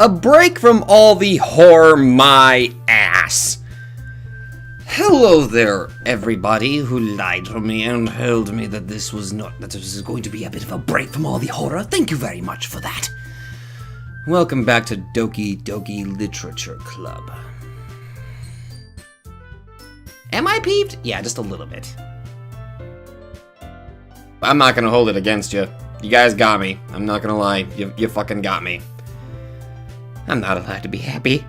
A break from all the horror my ass. Hello there, everybody who lied to me and told me that this was going to be a bit of a break from all the horror. Thank you very much for that. Welcome back to Doki Doki Literature Club. Am I peeved? Yeah, just a little bit. I'm not gonna hold it against you. You guys got me. I'm not gonna lie. You fucking got me. I'm not allowed to be happy.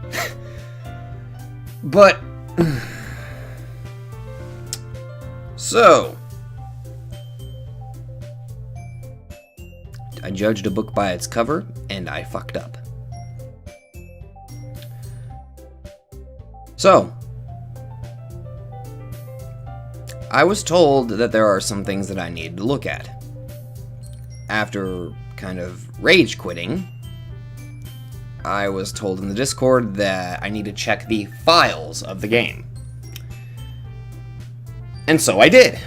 But... So... I judged a book by its cover, and I fucked up. So... I was told that there are some things that I need to look at. After kind of rage quitting, I was told in the Discord that I need to check the files of the game. And so I did.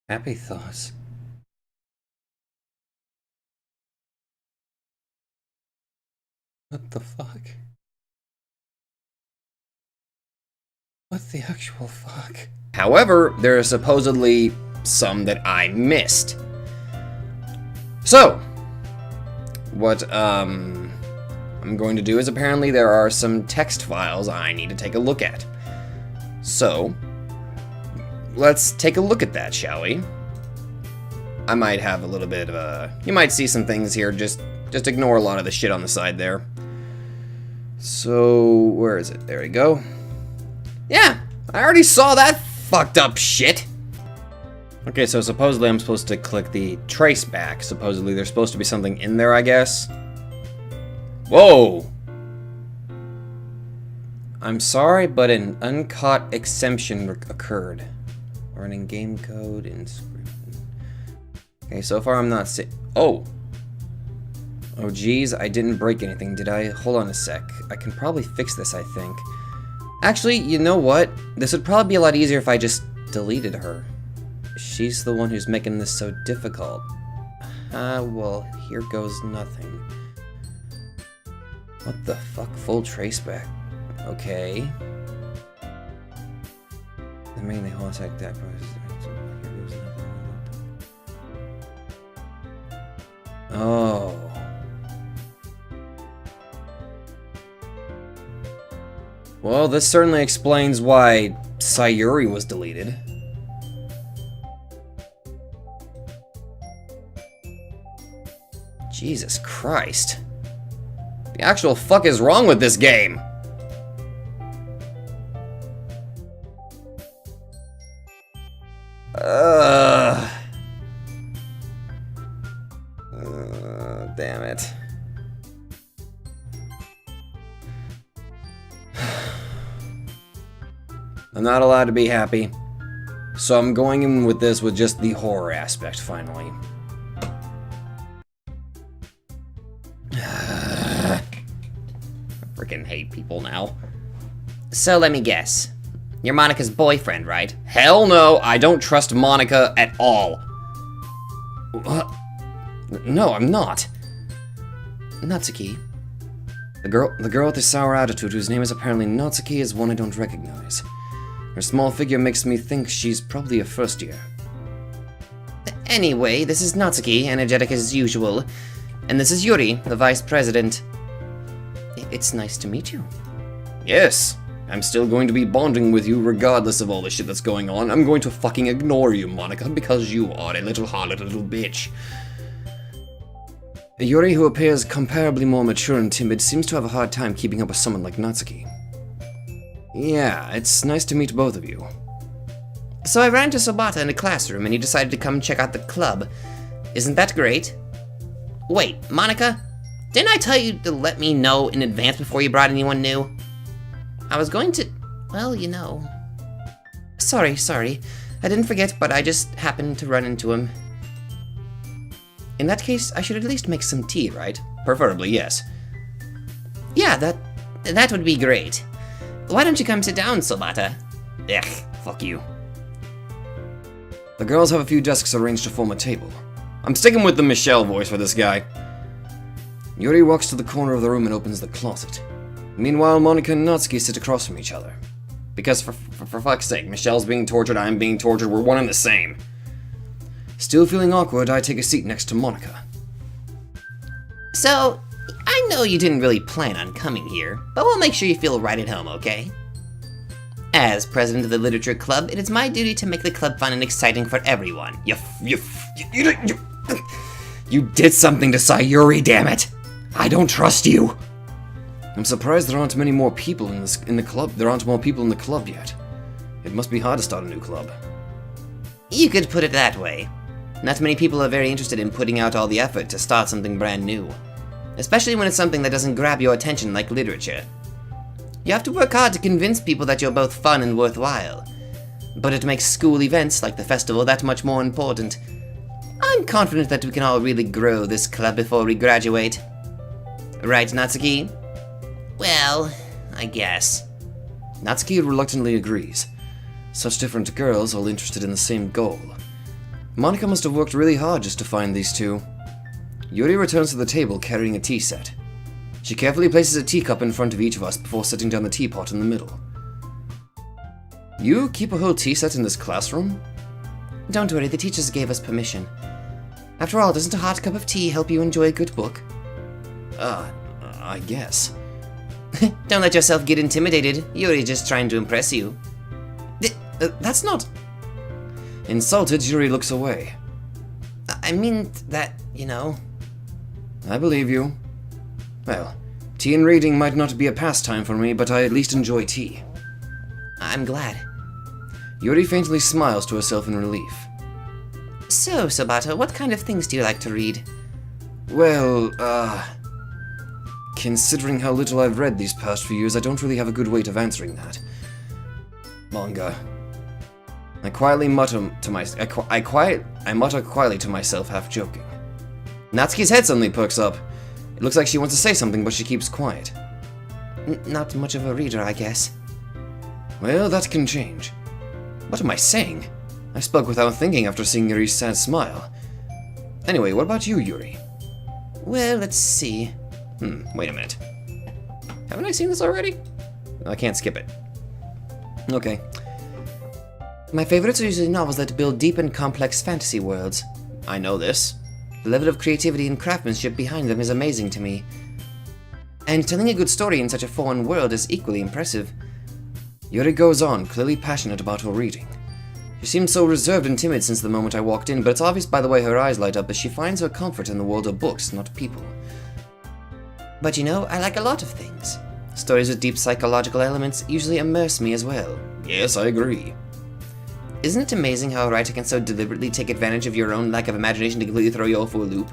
Happy thoughts. What the fuck? What the actual fuck? However, there are supposedly some that I missed. So, what I'm going to do is apparently there are some text files I need to take a look at. So, let's take a look at that, shall we? I might have a little bit of a... You might see some things here, just ignore a lot of the shit on the side there. So, where is it? There we go. Yeah, I already saw that fucked up shit. Okay, so supposedly I'm supposed to click the trace back. Supposedly there's supposed to be something in there, I guess. Whoa! I'm sorry, but an uncaught exemption occurred. Running game code and script. Okay, so far I'm not Oh! Oh geez, I didn't break anything, did I? Hold on a sec. I can probably fix this, I think. Actually, you know what? This would probably be a lot easier if I just deleted her. She's the one who's making this so difficult. Well, here goes nothing. What the fuck? Full traceback. Okay. The mainly whole attack that process. Here goes nothing. Oh. Well, this certainly explains why Yuri was deleted. Jesus Christ. The actual fuck is wrong with this game? Damn it. I'm not allowed to be happy, so I'm going in with this with just the horror aspect, finally. I freaking hate people now. So let me guess. You're Monica's boyfriend, right? Hell no, I don't trust Monica at all. What? No, I'm not. Natsuki. The girl with the sour attitude, whose name is apparently Natsuki, is one I don't recognize. Her small figure makes me think she's probably a first year. Anyway, this is Natsuki, energetic as usual. And this is Yuri, the vice president. It's nice to meet you. Yes, I'm still going to be bonding with you regardless of all the shit that's going on. I'm going to fucking ignore you, Monica, because you are a little harlot little bitch. Yuri, who appears comparably more mature and timid, seems to have a hard time keeping up with someone like Natsuki. Yeah, it's nice to meet both of you. So I ran into Sobata in a classroom and he decided to come check out the club. Isn't that great? Wait, Monica? Didn't I tell you to let me know in advance before you brought anyone new? I was going to... well, you know... Sorry. I didn't forget, but I just happened to run into him. In that case, I should at least make some tea, right? Preferably, yes. Yeah, that would be great. Why don't you come sit down, Sobata? Ugh, fuck you. The girls have a few desks arranged to form a table. I'm sticking with the Michelle voice for this guy. Yuri walks to the corner of the room and opens the closet. Meanwhile, Monika and Natsuki sit across from each other. Because for fuck's sake, Michelle's being tortured, I'm being tortured, we're one and the same. Still feeling awkward, I take a seat next to Monika. So, I know you didn't really plan on coming here, but we'll make sure you feel right at home, okay? As president of the literature club, it is my duty to make the club fun and exciting for everyone. You did something to Sayuri, damn it! I don't trust you! I'm surprised there aren't many more people in the club. There aren't more people in the club yet. It must be hard to start a new club. You could put it that way. Not many people are very interested in putting out all the effort to start something brand new. Especially when it's something that doesn't grab your attention like literature. You have to work hard to convince people that you're both fun and worthwhile. But it makes school events like the festival that much more important. I'm confident that we can all really grow this club before we graduate. Right, Natsuki? Well, I guess. Natsuki reluctantly agrees. Such different girls, all interested in the same goal. Monika must have worked really hard just to find these two. Yuri returns to the table carrying a tea set. She carefully places a teacup in front of each of us before setting down the teapot in the middle. You keep a whole tea set in this classroom? Don't worry, the teachers gave us permission. After all, doesn't a hot cup of tea help you enjoy a good book? I guess. Don't let yourself get intimidated. Yuri's just trying to impress you. That's not... Insulted, Yuri looks away. I mean that, you know... I believe you. Well, tea and reading might not be a pastime for me, but I at least enjoy tea. I'm glad. Yuri faintly smiles to herself in relief. So, Sobata, what kind of things do you like to read? Well, considering how little I've read these past few years, I don't really have a good way of answering that. Manga. I quietly mutter to myself. I mutter quietly to myself, half joking. Natsuki's head suddenly perks up. It looks like she wants to say something, but she keeps quiet. Not much of a reader, I guess. Well, that can change. What am I saying? I spoke without thinking after seeing Yuri's sad smile. Anyway, what about you, Yuri? Well, let's see. Wait a minute. Haven't I seen this already? I can't skip it. Okay. My favorites are usually novels that build deep and complex fantasy worlds. I know this. The level of creativity and craftsmanship behind them is amazing to me. And telling a good story in such a foreign world is equally impressive. Yuri goes on, clearly passionate about her reading. She seemed so reserved and timid since the moment I walked in, but it's obvious by the way her eyes light up that she finds her comfort in the world of books, not people. But you know, I like a lot of things. Stories with deep psychological elements usually immerse me as well. Yes, I agree. Isn't it amazing how a writer can so deliberately take advantage of your own lack of imagination to completely throw you off for a loop?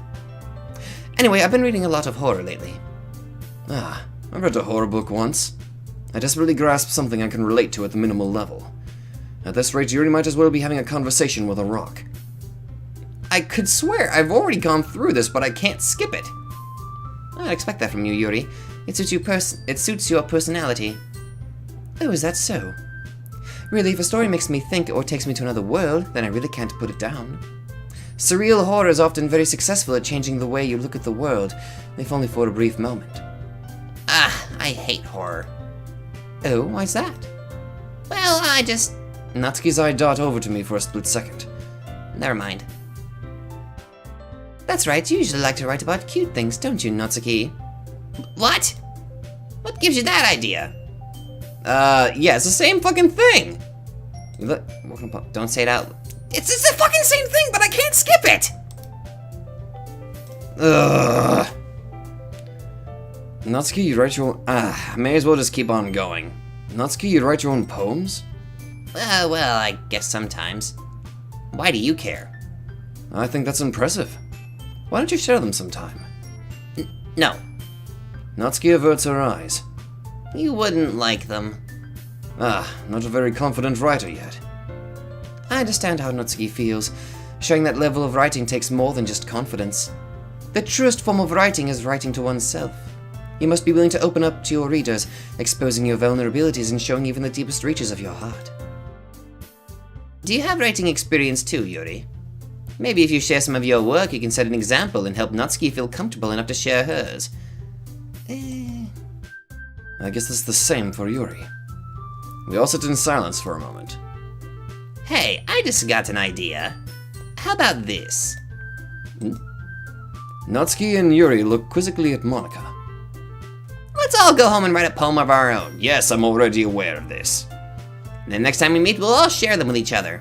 Anyway, I've been reading a lot of horror lately. I read a horror book once. I desperately grasped something I can relate to at the minimal level. At this rate, Yuri might as well be having a conversation with a rock. I could swear I've already gone through this, but I can't skip it. I'd expect that from you, Yuri. It suits your personality. Oh, is that so? Really, if a story makes me think or takes me to another world, then I really can't put it down. Surreal horror is often very successful at changing the way you look at the world, if only for a brief moment. I hate horror. Oh, why's that? Well, I just... Natsuki's eye dart over to me for a split second. Never mind. That's right, you usually like to write about cute things, don't you, Natsuki? What? What gives you that idea? Yeah, it's the same fucking thing! Don't say it out. It's the fucking same thing, but I can't skip it! Ugh. Natsuki, you write your own... may as well just keep on going. Natsuki, you write your own poems? Well, I guess sometimes. Why do you care? I think that's impressive. Why don't you share them sometime? No. Natsuki averts her eyes. You wouldn't like them. Not a very confident writer yet. I understand how Natsuki feels. Sharing that level of writing takes more than just confidence. The truest form of writing is writing to oneself. You must be willing to open up to your readers, exposing your vulnerabilities and showing even the deepest reaches of your heart. Do you have writing experience too, Yuri? Maybe if you share some of your work, you can set an example and help Natsuki feel comfortable enough to share hers. I guess it's the same for Yuri. We all sit in silence for a moment. Hey, I just got an idea. How about this? Natsuki and Yuri look quizzically at Monika. Let's all go home and write a poem of our own. Yes, I'm already aware of this. And then next time we meet, we'll all share them with each other.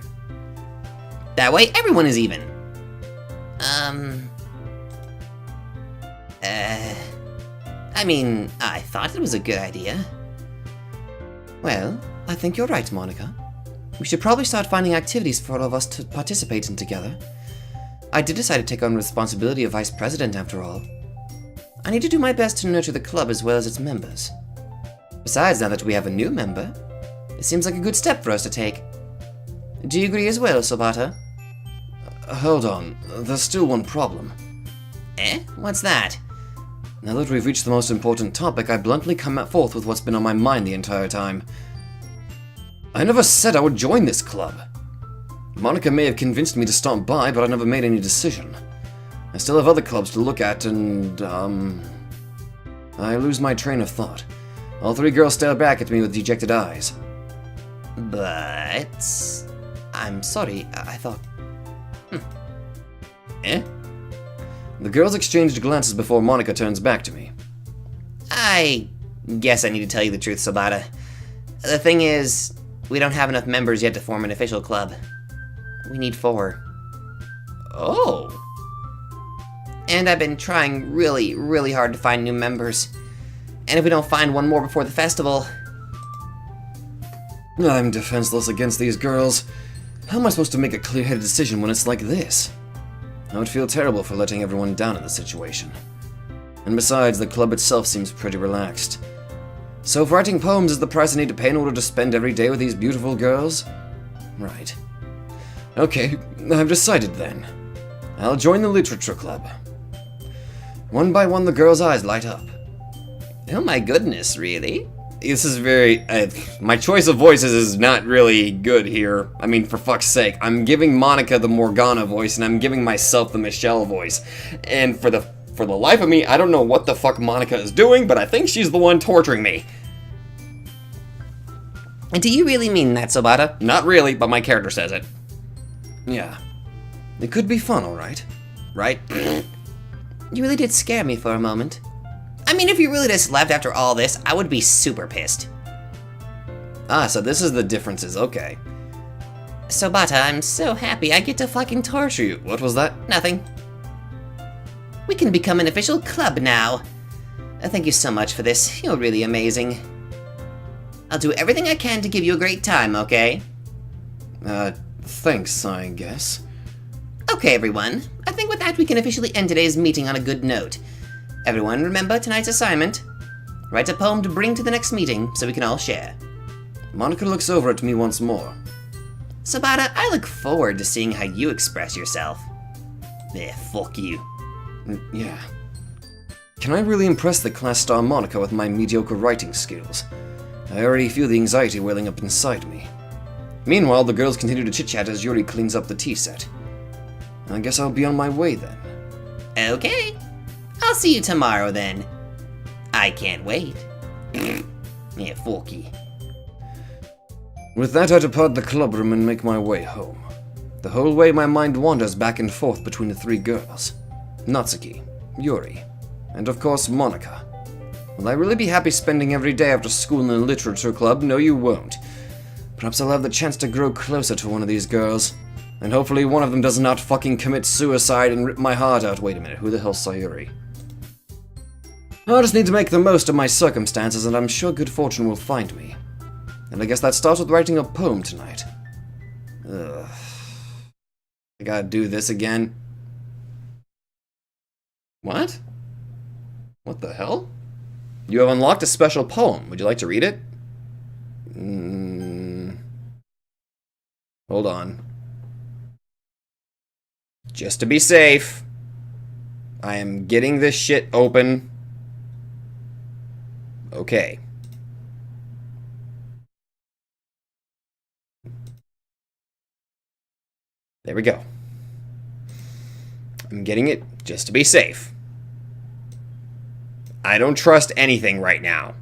That way, everyone is even. I thought it was a good idea. Well, I think you're right, Monika. We should probably start finding activities for all of us to participate in together. I did decide to take on responsibility of vice president after all. I need to do my best to nurture the club as well as its members. Besides, now that we have a new member, it seems like a good step for us to take. Do you agree as well, Sobata? Hold on, there's still one problem. What's that? Now that we've reached the most important topic, I bluntly come forth with what's been on my mind the entire time. I never said I would join this club. Monika may have convinced me to stop by, but I never made any decision. I still have other clubs to look at, and, I lose my train of thought. All three girls stare back at me with dejected eyes. But... I'm sorry, I thought... The girls exchanged glances before Monika turns back to me. I guess I need to tell you the truth, Sobata. The thing is, we don't have enough members yet to form an official club. We need 4. Oh! And I've been trying really, really hard to find new members. And if we don't find one more before the festival... I'm defenseless against these girls. How am I supposed to make a clear-headed decision when it's like this? I would feel terrible for letting everyone down in this situation. And besides, the club itself seems pretty relaxed. So if writing poems is the price I need to pay in order to spend every day with these beautiful girls? Right. Okay, I've decided then. I'll join the literature club. One by one, the girls' eyes light up. Oh my goodness, really? This is very... my choice of voices is not really good here. I mean, for fuck's sake. I'm giving Monika the Morgana voice, and I'm giving myself the Michelle voice. And for the life of me, I don't know what the fuck Monika is doing, but I think she's the one torturing me. And do you really mean that, Sobata? Not really, but my character says it. Yeah. It could be fun, alright. Right? You really did scare me for a moment. I mean, if you really just left after all this, I would be super pissed. Ah, so this is the differences, okay. Sobata, I'm so happy I get to fucking torture you. What was that? Nothing. We can become an official club now. Thank you so much for this. You're really amazing. I'll do everything I can to give you a great time, okay? Thanks, I guess. Okay, everyone. I think with that we can officially end today's meeting on a good note. Everyone, remember tonight's assignment. Write a poem to bring to the next meeting so we can all share. Monika looks over at me once more. Sobata, I look forward to seeing how you express yourself. Fuck you. Yeah. Can I really impress the class star Monika with my mediocre writing skills? I already feel the anxiety welling up inside me. Meanwhile, the girls continue to chit-chat as Yuri cleans up the tea set. I guess I'll be on my way then. Okay. I'll see you tomorrow then. I can't wait. Fuck you. With that, I depart the clubroom and make my way home. The whole way my mind wanders back and forth between the 3 girls. Natsuki, Yuri, and of course Monika. Will I really be happy spending every day after school in a literature club? No, you won't. Perhaps I'll have the chance to grow closer to one of these girls. And hopefully one of them does not fucking commit suicide and rip my heart out. Wait a minute, who the hell's Sayuri? I just need to make the most of my circumstances, and I'm sure good fortune will find me. And I guess that starts with writing a poem tonight. Ugh. I gotta do this again. What? What the hell? You have unlocked a special poem. Would you like to read it? Hold on. Just to be safe, I am getting this shit open. Okay. There we go. I'm getting it just to be safe. I don't trust anything right now.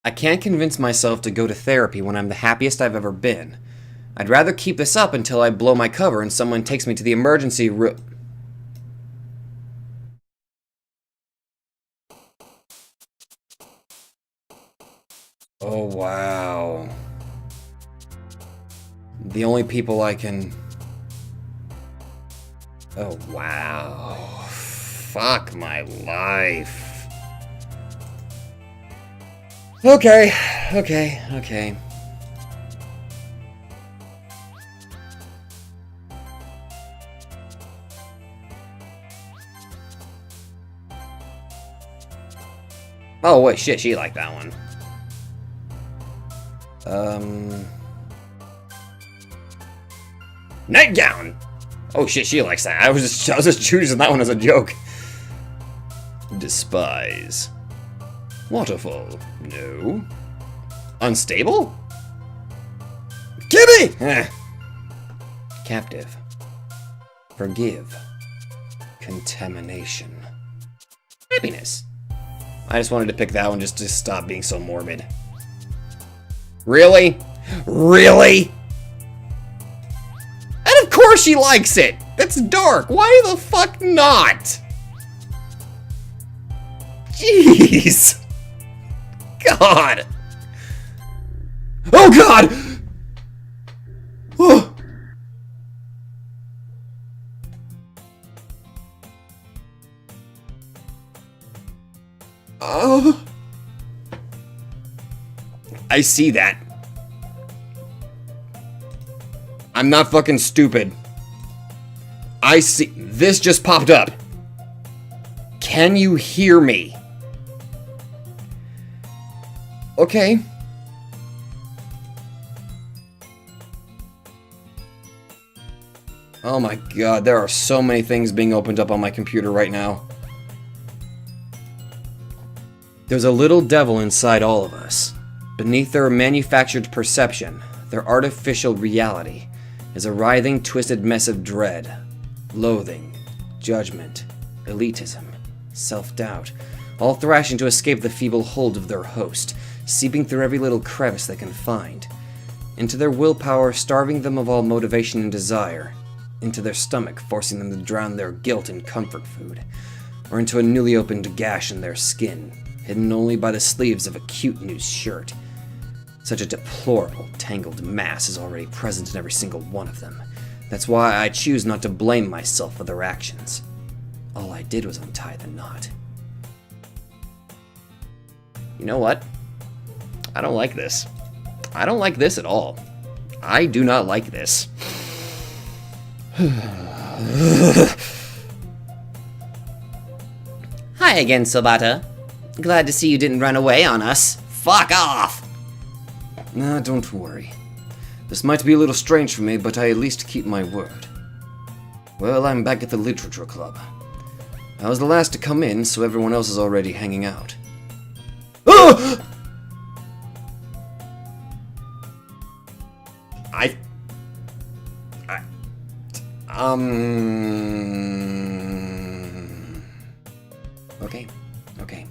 I can't convince myself to go to therapy when I'm the happiest I've ever been. I'd rather keep this up until I blow my cover and someone takes me to the emergency room. Oh, wow. The only people I can... Oh, wow. Fuck my life. Okay. Oh, wait, shit, she liked that one. Nightgown! Oh shit, she likes that. I was just choosing that one as a joke. Despise. Waterfall. No. Unstable? Gimme! Captive. Forgive. Contamination. Happiness. I just wanted to pick that one just to stop being so morbid. Really? Really? And of course she likes it! That's dark! Why the fuck not? Jeez! God! Oh God! Oh. I see that. I'm not fucking stupid. I see. This just popped up. Can you hear me? Okay. Oh my God, there are so many things being opened up on my computer right now. There's a little devil inside all of us. Beneath their manufactured perception, their artificial reality, is a writhing, twisted mess of dread, loathing, judgment, elitism, self-doubt, all thrashing to escape the feeble hold of their host, seeping through every little crevice they can find, into their willpower, starving them of all motivation and desire, into their stomach, forcing them to drown their guilt in comfort food, or into a newly opened gash in their skin, hidden only by the sleeves of a cute new shirt. Such a deplorable, tangled mass is already present in every single one of them. That's why I choose not to blame myself for their actions. All I did was untie the knot. You know what? I don't like this. I don't like this at all. I do not like this. Hi again, Sobata. Glad to see you didn't run away on us. Fuck off! Nah, don't worry. This might be a little strange for me, but I at least keep my word. Well, I'm back at the literature club. I was the last to come in, so everyone else is already hanging out. Ah! Okay.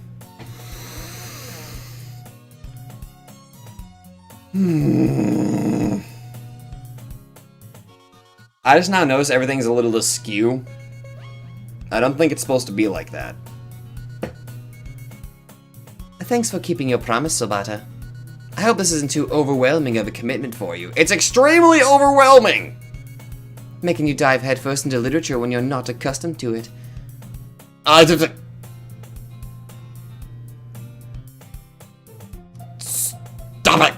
I just now notice everything's a little askew. I don't think it's supposed to be like that. Thanks for keeping your promise, Sobata. I hope this isn't too overwhelming of a commitment for you. It's extremely overwhelming! Making you dive headfirst into literature when you're not accustomed to it. Stop it!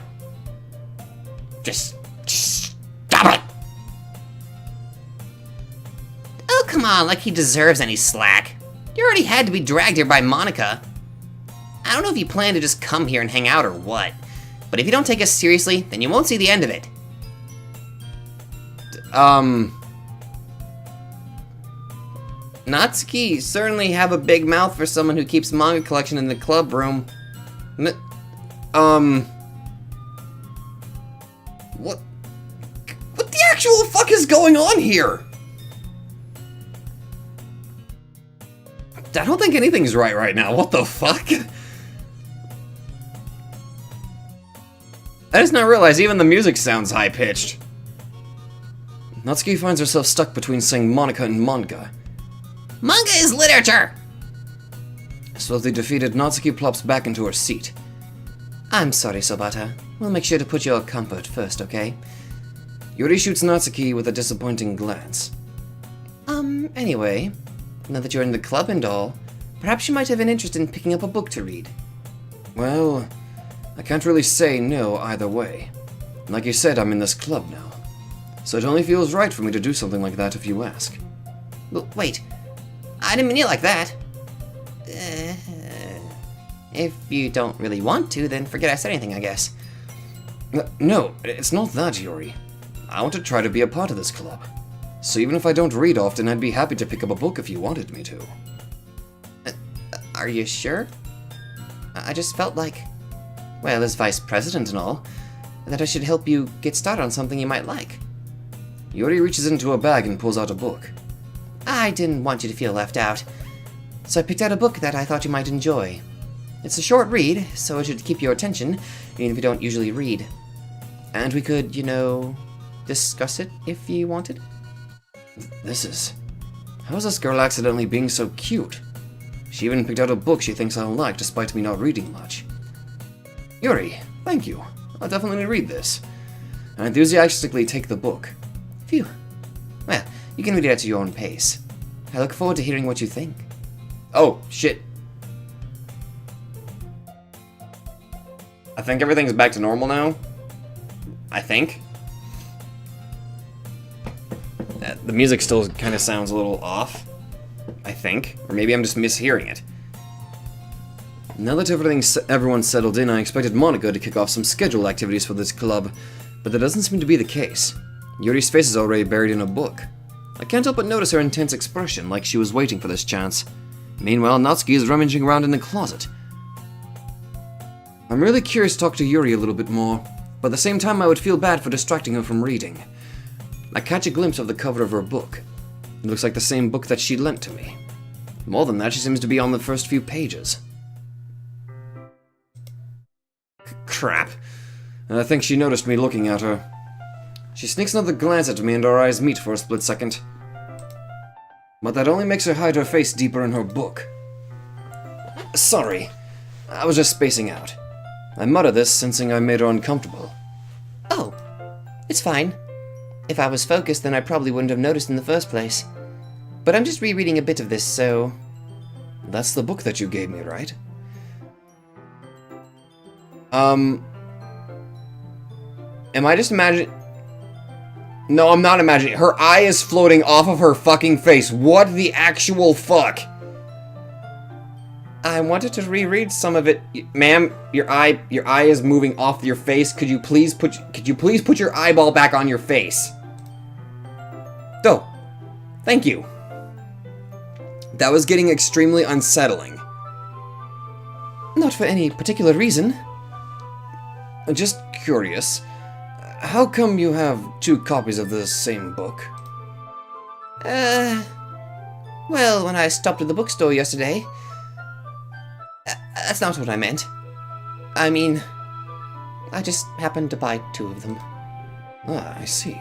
Just stop it! Oh, come on, like he deserves any slack. You already had to be dragged here by Monica. I don't know if you plan to just come here and hang out or what. But if you don't take us seriously, then you won't see the end of it. Natsuki certainly have a big mouth for someone who keeps manga collection in the club room. What the actual fuck is going on here? I don't think anything's right now. What the fuck? I just not realized even the music sounds high-pitched. Natsuki finds herself stuck between saying Monica and manga. Manga is literature! Slowly defeated, Natsuki plops back into her seat. I'm sorry, Sobata. We'll make sure to put your comfort first, okay? Yuri shoots Natsuki with a disappointing glance. Anyway, now that you're in the club and all, perhaps you might have an interest in picking up a book to read. Well, I can't really say no either way. Like you said, I'm in this club now. So it only feels right for me to do something like that if you ask. Well, wait. I didn't mean it like that. If you don't really want to, then forget I said anything, I guess. No, it's not that, Yuri. I want to try to be a part of this club. So even if I don't read often, I'd be happy to pick up a book if you wanted me to. Are you sure? I just felt like, well, as vice president and all, that I should help you get started on something you might like. Yuri reaches into a bag and pulls out a book. I didn't want you to feel left out, so I picked out a book that I thought you might enjoy. It's a short read, so it should keep your attention, even if you don't usually read. And we could, discuss it if you wanted. How is this girl accidentally being so cute? She even picked out a book she thinks I'll like, despite me not reading much. Yuri, thank you. I'll definitely read this. I enthusiastically take the book. Phew. Well, you can read it at your own pace. I look forward to hearing what you think. Oh, shit. I think everything's back to normal now. I think. The music still kind of sounds a little off. I think. Or maybe I'm just mishearing it. Now that everyone's settled in, I expected Monica to kick off some scheduled activities for this club, but that doesn't seem to be the case. Yuri's face is already buried in a book. I can't help but notice her intense expression, like she was waiting for this chance. Meanwhile, Natsuki is rummaging around in the closet. I'm really curious to talk to Yuri a little bit more, but at the same time I would feel bad for distracting her from reading. I catch a glimpse of the cover of her book. It looks like the same book that she lent to me. More than that, she seems to be on the first few pages. Crap. I think she noticed me looking at her. She sneaks another glance at me and our eyes meet for a split second. But that only makes her hide her face deeper in her book. Sorry, I was just spacing out. I mutter this, sensing I made her uncomfortable. Oh, it's fine. If I was focused, then I probably wouldn't have noticed in the first place. But I'm just rereading a bit of this, so... That's the book that you gave me, right? Am I just imagining... No, I'm not imagining. Her eye is floating off of her fucking face. What the actual fuck? I wanted to reread some of it. Ma'am, your eye is moving off your face. Could you please put your eyeball back on your face? Oh, thank you. That was getting extremely unsettling. Not for any particular reason. Just curious. How come you have 2 copies of the same book? Well, when I stopped at the bookstore yesterday... That's not what I meant. I mean, I just happened to buy 2 of them. Ah, I see.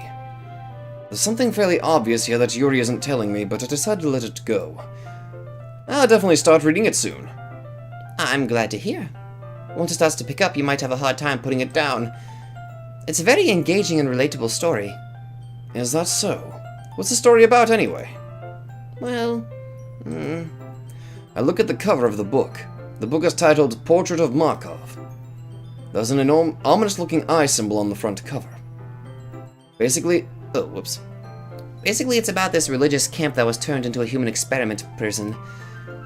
There's something fairly obvious here that Yuri isn't telling me, but I decided to let it go. I'll definitely start reading it soon. I'm glad to hear. Once it starts to pick up, you might have a hard time putting it down. It's a very engaging and relatable story. Is that so? What's the story about, anyway? Well, I look at the cover of the book. The book is titled Portrait of Markov. There's an ominous-looking eye symbol on the front cover. Basically, it's about this religious camp that was turned into a human experiment prison,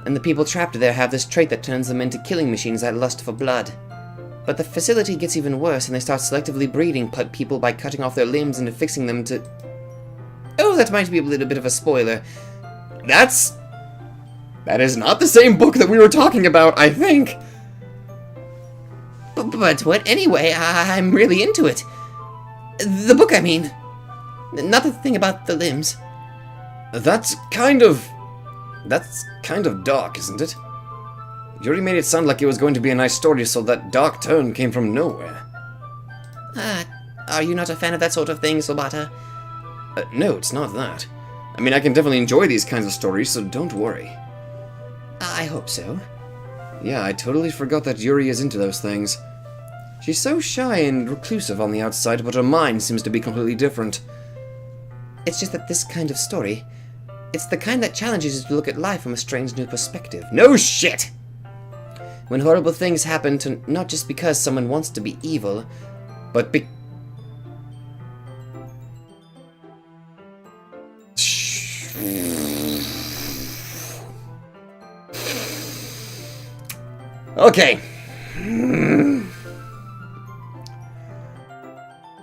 and the people trapped there have this trait that turns them into killing machines that lust for blood. But the facility gets even worse, and they start selectively breeding people by cutting off their limbs and affixing them to... Oh, that might be a little bit of a spoiler. That is not the same book that we were talking about, I think. But what? Anyway, I'm really into it. The book, I mean. Not the thing about the limbs. That's kind of dark, isn't it? Yuri made it sound like it was going to be a nice story, so that dark turn came from nowhere. Are you not a fan of that sort of thing, Sobata? No, it's not that. I mean, I can definitely enjoy these kinds of stories, so don't worry. I hope so. Yeah, I totally forgot that Yuri is into those things. She's so shy and reclusive on the outside, but her mind seems to be completely different. It's just that this kind of story, it's the kind that challenges you to look at life from a strange new perspective. No shit! When horrible things happen to not just because someone wants to be evil, but Okay.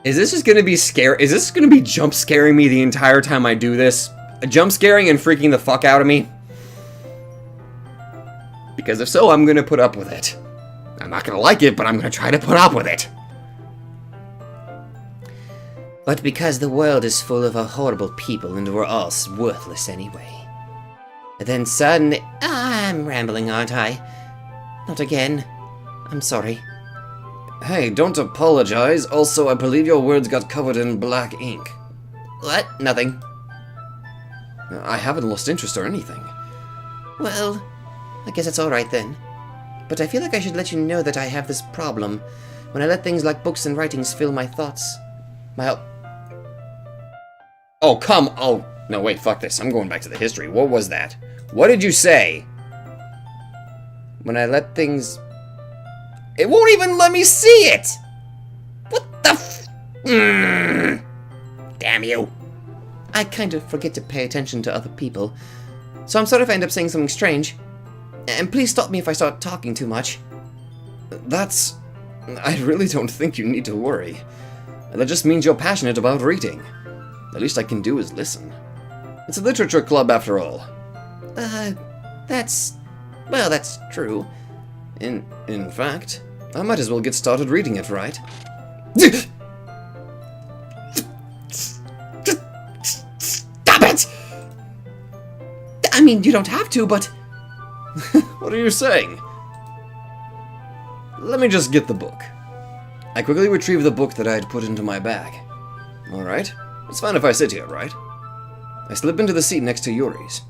Is this just gonna be scary? Is this gonna be jump scaring me the entire time I do this? Jump scaring and freaking the fuck out of me? Because if so, I'm gonna put up with it. I'm not gonna like it, but I'm gonna try to put up with it. But because the world is full of horrible people and we're all worthless anyway. Then suddenly... I'm rambling, aren't I? Not again. I'm sorry. Hey, don't apologize. Also, I believe your words got covered in black ink. What? Nothing. I haven't lost interest or anything. Well, I guess it's alright then. But I feel like I should let you know that I have this problem. When I let things like books and writings fill my thoughts. Oh, come... Oh, no, wait, fuck this. I'm going back to the history. What was that? What did you say? When I let things... It won't even let me see it! What the Damn you. I kind of forget to pay attention to other people. So I'm sorry if I end up saying something strange. And please stop me if I start talking too much. I really don't think you need to worry. That just means you're passionate about reading. The least I can do is listen. It's a literature club after all. That's true. In fact, I might as well get started reading it, right? Stop it! I mean, you don't have to, but... What are you saying? Let me just get the book. I quickly retrieved the book that I had put into my bag. Alright, it's fine if I sit here, right? I slip into the seat next to Yuri's.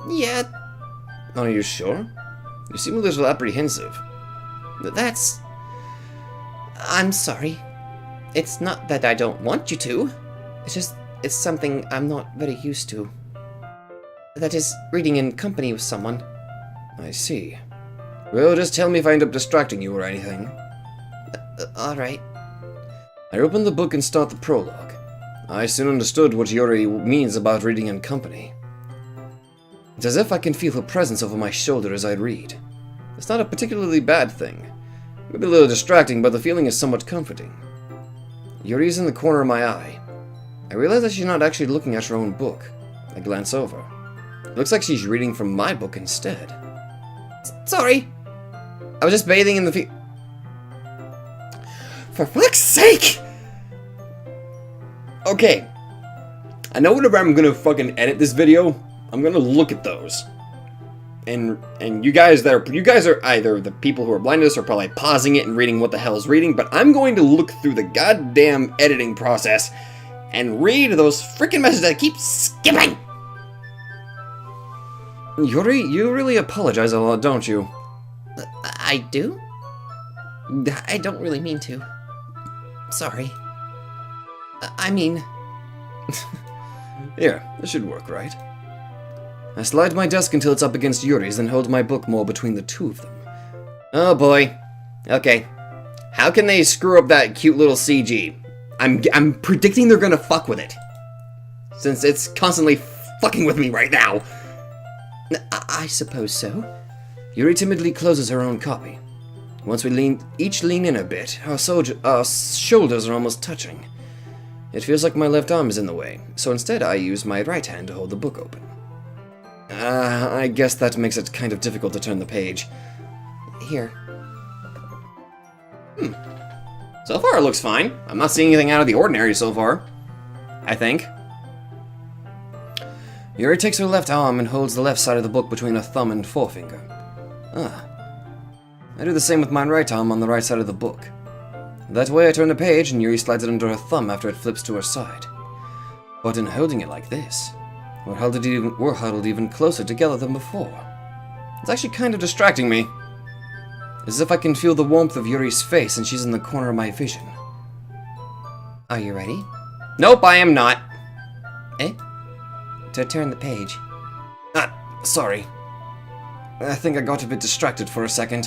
Yeah. Are you sure? You seem a little apprehensive. I'm sorry. It's not that I don't want you to. It's something I'm not very used to. That is, reading in company with someone. I see. Well, just tell me if I end up distracting you or anything. Alright. I open the book and start the prologue. I soon understood what Yuri means about reading in company. It's as if I can feel her presence over my shoulder as I read. It's not a particularly bad thing. Maybe a little distracting, but the feeling is somewhat comforting. Yuri's in the corner of my eye. I realize that she's not actually looking at her own book. I glance over. It looks like she's reading from my book instead. Sorry. I was just bathing in the For fuck's sake! Okay. I know whenever I'm gonna fucking edit this video, I'm gonna look at those. And you guys are either the people who are blind to this or probably pausing it and reading what the hell is reading, but I'm going to look through the goddamn editing process and read those freaking messages that I keep skipping! Yuri, you really apologize a lot, don't you? I do? I don't really mean to. Sorry. I mean... Here, this should work, right? I slide my desk until it's up against Yuri's, then hold my book more between the two of them. Oh boy. Okay. How can they screw up that cute little CG? I'm predicting they're gonna fuck with it. Since it's constantly fucking with me right now. I suppose so. Yuri timidly closes her own copy. Once we each lean in a bit, our shoulders are almost touching. It feels like my left arm is in the way, so instead I use my right hand to hold the book open. I guess that makes it kind of difficult to turn the page. Here. So far it looks fine. I'm not seeing anything out of the ordinary so far. I think. Yuri takes her left arm and holds the left side of the book between her thumb and forefinger. I do the same with my right arm on the right side of the book. That way I turn the page and Yuri slides it under her thumb after it flips to her side. But in holding it like this, we're huddled even closer together than before. It's actually kind of distracting me. As if I can feel the warmth of Yuri's face and she's in the corner of my vision. Are you ready? Nope, I am not. To turn the page. Sorry. I think I got a bit distracted for a second.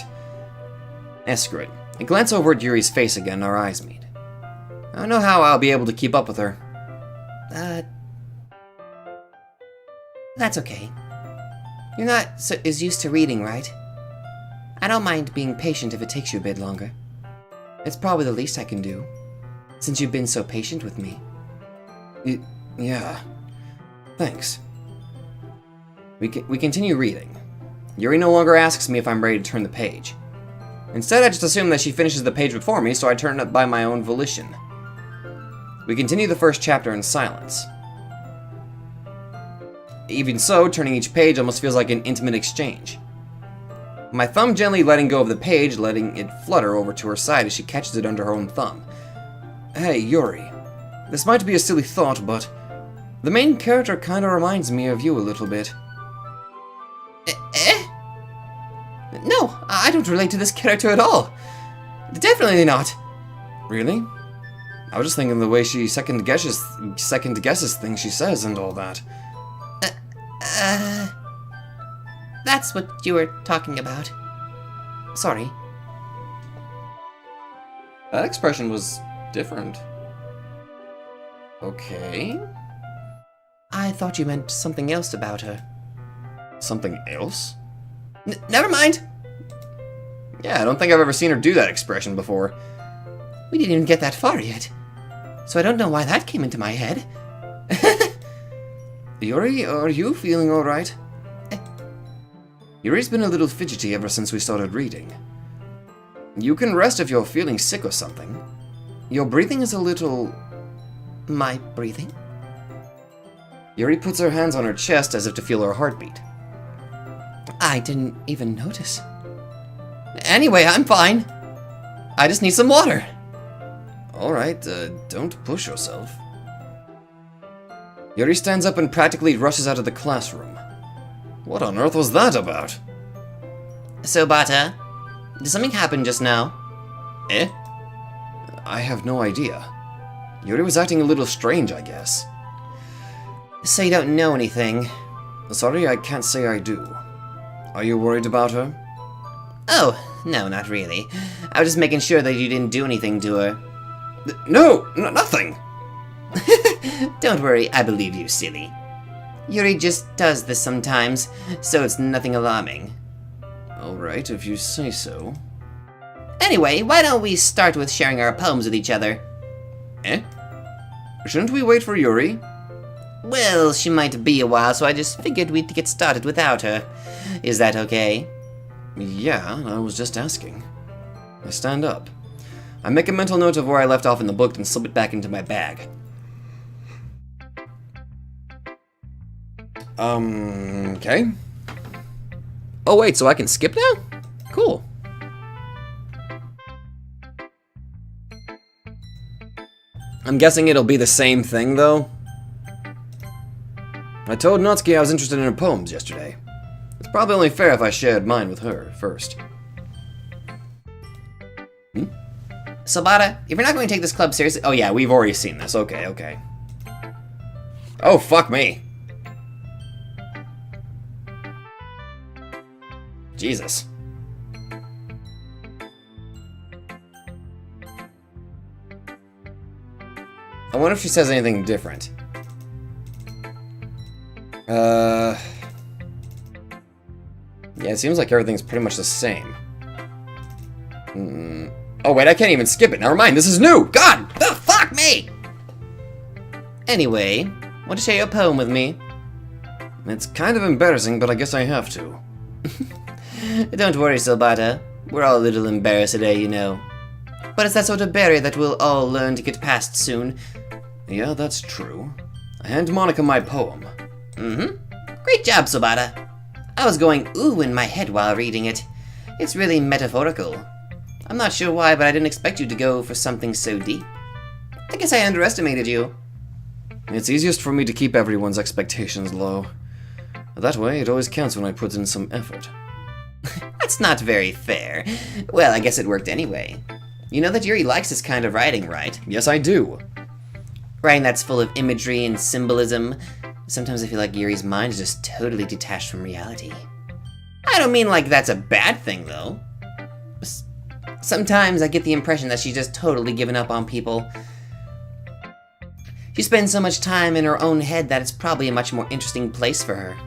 Screw it. I glance over at Yuri's face again and our eyes meet. I don't know how I'll be able to keep up with her. That's okay. You're not as used to reading, right? I don't mind being patient if it takes you a bit longer. It's probably the least I can do, since you've been so patient with me. Yeah. Thanks. We continue reading. Yuri no longer asks me if I'm ready to turn the page. Instead, I just assume that she finishes the page before me, so I turn it by my own volition. We continue the first chapter in silence. Even so, turning each page almost feels like an intimate exchange. My thumb gently letting go of the page, letting it flutter over to her side as she catches it under her own thumb. Hey, Yuri. This might be a silly thought, but the main character kinda reminds me of you a little bit. No, I don't relate to this character at all. Definitely not. Really? I was just thinking of the way she second guesses things she says and all that. That's what you were talking about. Sorry. That expression was different. Okay. I thought you meant something else about her. Something else? Never mind. Yeah, I don't think I've ever seen her do that expression before. We didn't even get that far yet. So I don't know why that came into my head. Yuri, are you feeling alright? Yuri's been a little fidgety ever since we started reading. You can rest if you're feeling sick or something. Your breathing is a little... My breathing? Yuri puts her hands on her chest as if to feel her heartbeat. I didn't even notice. Anyway, I'm fine. I just need some water. Alright, don't push yourself. Yuri stands up and practically rushes out of the classroom. What on earth was that about? So, Bata, did something happen just now? I have no idea. Yuri was acting a little strange, I guess. So you don't know anything? Sorry, I can't say I do. Are you worried about her? Oh, no, not really. I was just making sure that you didn't do anything to her. No, nothing! Don't worry, I believe you, silly. Yuri just does this sometimes, so it's nothing alarming. Alright, if you say so. Anyway, why don't we start with sharing our poems with each other? Shouldn't we wait for Yuri? Well, she might be a while, so I just figured we'd get started without her. Is that okay? Yeah, I was just asking. I stand up. I make a mental note of where I left off in the book and slip it back into my bag. Okay. Oh wait, so I can skip now? Cool. I'm guessing it'll be the same thing, though. I told Natsuki I was interested in her poems yesterday. It's probably only fair if I shared mine with her first. So, Bata, if you're not going to take this club seriously... Oh yeah, we've already seen this. Okay. Oh, fuck me. Jesus. I wonder if she says anything different. Yeah, it seems like everything's pretty much the same. Oh wait, I can't even skip it. Never mind, this is new. God! Oh, fuck me! Anyway, want to share your poem with me? It's kind of embarrassing, but I guess I have to. Don't worry, Silbata. We're all a little embarrassed today, you know. But it's that sort of barrier that we'll all learn to get past soon. Yeah, that's true. I hand Monica my poem. Great job, Silbata. I was going ooh in my head while reading it. It's really metaphorical. I'm not sure why, but I didn't expect you to go for something so deep. I guess I underestimated you. It's easiest for me to keep everyone's expectations low. That way, it always counts when I put in some effort. That's not very fair. Well, I guess it worked anyway. You know that Yuri likes this kind of writing, right? Yes, I do. Writing that's full of imagery and symbolism. Sometimes I feel like Yuri's mind is just totally detached from reality. I don't mean like that's a bad thing, though. Sometimes I get the impression that she's just totally given up on people. She spends so much time in her own head that it's probably a much more interesting place for her.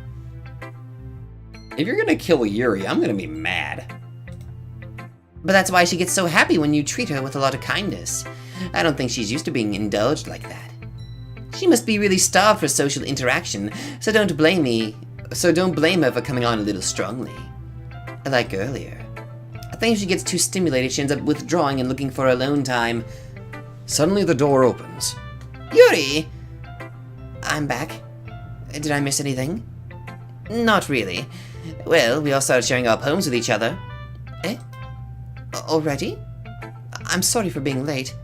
If you're gonna kill Yuri, I'm gonna be mad. But that's why she gets so happy when you treat her with a lot of kindness. I don't think she's used to being indulged like that. She must be really starved for social interaction, so don't blame her for coming on a little strongly. Like earlier. I think if she gets too stimulated, she ends up withdrawing and looking for alone time. Suddenly the door opens. Yuri! I'm back. Did I miss anything? Not really. Well, we all started sharing our poems with each other. Eh? Already? I'm sorry for being late.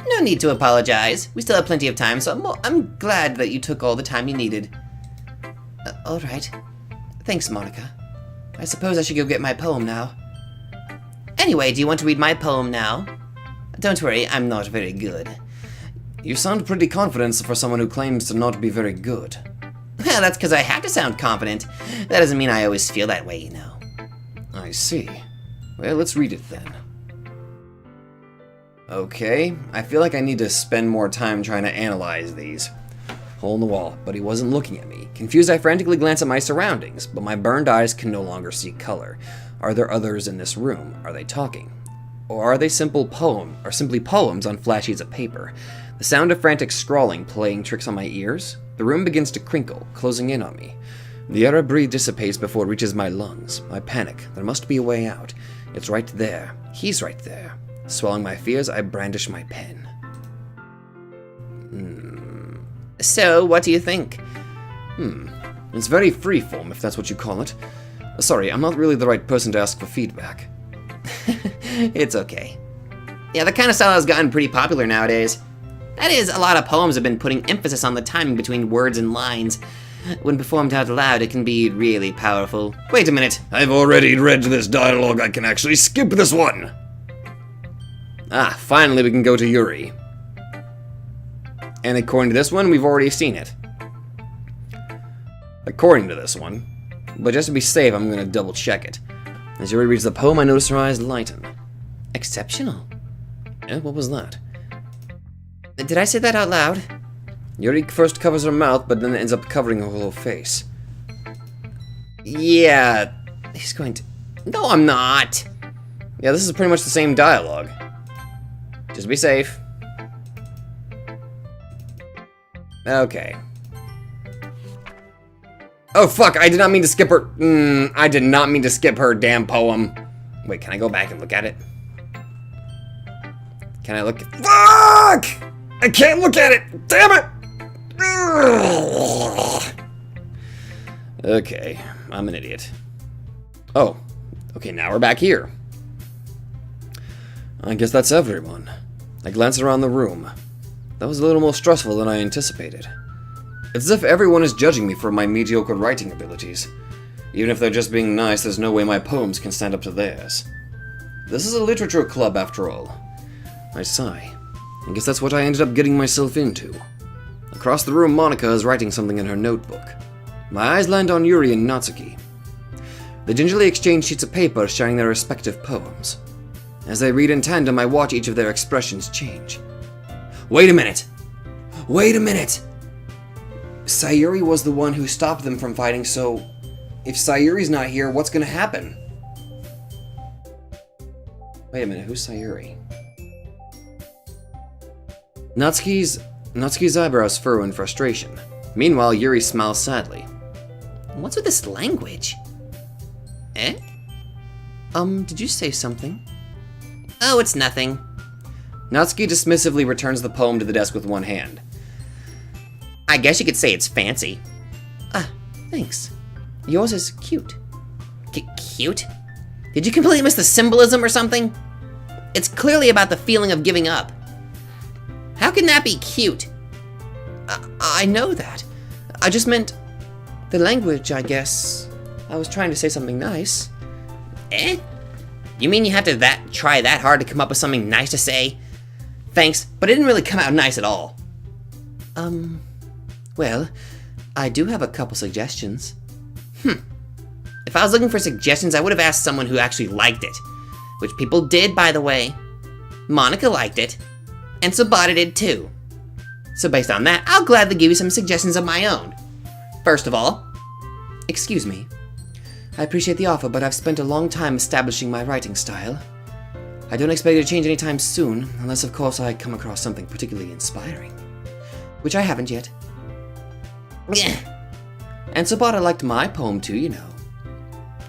No need to apologize. We still have plenty of time, so I'm glad that you took all the time you needed. Alright. Thanks, Monica. I suppose I should go get my poem now. Anyway, do you want to read my poem now? Don't worry, I'm not very good. You sound pretty confident for someone who claims to not be very good. Well, that's because I have to sound confident. That doesn't mean I always feel that way, you know. I see. Well, let's read it then. Okay, I feel like I need to spend more time trying to analyze these. Hole in the wall, but he wasn't looking at me. Confused, I frantically glance at my surroundings, but my burned eyes can no longer see color. Are there others in this room? Are they talking? Or are they simply poems on flat sheets of paper? The sound of frantic scrawling playing tricks on my ears? The room begins to crinkle, closing in on me. The air I breathe dissipates before it reaches my lungs. I panic. There must be a way out. It's right there. He's right there. Swallowing my fears, I brandish my pen. So, what do you think? It's very freeform, if that's what you call it. Sorry, I'm not really the right person to ask for feedback. It's okay. Yeah, that kind of style has gotten pretty popular nowadays. That is, a lot of poems have been putting emphasis on the timing between words and lines. When performed out loud, it can be really powerful. Wait a minute. I've already read this dialogue. I can actually skip this one. Ah, finally we can go to Yuri. And according to this one, we've already seen it. According to this one. But just to be safe, I'm going to double check it. As Yuri reads the poem, I notice her eyes lighten. Exceptional. What was that? Did I say that out loud? Yuri first covers her mouth, but then ends up covering her whole face. Yeah, he's going to... No, I'm not. Yeah, this is pretty much the same dialogue. Just be safe. Okay. Oh, fuck, I did not mean to skip her... I did not mean to skip her damn poem. Wait, can I go back and look at it? Can I look at... Fuck! I can't look at it! Damn it! Okay, I'm an idiot. Oh, okay, now we're back here. I guess that's everyone. I glance around the room. That was a little more stressful than I anticipated. It's as if everyone is judging me for my mediocre writing abilities. Even if they're just being nice, there's no way my poems can stand up to theirs. This is a literature club, after all. I sigh. I guess that's what I ended up getting myself into. Across the room, Monica is writing something in her notebook. My eyes land on Yuri and Natsuki. They gingerly exchange sheets of paper, sharing their respective poems. As they read in tandem, I watch each of their expressions change. Wait a minute! Wait a minute! Sayuri was the one who stopped them from fighting, so... if Sayuri's not here, what's gonna happen? Wait a minute, who's Sayuri? Natsuki's eyebrows furrow in frustration. Meanwhile, Yuri smiles sadly. What's with this language? Eh? Did you say something? Oh, it's nothing. Natsuki dismissively returns the poem to the desk with one hand. I guess you could say it's fancy. Ah, thanks. Yours is cute. Cute? Did you completely miss the symbolism or something? It's clearly about the feeling of giving up. How can that be cute? I know that. I just meant the language, I guess. I was trying to say something nice. Eh? You mean you have to try that hard to come up with something nice to say? Thanks, but it didn't really come out nice at all. Well, I do have a couple suggestions. If I was looking for suggestions, I would have asked someone who actually liked it. Which people did, by the way. Monica liked it. And Sabata did too. So based on that, I'll gladly give you some suggestions of my own. First of all, excuse me. I appreciate the offer, but I've spent a long time establishing my writing style. I don't expect it to change anytime soon, unless of course I come across something particularly inspiring. Which I haven't yet. And Sabata liked my poem too, you know.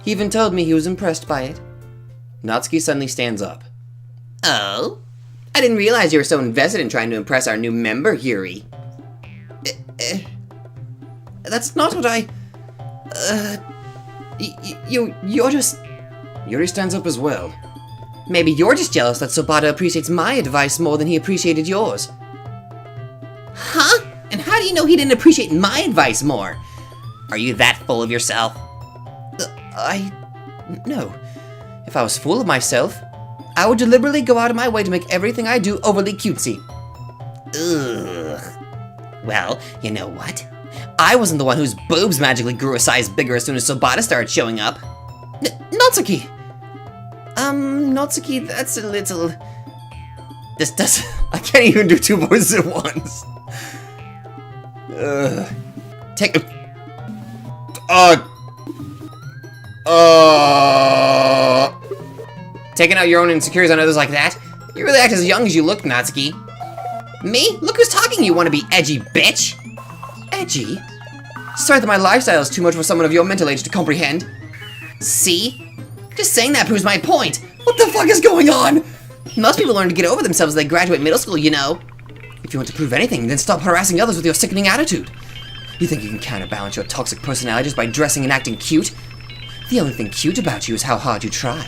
He even told me he was impressed by it. Natsuki suddenly stands up. Oh? I didn't realize you were so invested in trying to impress our new member, Yuri. That's not what I... You're just... Yuri stands up as well. Maybe you're just jealous that Sabata appreciates my advice more than he appreciated yours. Huh? And how do you know he didn't appreciate my advice more? Are you that full of yourself? No. If I was full of myself, I would deliberately go out of my way to make everything I do overly cutesy. Ugh. Well, you know what? I wasn't the one whose boobs magically grew a size bigger as soon as Sabata started showing up. Natsuki! Natsuki, that's a little... This does... I can't even do two voices at once. Take... Taking out your own insecurities on others like that? You really act as young as you look, Natsuki. Me? Look who's talking, you wanna be edgy bitch! Edgy? Sorry that my lifestyle is too much for someone of your mental age to comprehend. See? Just saying that proves my point! What the fuck is going on? Most people learn to get over themselves as they graduate middle school, you know. If you want to prove anything, then stop harassing others with your sickening attitude. You think you can counterbalance your toxic personality just by dressing and acting cute? The only thing cute about you is how hard you try.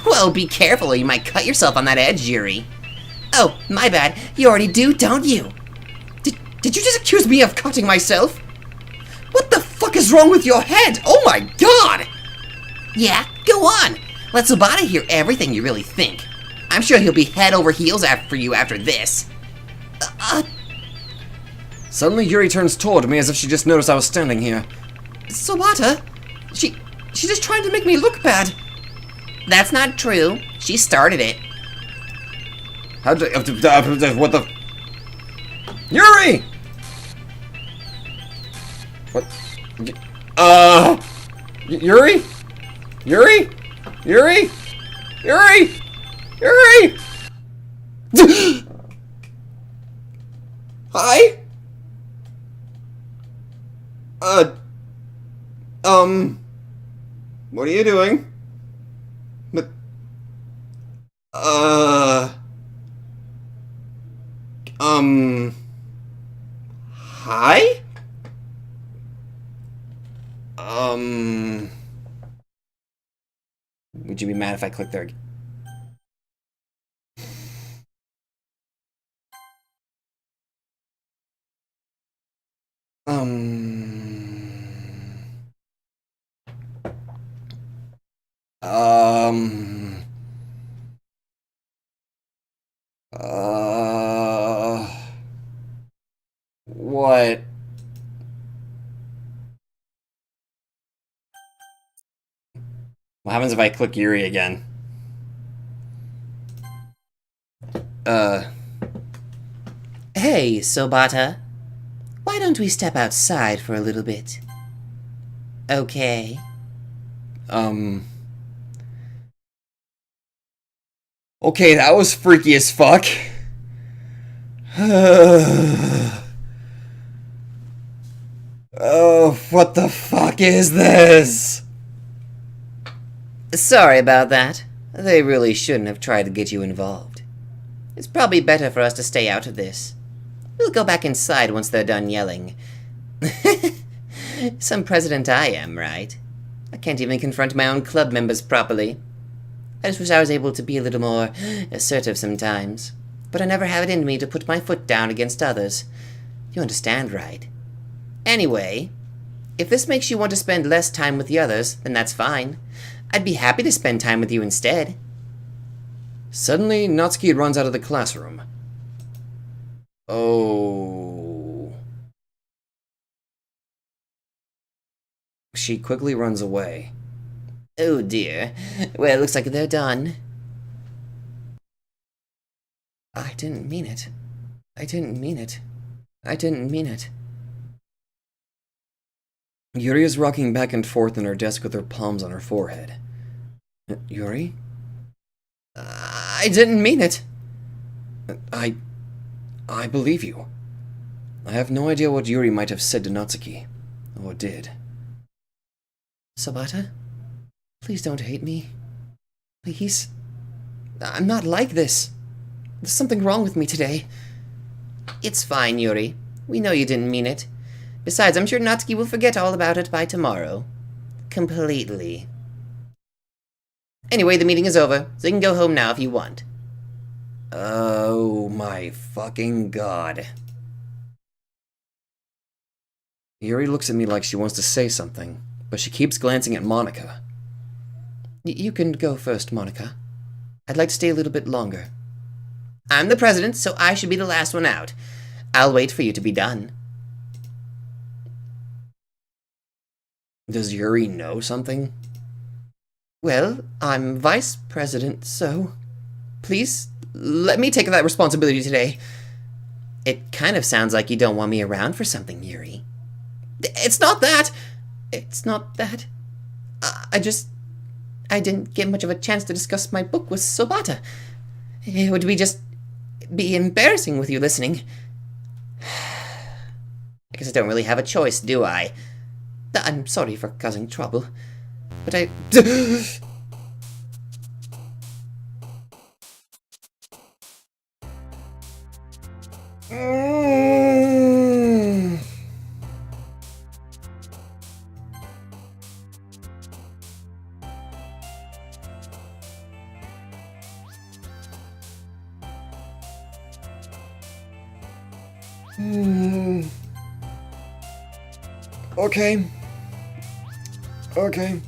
Well, be careful or you might cut yourself on that edge, Yuri. Oh, my bad. You already do, don't you? Did you just accuse me of cutting myself? What the fuck is wrong with your head? Oh my god! Yeah, go on. Let Sabata hear everything you really think. I'm sure he'll be head over heels for you after this. Suddenly Yuri turns toward me as if she just noticed I was standing here. Sabata? She's just trying to make me look bad. That's not true. She started it. What the... Yuri! What? Yuri? Yuri? Yuri? Yuri? Yuri? Hi? What are you doing? But, hi? Would you be mad if I clicked there? What? What happens if I click Yuri again? Hey, Sabata. Why don't we step outside for a little bit? Okay. Okay, that was freaky as fuck. Oh, what the fuck is this? Sorry about that. They really shouldn't have tried to get you involved. It's probably better for us to stay out of this. We'll go back inside once they're done yelling. Some president I am, right? I can't even confront my own club members properly. I just wish I was able to be a little more assertive sometimes. But I never have it in me to put my foot down against others. You understand, right? Anyway, if this makes you want to spend less time with the others, then that's fine. I'd be happy to spend time with you instead. Suddenly, Natsuki runs out of the classroom. Oh. She quickly runs away. Oh dear. Well, it looks like they're done. I didn't mean it. I didn't mean it. I didn't mean it. Yuri is rocking back and forth in her desk with her palms on her forehead. Yuri? I didn't mean it. I believe you. I have no idea what Yuri might have said to Natsuki. Or did. Sobata? Please don't hate me. Please? I'm not like this. There's something wrong with me today. It's fine, Yuri. We know you didn't mean it. Besides, I'm sure Natsuki will forget all about it by tomorrow. Completely. Anyway, the meeting is over, so you can go home now if you want. Oh my fucking god. Yuri looks at me like she wants to say something, but she keeps glancing at Monica. You can go first, Monica. I'd like to stay a little bit longer. I'm the president, so I should be the last one out. I'll wait for you to be done. Does Yuri know something? Well, I'm vice president, so... Please, let me take that responsibility today. It kind of sounds like you don't want me around for something, Yuri. It's not that! It's not that. I didn't get much of a chance to discuss my book with Sobata. It would be embarrassing with you listening. I guess I don't really have a choice, do I? I'm sorry for causing trouble, but I... Okay. Okay.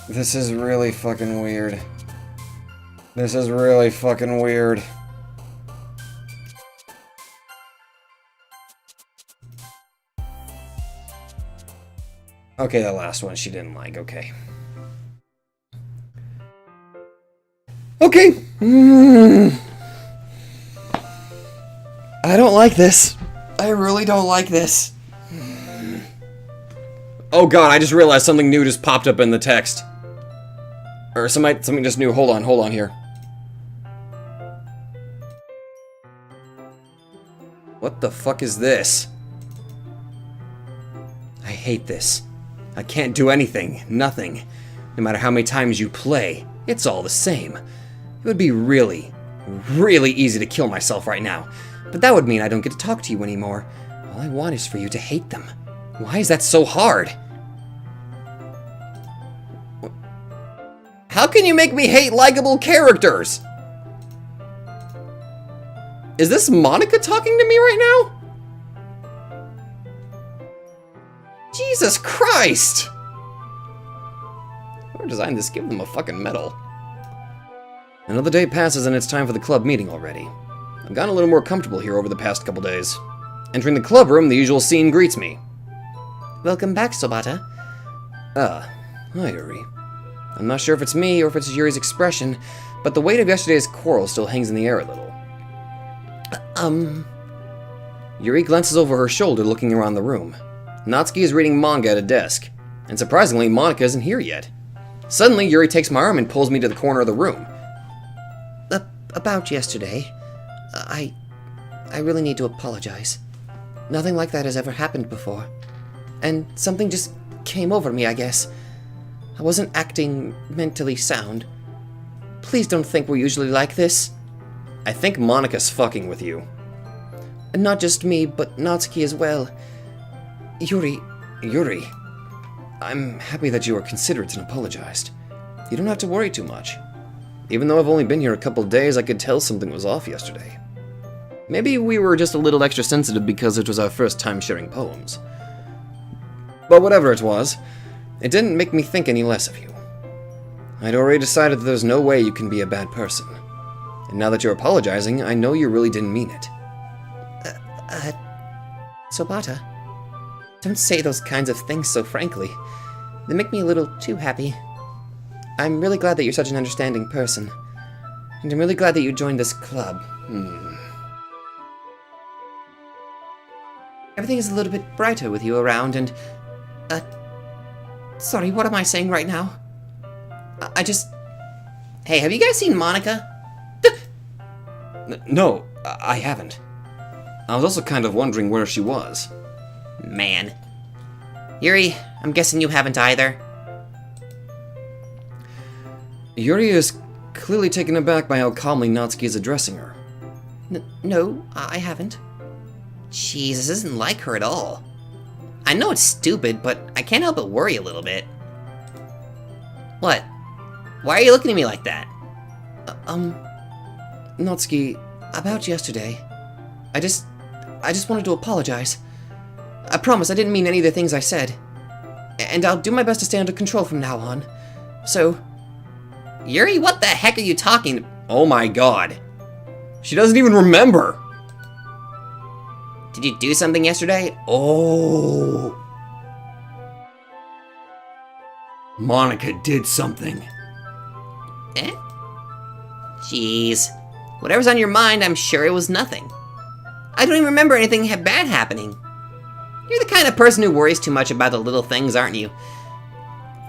This is really fucking weird. This is really fucking weird. Okay, the last one she didn't like, okay. Okay! I don't like this. I really don't like this. Oh god, I just realized something new just popped up in the text. Or something just new. Hold on here. What the fuck is this? I hate this. I can't do anything, nothing. No matter how many times you play, it's all the same. It would be really, really easy to kill myself right now, but that would mean I don't get to talk to you anymore. All I want is for you to hate them. Why is that so hard? How can you make me hate likable characters? Is this Monica talking to me right now? Jesus Christ! Whoever designed this, give them a fucking medal. Another day passes and it's time for the club meeting already. I've gotten a little more comfortable here over the past couple days. Entering the club room, the usual scene greets me. Welcome back, Sobata. Hi, Yuri. I'm not sure if it's me or if it's Yuri's expression, but the weight of yesterday's quarrel still hangs in the air a little. Yuri glances over her shoulder, looking around the room. Natsuki is reading manga at a desk, and surprisingly, Monika isn't here yet. Suddenly, Yuri takes my arm and pulls me to the corner of the room. About yesterday, I really need to apologize. Nothing like that has ever happened before. And something just came over me, I guess. I wasn't acting mentally sound. Please don't think we're usually like this. I think Monika's fucking with you. Not just me, but Natsuki as well. Yuri, I'm happy that you were considerate and apologized. You don't have to worry too much. Even though I've only been here a couple days, I could tell something was off yesterday. Maybe we were just a little extra sensitive because it was our first time sharing poems. But whatever it was, it didn't make me think any less of you. I'd already decided that there's no way you can be a bad person. And now that you're apologizing, I know you really didn't mean it. Sobata, don't say those kinds of things so frankly. They make me a little too happy. I'm really glad that you're such an understanding person. And I'm really glad that you joined this club. Everything is a little bit brighter with you around and... Sorry, what am I saying right now? I just... Hey, have you guys seen Monika? No, I haven't. I was also kind of wondering where she was. Man. Yuri, I'm guessing you haven't either. Yuri is clearly taken aback by how calmly Natsuki is addressing her. No, I haven't. Jeez, this isn't like her at all. I know it's stupid, but I can't help but worry a little bit. What? Why are you looking at me like that? Natsuki, about yesterday. I just wanted to apologize. I promise I didn't mean any of the things I said. And I'll do my best to stay under control from now on. So... Yuri, what the heck are you talking? Oh my god. She doesn't even remember. Did you do something yesterday? Oh. Monika did something. Eh? Jeez. Whatever's on your mind, I'm sure it was nothing. I don't even remember anything bad happening. You're the kind of person who worries too much about the little things, aren't you?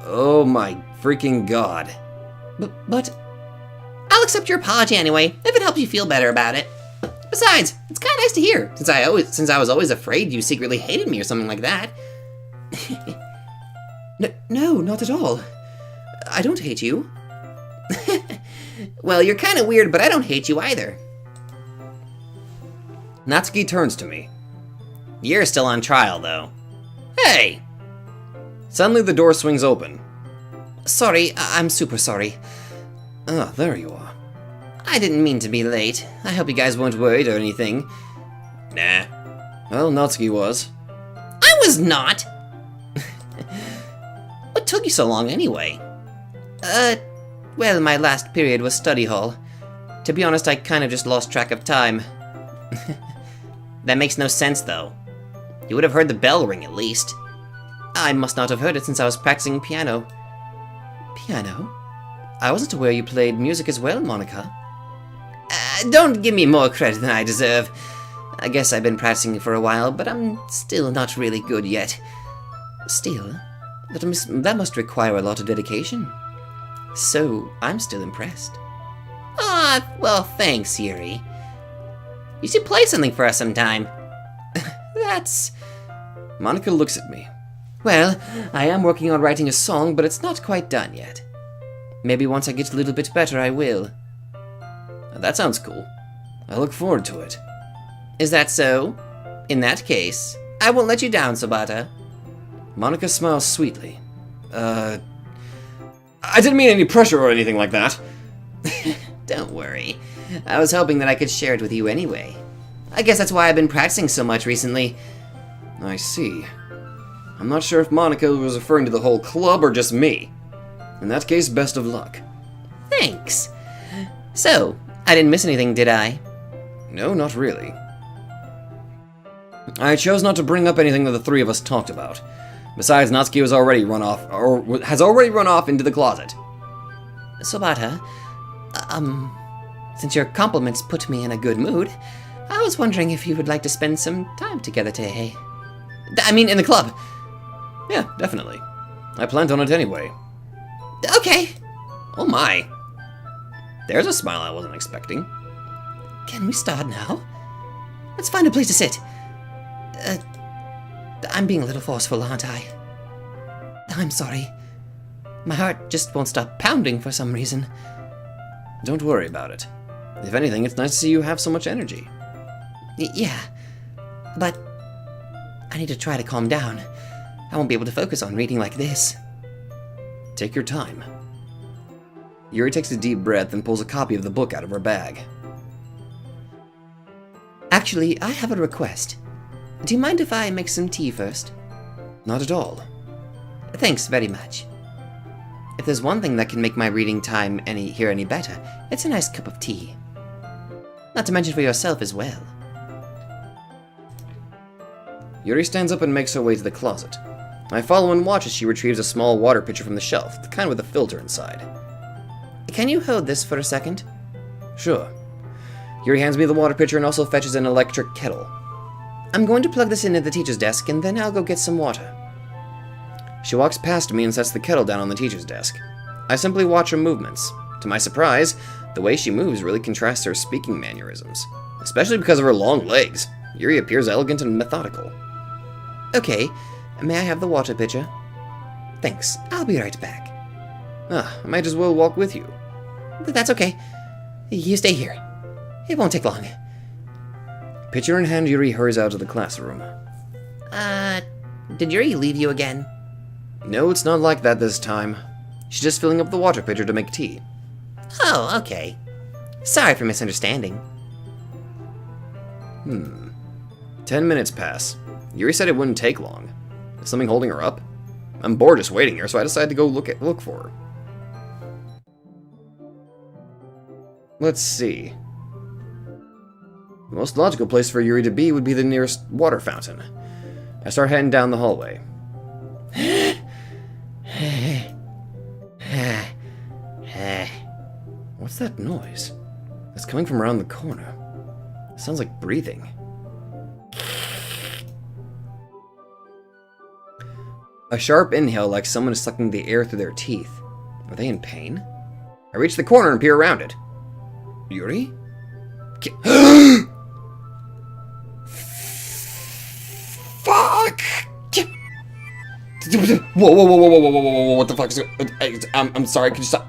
Oh my freaking god. But I'll accept your apology anyway, if it helps you feel better about it. Besides, it's kind of nice to hear, since I was always afraid you secretly hated me or something like that. No, not at all. I don't hate you. Well, you're kind of weird, but I don't hate you either. Natsuki turns to me. You're still on trial, though. Hey! Suddenly the door swings open. Sorry, I'm super sorry. Ah, there you are. I didn't mean to be late. I hope you guys weren't worried or anything. Nah. Well, Natsuki was. I was not! What took you so long, anyway? Well, my last period was study hall. To be honest, I kind of just lost track of time. That makes no sense, though. You would have heard the bell ring, at least. I must not have heard it since I was practicing piano. Piano? I wasn't aware you played music as well, Monika. Don't give me more credit than I deserve. I guess I've been practicing for a while, but I'm still not really good yet. Still, that must require a lot of dedication. So, I'm still impressed. Ah, well, thanks, Yuri. You should play something for us sometime. That's... Monika looks at me. Well, I am working on writing a song, but it's not quite done yet. Maybe once I get a little bit better, I will. That sounds cool. I look forward to it. Is that so? In that case, I won't let you down, Sobata. Monika smiles sweetly. I didn't mean any pressure or anything like that. Don't worry. I was hoping that I could share it with you anyway. I guess that's why I've been practicing so much recently. I see. I'm not sure if Monika was referring to the whole club or just me. In that case, best of luck. Thanks. So, I didn't miss anything, did I? No, not really. I chose not to bring up anything that the three of us talked about. Besides, Natsuki has already run off into the closet. Sobata, since your compliments put me in a good mood, I was wondering if you would like to spend some time together, Teihei. I mean, in the club. Yeah, definitely. I planned on it anyway. Okay. Oh my. There's a smile I wasn't expecting. Can we start now? Let's find a place to sit. I'm being a little forceful, aren't I? I'm sorry. My heart just won't stop pounding for some reason. Don't worry about it. If anything, it's nice to see you have so much energy. Yeah, but I need to try to calm down. I won't be able to focus on reading like this. Take your time. Yuri takes a deep breath and pulls a copy of the book out of her bag. Actually, I have a request. Do you mind if I make some tea first? Not at all. Thanks very much. If there's one thing that can make my reading time any better, it's a nice cup of tea. Not to mention for yourself as well. Yuri stands up and makes her way to the closet. I follow and watch as she retrieves a small water pitcher from the shelf, the kind with a filter inside. Can you hold this for a second? Sure. Yuri hands me the water pitcher and also fetches an electric kettle. I'm going to plug this into the teacher's desk and then I'll go get some water. She walks past me and sets the kettle down on the teacher's desk. I simply watch her movements. To my surprise, the way she moves really contrasts her speaking mannerisms, especially because of her long legs. Yuri appears elegant and methodical. Okay, may I have the water pitcher? Thanks, I'll be right back. I might as well walk with you. That's okay. You stay here. It won't take long. Pitcher in hand, Yuri hurries out of the classroom. Did Yuri leave you again? No, it's not like that this time. She's just filling up the water pitcher to make tea. Oh, okay. Sorry for misunderstanding. 10 minutes pass. Yuri said it wouldn't take long. Is something holding her up? I'm bored just waiting here, so I decided to go look for her. Let's see. The most logical place for Yuri to be would be the nearest water fountain. I start heading down the hallway. What's that noise? It's coming from around the corner. It sounds like breathing. A sharp inhale like someone is sucking the air through their teeth. Are they in pain? I reach the corner and peer around it. Yuri? Fuck! Whoa, what the fuck is it? I'm sorry, could you stop?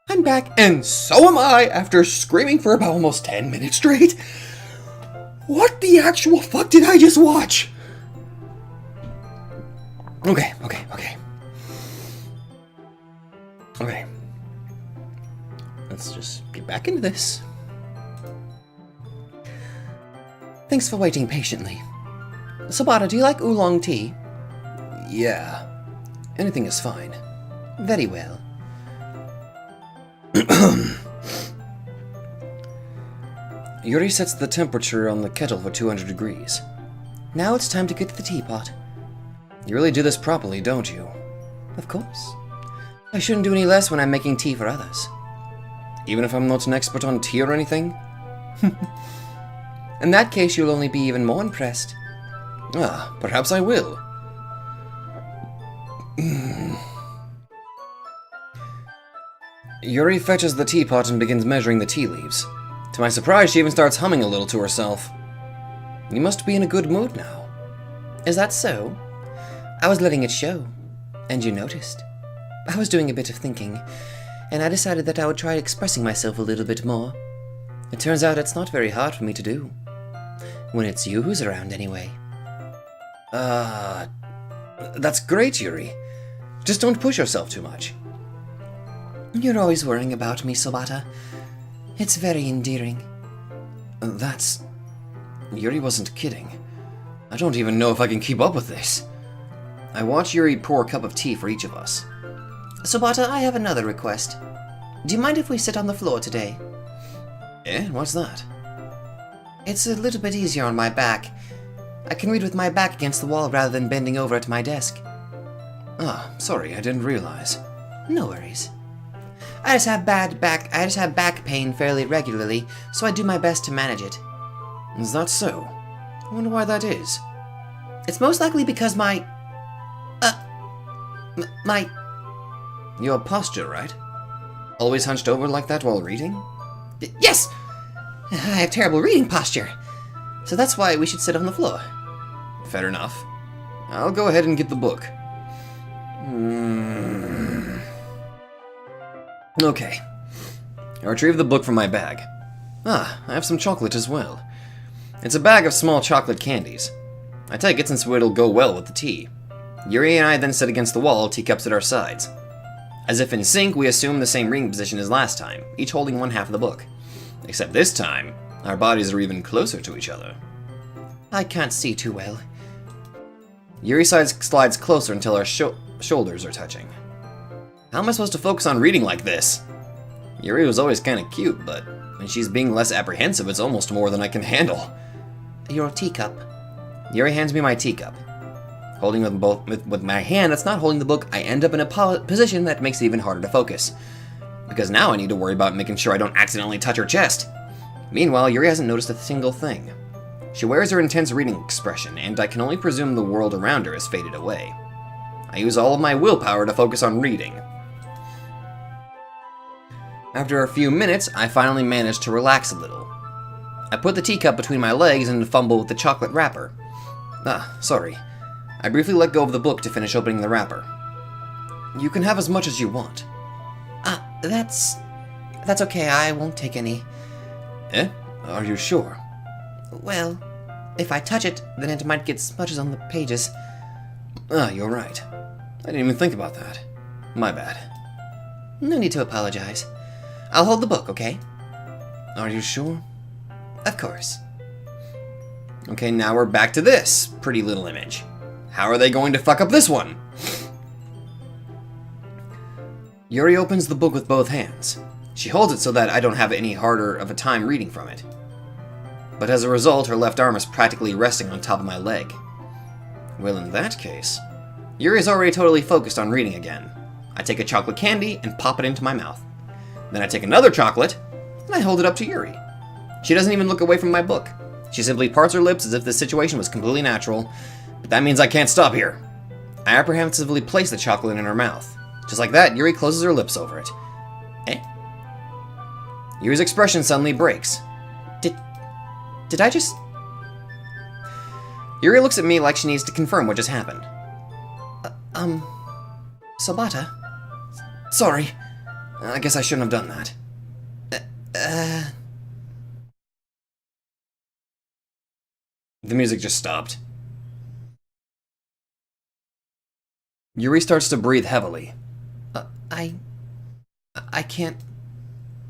I'm back, and so am I, after screaming for about almost 10 minutes straight. What the actual fuck did I just watch? Okay. Let's just get back into this. Thanks for waiting patiently. Sobata, do you like oolong tea? Yeah. Anything is fine. Very well. Yuri sets the temperature on the kettle for 200 degrees. Now it's time to get to the teapot. You really do this properly, don't you? Of course. I shouldn't do any less when I'm making tea for others. Even if I'm not an expert on tea or anything? In that case, you'll only be even more impressed. Perhaps I will. Yuri fetches the teapot and begins measuring the tea leaves. To my surprise, she even starts humming a little to herself. You must be in a good mood now. Is that so? I was letting it show, and you noticed. I was doing a bit of thinking, and I decided that I would try expressing myself a little bit more. It turns out it's not very hard for me to do. When it's you who's around, anyway. That's great, Yuri. Just don't push yourself too much. You're always worrying about me, Sobata. It's very endearing. Yuri wasn't kidding. I don't even know if I can keep up with this. I watch Yuri pour a cup of tea for each of us. Sobata, I have another request. Do you mind if we sit on the floor today? Eh? What's that? It's a little bit easier on my back. I can read with my back against the wall rather than bending over at my desk. Ah, sorry, I didn't realize. No worries. I just have back pain fairly regularly, so I do my best to manage it. Is that so? I wonder why that is. It's most likely because my Your posture, right? Always hunched over like that while reading? Yes! I have terrible reading posture. So that's why we should sit on the floor. Fair enough. I'll go ahead and get the book. Okay. I retrieve the book from my bag. Ah, I have some chocolate as well. It's a bag of small chocolate candies. I take it since it'll go well with the tea. Yuri and I then sit against the wall, teacups at our sides. As if in sync, we assume the same reading position as last time, each holding one half of the book. Except this time, our bodies are even closer to each other. I can't see too well. Yuri slides closer until our shoulders are touching. How am I supposed to focus on reading like this? Yuri was always kinda cute, but when she's being less apprehensive, it's almost more than I can handle. Your teacup. Yuri hands me my teacup. Holding with my hand that's not holding the book, I end up in a position that makes it even harder to focus. Because now I need to worry about making sure I don't accidentally touch her chest. Meanwhile, Yuri hasn't noticed a single thing. She wears her intense reading expression, and I can only presume the world around her has faded away. I use all of my willpower to focus on reading. After a few minutes, I finally manage to relax a little. I put the teacup between my legs and fumble with the chocolate wrapper. Ah, sorry. I briefly let go of the book to finish opening the wrapper. You can have as much as you want. That's okay, I won't take any. Eh? Are you sure? Well, if I touch it, then it might get smudges on the pages. Ah, you're right. I didn't even think about that. My bad. No need to apologize. I'll hold the book, okay? Are you sure? Of course. Okay, now we're back to this pretty little image. How are they going to fuck up this one? Yuri opens the book with both hands. She holds it so that I don't have any harder of a time reading from it. But as a result, her left arm is practically resting on top of my leg. Well, in that case, Yuri is already totally focused on reading again. I take a chocolate candy and pop it into my mouth. Then I take another chocolate, and I hold it up to Yuri. She doesn't even look away from my book. She simply parts her lips as if the situation was completely natural, but that means I can't stop here. I apprehensively place the chocolate in her mouth. Just like that, Yuri closes her lips over it. Eh? Yuri's expression suddenly breaks. Did I just... Yuri looks at me like she needs to confirm what just happened. Sobata? Sorry. I guess I shouldn't have done that. The music just stopped. Yuri starts to breathe heavily. I can't...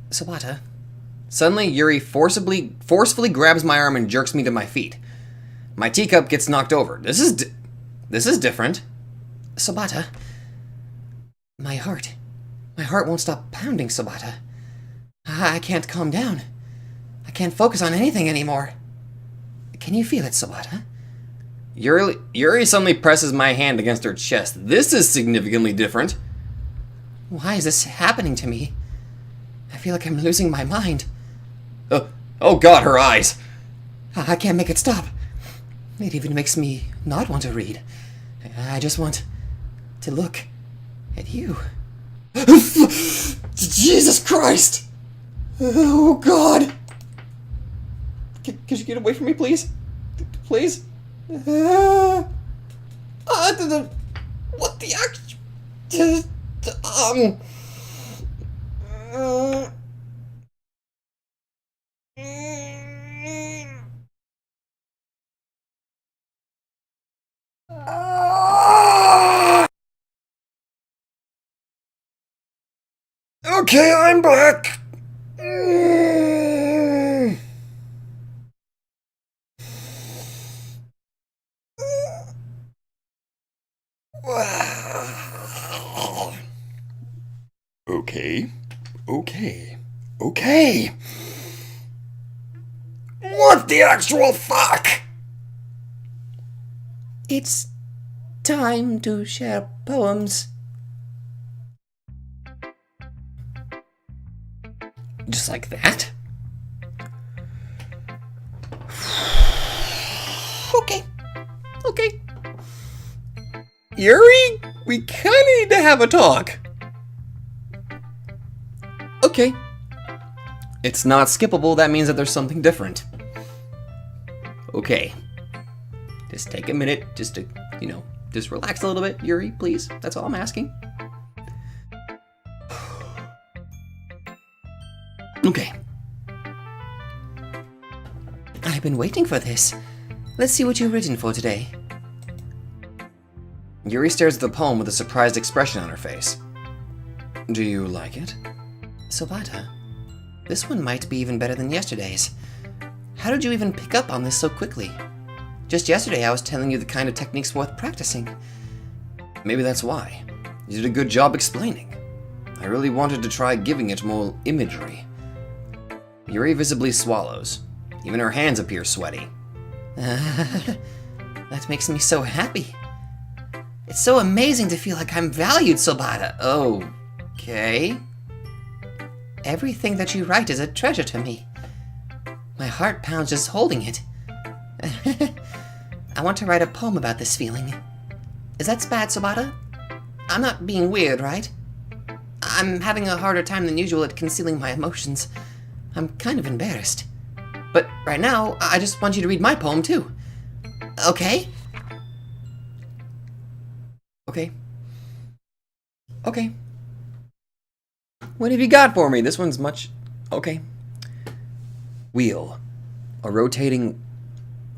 Sobata? Suddenly, Yuri forcefully grabs my arm and jerks me to my feet. My teacup gets knocked over. This is different. Sobata? My heart won't stop pounding, Sobata. I can't calm down. I can't focus on anything anymore. Can you feel it, Sobata? Yuri suddenly presses my hand against her chest. This is significantly different. Why is this happening to me? I feel like I'm losing my mind. Oh god, her eyes! I can't make it stop. It even makes me not want to read. I just want to look at you. Jesus Christ! Oh god! Could you get away from me, please? Please? What the actual... Okay, I'm back. Okay. What the actual fuck? It's time to share poems. Just like that? Okay. Yuri, we kinda need to have a talk. Okay. It's not skippable, that means that there's something different. Okay. Just take a minute just to, just relax a little bit, Yuri, please. That's all I'm asking. Okay. I've been waiting for this. Let's see what you've written for today. Yuri stares at the poem with a surprised expression on her face. Do you like it? Sobata, this one might be even better than yesterday's. How did you even pick up on this so quickly? Just yesterday I was telling you the kind of techniques worth practicing. Maybe that's why. You did a good job explaining. I really wanted to try giving it more imagery. Yuri visibly swallows. Even her hands appear sweaty. That makes me so happy. It's so amazing to feel like I'm valued, Sobata. Okay. Everything that you write is a treasure to me. My heart pounds just holding it. I want to write a poem about this feeling. Is that bad, Sobata? I'm not being weird, right? I'm having a harder time than usual at concealing my emotions. I'm kind of embarrassed. But right now, I just want you to read my poem too. Okay? Okay. What have you got for me? This one's much... Okay. Wheel. A rotating...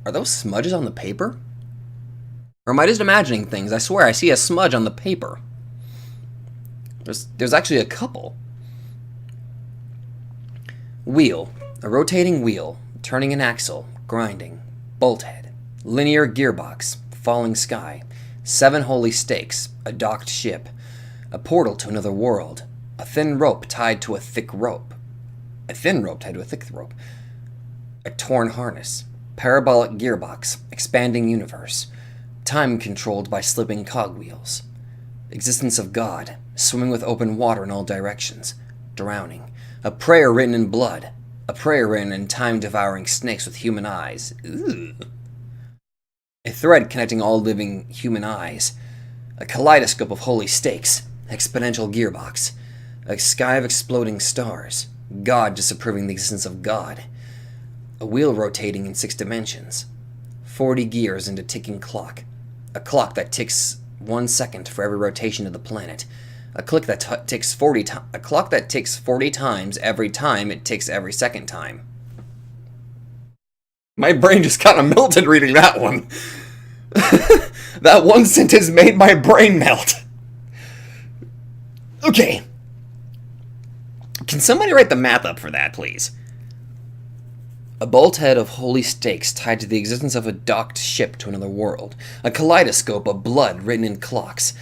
Are those smudges on the paper? Or am I just imagining things? I swear I see a smudge on the paper. There's actually a couple. Wheel. A rotating wheel. Turning an axle. Grinding. Bolt head. Linear gearbox. Falling sky. 7 holy stakes. A docked ship. A portal to another world. A thin rope tied to a thick rope. A thin rope tied to a thick rope. A torn harness. Parabolic gearbox. Expanding universe. Time controlled by slipping cogwheels. Existence of God. Swimming with open water in all directions. Drowning. A prayer written in blood. A prayer written in time-devouring snakes with human eyes. Ooh. A thread connecting all living human eyes. A kaleidoscope of holy stakes. Exponential gearbox. A sky of exploding stars. God disapproving the existence of God. A wheel rotating in 6 dimensions. 40 gears and a ticking clock. A clock that ticks 1 second for every rotation of the planet. A clock that ticks 40 times every time it ticks every second time. My brain just kind of melted reading that one. That one sentence made my brain melt. Okay. Can somebody write the math up for that, please? A bolt head of holy stakes tied to the existence of a docked ship to another world. A kaleidoscope of blood written in clocks.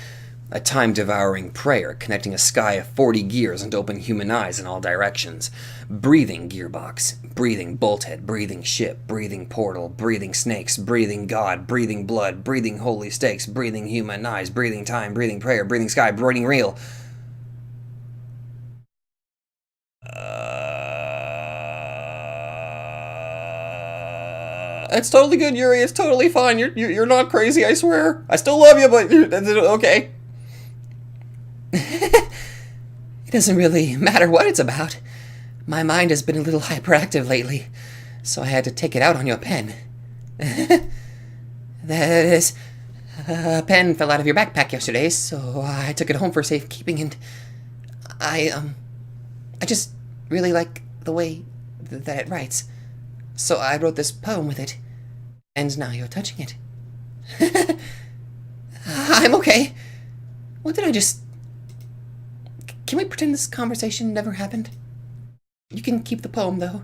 A time-devouring prayer connecting a sky of 40 gears and open human eyes in all directions. Breathing gearbox. Breathing bolt head. Breathing ship. Breathing portal. Breathing snakes. Breathing God. Breathing blood. Breathing holy stakes. Breathing human eyes. Breathing time. Breathing prayer. Breathing sky. Breathing real. It's totally good, Yuri. It's totally fine. You're not crazy, I swear. I still love you, but that's okay. It doesn't really matter what it's about. My mind has been a little hyperactive lately, so I had to take it out on your pen. That is, a pen fell out of your backpack yesterday, so I took it home for safekeeping, and I just really like the way that it writes. So I wrote this poem with it, and now you're touching it. I'm okay. What did I just... Can we pretend this conversation never happened? You can keep the poem, though.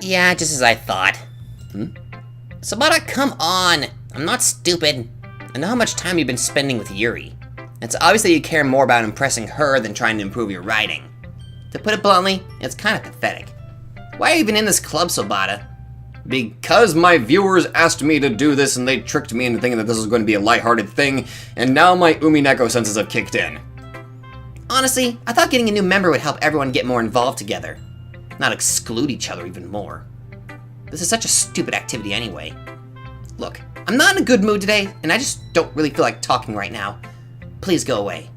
Yeah, just as I thought. Sabata, come on! I'm not stupid. I know how much time you've been spending with Yuri. It's obvious that you care more about impressing her than trying to improve your writing. To put it bluntly, it's kind of pathetic. Why are you even in this club, Sabata? Because my viewers asked me to do this and they tricked me into thinking that this was going to be a lighthearted thing, and now my Umineko senses have kicked in. Honestly, I thought getting a new member would help everyone get more involved together, not exclude each other even more. This is such a stupid activity anyway. Look, I'm not in a good mood today, and I just don't really feel like talking right now. Please go away.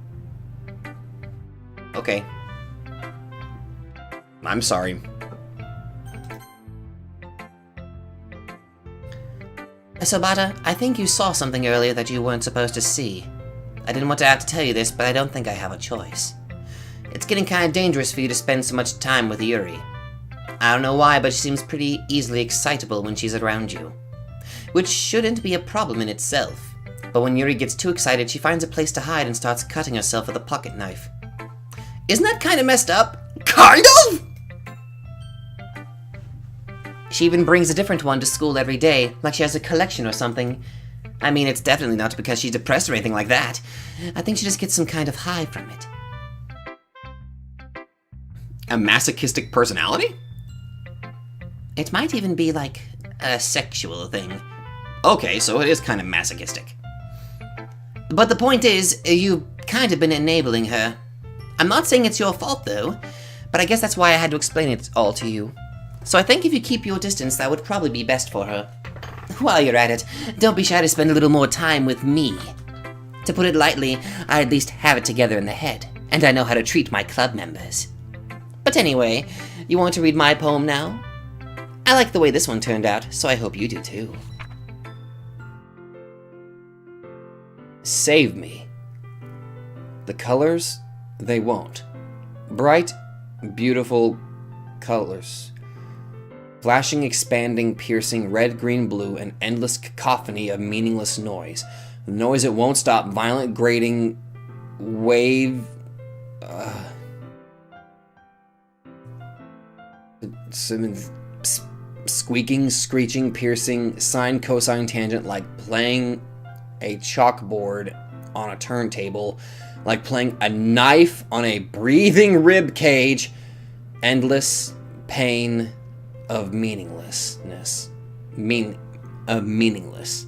Okay. I'm sorry. Sabata, I think you saw something earlier that you weren't supposed to see. I didn't want to have to tell you this, but I don't think I have a choice. It's getting kind of dangerous for you to spend so much time with Yuri. I don't know why, but she seems pretty easily excitable when she's around you. Which shouldn't be a problem in itself. But when Yuri gets too excited, she finds a place to hide and starts cutting herself with a pocket knife. Isn't that kind of messed up? Kind of? She even brings a different one to school every day, like she has a collection or something. I mean, it's definitely not because she's depressed or anything like that. I think she just gets some kind of high from it. A masochistic personality? It might even be like a sexual thing. Okay, so it is kind of masochistic. But the point is, you've kind of been enabling her. I'm not saying it's your fault though, but I guess that's why I had to explain it all to you. So I think if you keep your distance, that would probably be best for her. While you're at it, don't be shy to spend a little more time with me. To put it lightly, I at least have it together in the head, and I know how to treat my club members. But anyway, you want to read my poem now? I like the way this one turned out, so I hope you do too. Save me. The colors, they won't. Bright, beautiful colors. Flashing, expanding, piercing, red, green, blue, an endless cacophony of meaningless noise. The noise it won't stop, violent, grating, wave... squeaking, screeching, piercing, sine, cosine, tangent, like playing a chalkboard on a turntable, like playing a knife on a breathing rib cage, endless pain of meaninglessness. Meaningless.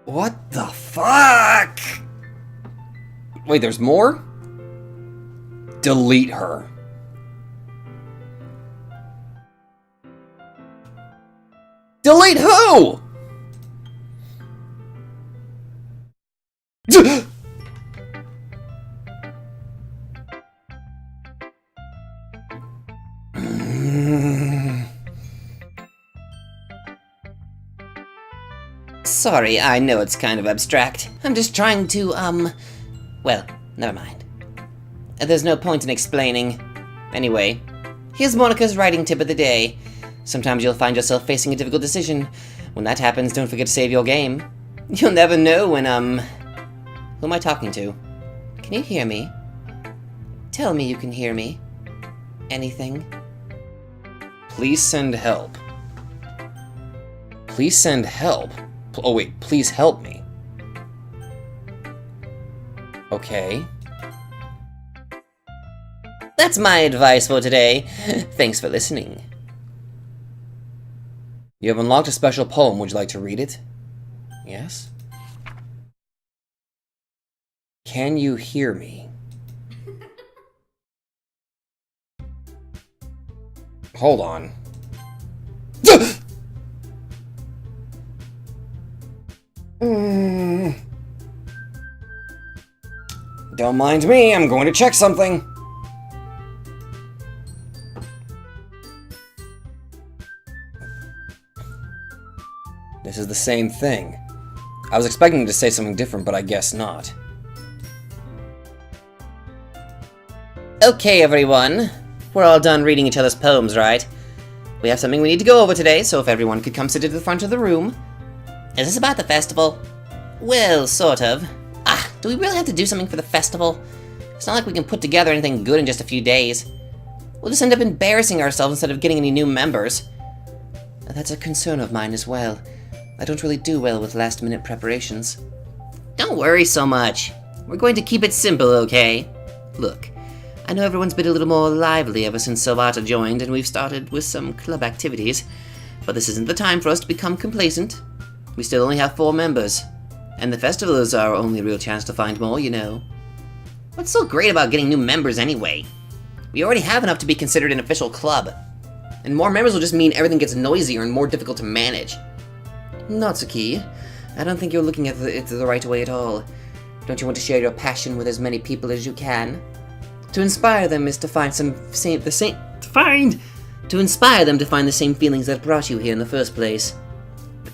What the fuck? Wait, there's more? Delete her. Delete who? Sorry, I know it's kind of abstract. I'm just trying to, well, never mind. There's no point in explaining. Anyway, here's Monica's writing tip of the day. Sometimes you'll find yourself facing a difficult decision. When that happens, don't forget to save your game. You'll never know when, Who am I talking to? Can you hear me? Tell me you can hear me. Anything? Please send help. Please send help? Oh wait, please help me. Okay. That's my advice for today. Thanks for listening. You have unlocked a special poem. Would you like to read it? Yes? Can you hear me? Hold on. Don't mind me, I'm going to check something. This is the same thing. I was expecting to say something different, but I guess not. Okay, everyone. We're all done reading each other's poems, right? We have something we need to go over today, so if everyone could come sit at the front of the room. Is this about the festival? Well, sort of. Do we really have to do something for the festival? It's not like we can put together anything good in just a few days. We'll just end up embarrassing ourselves instead of getting any new members. That's a concern of mine as well. I don't really do well with last-minute preparations. Don't worry so much. We're going to keep it simple, okay? Look, I know everyone's been a little more lively ever since Sobata joined, and we've started with some club activities. But this isn't the time for us to become complacent. We still only have 4 members. And the festival is our only real chance to find more, you know. What's so great about getting new members anyway? We already have enough to be considered an official club. And more members will just mean everything gets noisier and more difficult to manage. Natsuki, I don't think you're looking at it the right way at all. Don't you want to share your passion with as many people as you can? To inspire them is to find to inspire them to find the same feelings that brought you here in the first place.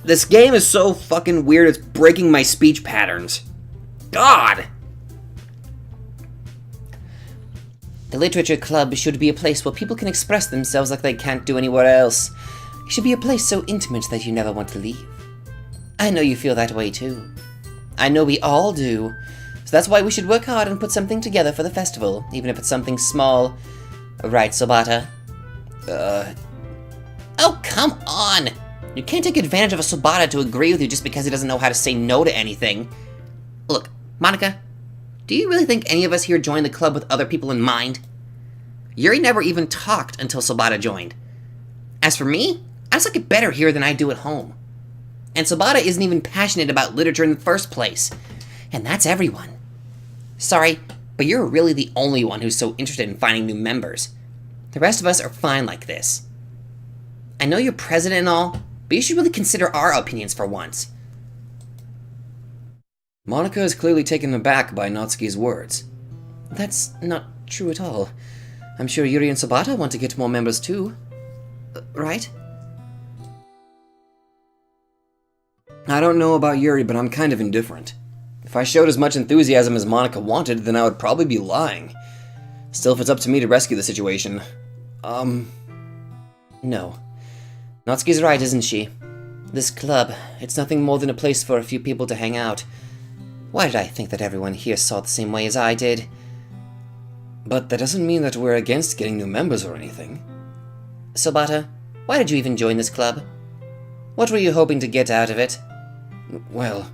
This game is so fucking weird, it's breaking my speech patterns. God! The Literature Club should be a place where people can express themselves like they can't do anywhere else. It should be a place so intimate that you never want to leave. I know you feel that way too. I know we all do. So that's why we should work hard and put something together for the festival, even if it's something small. Right, Sobata? Oh, come on! You can't take advantage of a Sobata to agree with you just because he doesn't know how to say no to anything. Look, Monica, do you really think any of us here joined the club with other people in mind? Yuri never even talked until Sobata joined. As for me, I just like it better here than I do at home. And Sobata isn't even passionate about literature in the first place. And that's everyone. Sorry, but you're really the only one who's so interested in finding new members. The rest of us are fine like this. I know you're president and all, but you should really consider our opinions for once. Monica is clearly taken aback by Natsuki's words. That's not true at all. I'm sure Yuri and Sobata want to get more members too. Right? I don't know about Yuri, but I'm kind of indifferent. If I showed as much enthusiasm as Monica wanted, then I would probably be lying. Still, if it's up to me to rescue the situation... No. Natsuki's right, isn't she? This club, it's nothing more than a place for a few people to hang out. Why did I think that everyone here saw it the same way as I did? But that doesn't mean that we're against getting new members or anything. Sobata, why did you even join this club? What were you hoping to get out of it? Well,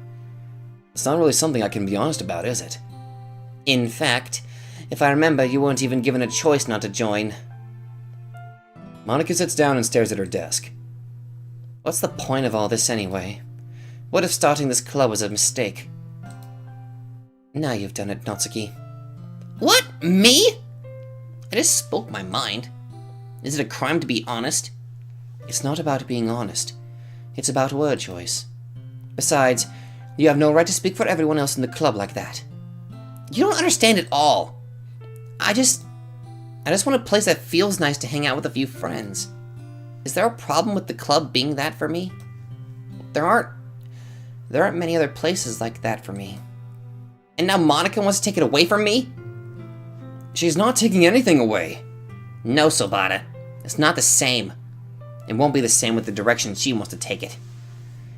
it's not really something I can be honest about, is it? In fact, if I remember, you weren't even given a choice not to join. Monica sits down and stares at her desk. What's the point of all this anyway? What if starting this club was a mistake? Now you've done it, Natsuki. What? Me? I just spoke my mind. Is it a crime to be honest? It's not about being honest. It's about word choice. Besides, you have no right to speak for everyone else in the club like that. You don't understand at all. I just want a place that feels nice to hang out with a few friends. Is there a problem with the club being that for me? There aren't many other places like that for me. And now Monica wants to take it away from me? She's not taking anything away. No, Sobata. It's not the same. It won't be the same with the direction she wants to take it.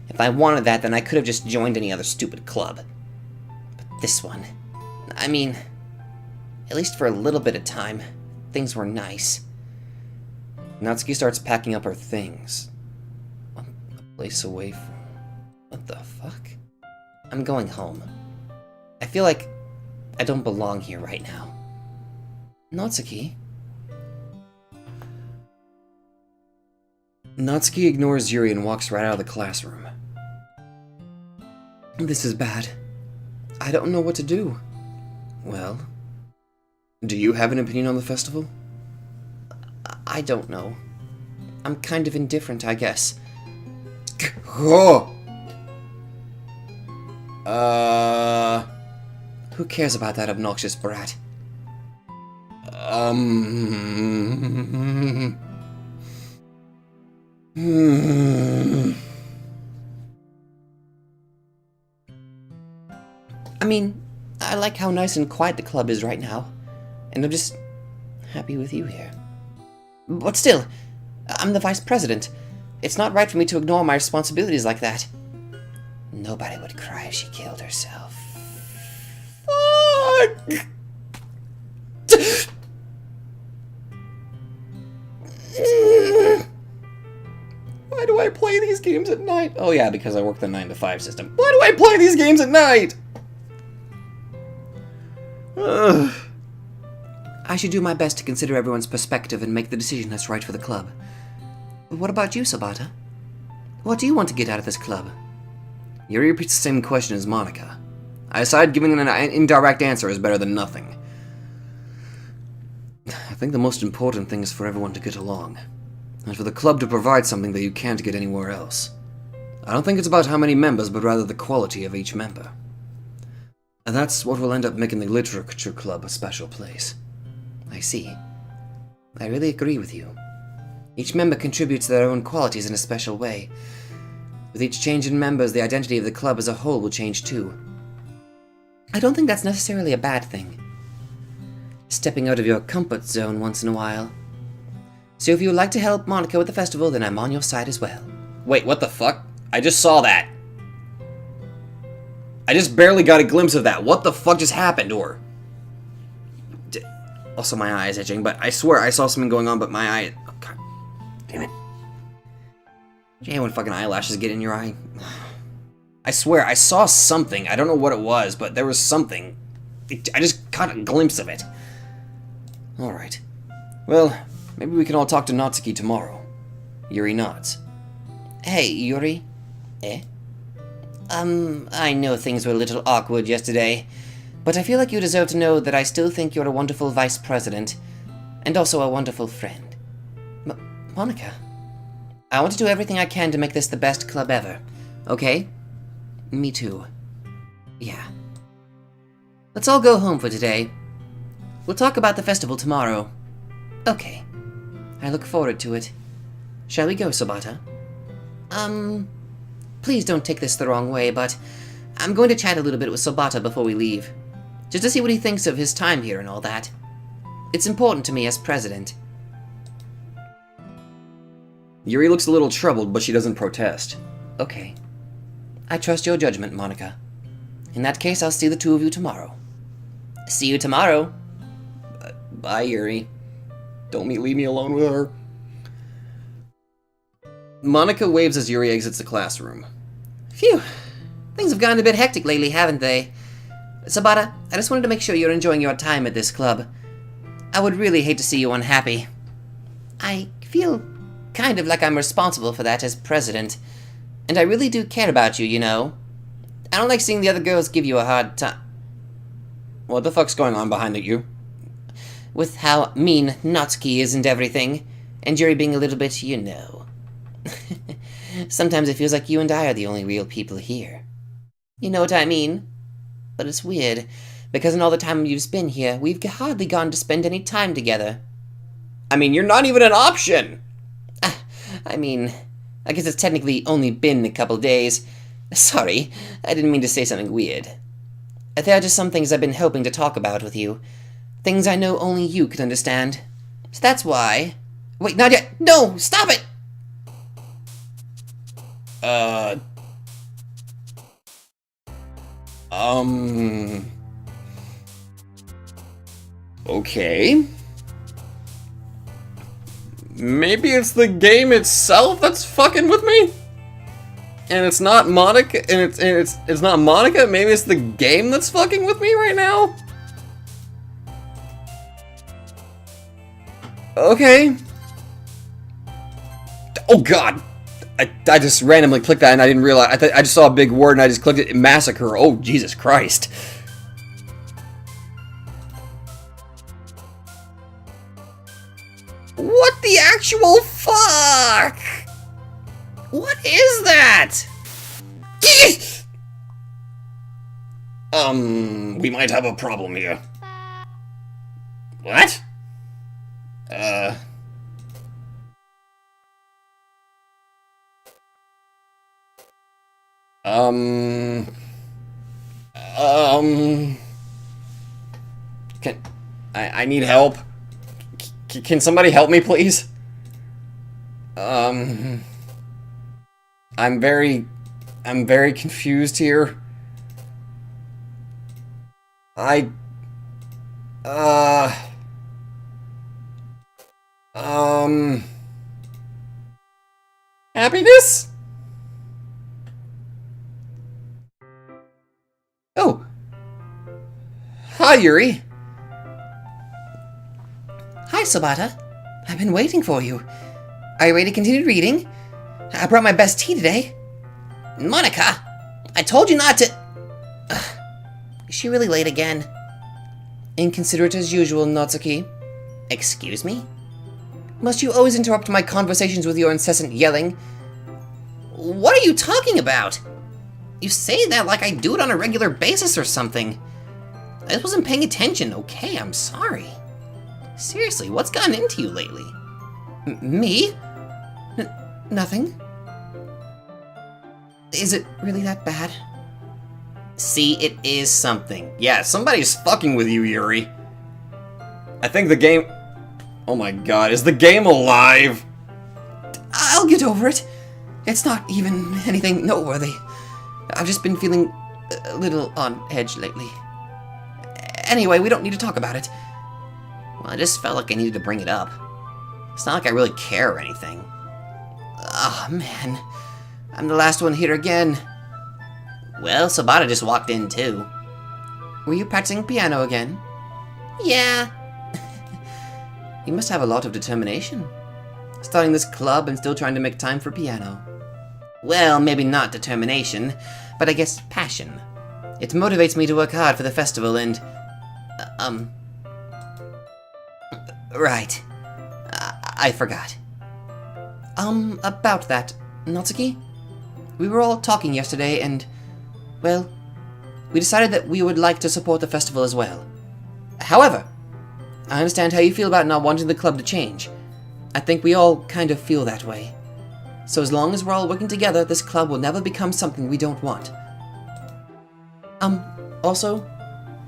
If I wanted that, then I could have just joined any other stupid club. But this one... I mean... At least for a little bit of time, things were nice. Natsuki starts packing up her things. A place away from... What the fuck? I'm going home. I feel like I don't belong here right now. Natsuki? Natsuki ignores Yuri and walks right out of the classroom. This is bad. I don't know what to do. Well, do you have an opinion on the festival? I don't know. I'm kind of indifferent, I guess. Oh! Who cares about that obnoxious brat? I mean, I like how nice and quiet the club is right now, and I'm just happy with you here. But still, I'm the vice president. It's not right for me to ignore my responsibilities like that. Nobody would cry if she killed herself. Fuck! Why do I play these games at night? Oh yeah, because I work the 9 to 5 system. Why do I play these games at night? Ugh. I should do my best to consider everyone's perspective and make the decision that's right for the club. What about you, Sabata? What do you want to get out of this club? Yuri repeats the same question as Monica. I decide giving an indirect answer is better than nothing. I think the most important thing is for everyone to get along, and for the club to provide something that you can't get anywhere else. I don't think it's about how many members, but rather the quality of each member. And that's what will end up making the literature club a special place. I see. I really agree with you. Each member contributes their own qualities in a special way. With each change in members, the identity of the club as a whole will change too. I don't think that's necessarily a bad thing. Stepping out of your comfort zone once in a while. So if you would like to help Monica with the festival, then I'm on your side as well. Wait, what the fuck? I just saw that. I just barely got a glimpse of that. What the fuck just happened, or... Also, my eye is itching, but I swear I saw something going on, but my eye... Oh, God. Damn it. Do you hate when fucking eyelashes get in your eye? I swear, I saw something. I don't know what it was, but there was something. I just caught a glimpse of it. Alright. Well, maybe we can all talk to Natsuki tomorrow. Yuri nods. Hey, Yuri. Eh? I know things were a little awkward yesterday, but I feel like you deserve to know that I still think you're a wonderful vice president, and also a wonderful friend. Monica, I want to do everything I can to make this the best club ever, okay? Me too. Yeah. Let's all go home for today. We'll talk about the festival tomorrow. Okay. I look forward to it. Shall we go, Sabata? Please don't take this the wrong way, but I'm going to chat a little bit with Sabata before we leave. Just to see what he thinks of his time here and all that. It's important to me as president. Yuri looks a little troubled, but she doesn't protest. Okay. I trust your judgment, Monica. In that case, I'll see the two of you tomorrow. See you tomorrow. Bye, Yuri. Don't leave me alone with her. Monica waves as Yuri exits the classroom. Phew. Things have gotten a bit hectic lately, haven't they? Sabata, I just wanted to make sure you're enjoying your time at this club. I would really hate to see you unhappy. I feel kind of like I'm responsible for that as president. And I really do care about you, you know. I don't like seeing the other girls give you a hard time. What the fuck's going on behind you? With how mean Natsuki is and everything. And Yuri being a little bit, you know. Sometimes it feels like you and I are the only real people here. You know what I mean? But it's weird, because in all the time you've been here, we've hardly gone to spend any time together. I mean, you're not even an option! I mean, I guess it's technically only been a couple days. Sorry, I didn't mean to say something weird. There are just some things I've been hoping to talk about with you. Things I know only you could understand. So that's why... Wait, not yet! No! Stop it! Okay. Maybe it's the game itself that's fucking with me? And it's not Monica, and it's not Monica, maybe it's the game that's fucking with me right now? Okay. Oh god! I just randomly clicked that and I didn't realize. I just saw a big word and I just clicked it. Massacre. Oh, Jesus Christ. What the actual fuck? What is that? We might have a problem here. What? I need help. Can somebody help me, please? I'm very confused here. happiness? Oh. Hi, Yuri. Hi, Sabata. I've been waiting for you. Are you ready to continue reading? I brought my best tea today. Monica, I told you not to... Ugh. Is she really late again? Inconsiderate as usual, Natsuki. Excuse me? Must you always interrupt my conversations with your incessant yelling? What are you talking about? You say that like I do it on a regular basis or something. I just wasn't paying attention, okay? I'm sorry. Seriously, what's gotten into you lately? Me? Nothing. Is it really that bad? See, it is something. Yeah, somebody's fucking with you, Yuri. I think the game... Oh my god, is the game alive? I'll get over it. It's not even anything noteworthy. I've just been feeling a little on edge lately. Anyway, we don't need to talk about it. Well, I just felt like I needed to bring it up. It's not like I really care or anything. Oh, man. I'm the last one here again. Well, Sabata just walked in, too. Were you practicing piano again? Yeah. You must have a lot of determination. Starting this club and still trying to make time for piano. Well, maybe not determination, but I guess passion. It motivates me to work hard for the festival and... Right. I forgot. About that, Natsuki? We were all talking yesterday and... Well, we decided that we would like to support the festival as well. However, I understand how you feel about not wanting the club to change. I think we all kind of feel that way. So as long as we're all working together, this club will never become something we don't want. Also,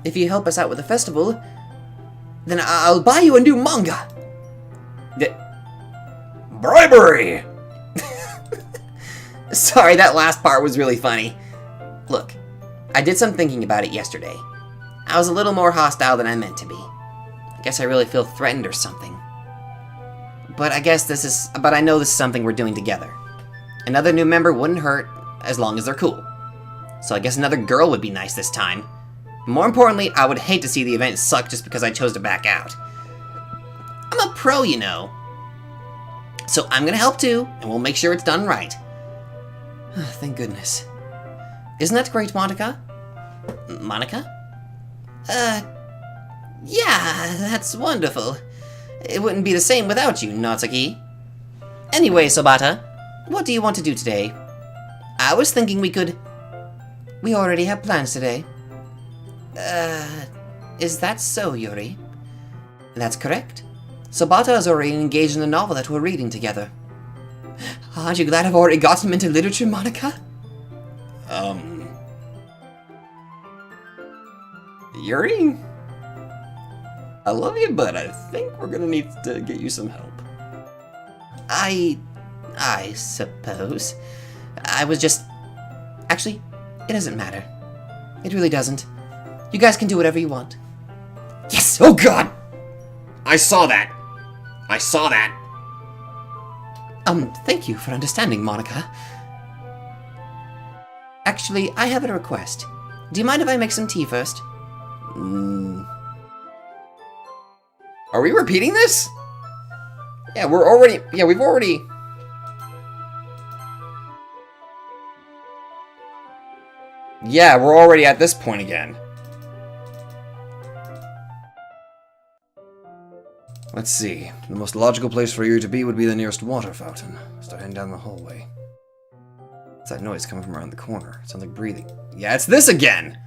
if you help us out with the festival, then I'll buy you a new manga! Bribery! Sorry, that last part was really funny. Look, I did some thinking about it yesterday. I was a little more hostile than I meant to be. I guess I really feel threatened or something. But I know this is something we're doing together. Another new member wouldn't hurt, as long as they're cool. So I guess another girl would be nice this time. More importantly, I would hate to see the event suck just because I chose to back out. I'm a pro, you know. So I'm gonna help too, and we'll make sure it's done right. Thank goodness. Isn't that great, Monica? Monica? Yeah, that's wonderful. It wouldn't be the same without you, Natsuki. Anyway, Sabata, what do you want to do today? I was thinking we already have plans today. Is that so, Yuri? That's correct. Sabata is already engaged in the novel that we're reading together. Aren't you glad I've already got him into literature, Monica? Yuri? I love you, but I think we're gonna need to get you some help. I suppose. I was just... Actually, it doesn't matter. It really doesn't. You guys can do whatever you want. Yes! Oh god! I saw that! I saw that! Thank you for understanding, Monica. Actually, I have a request. Do you mind if I make some tea first? Are we repeating this? Yeah, we've already... Yeah, we're already at this point again. Let's see. The most logical place for you to be would be the nearest water fountain. Start heading down the hallway. What's that noise coming from around the corner? It sounds like breathing. Yeah, it's this again!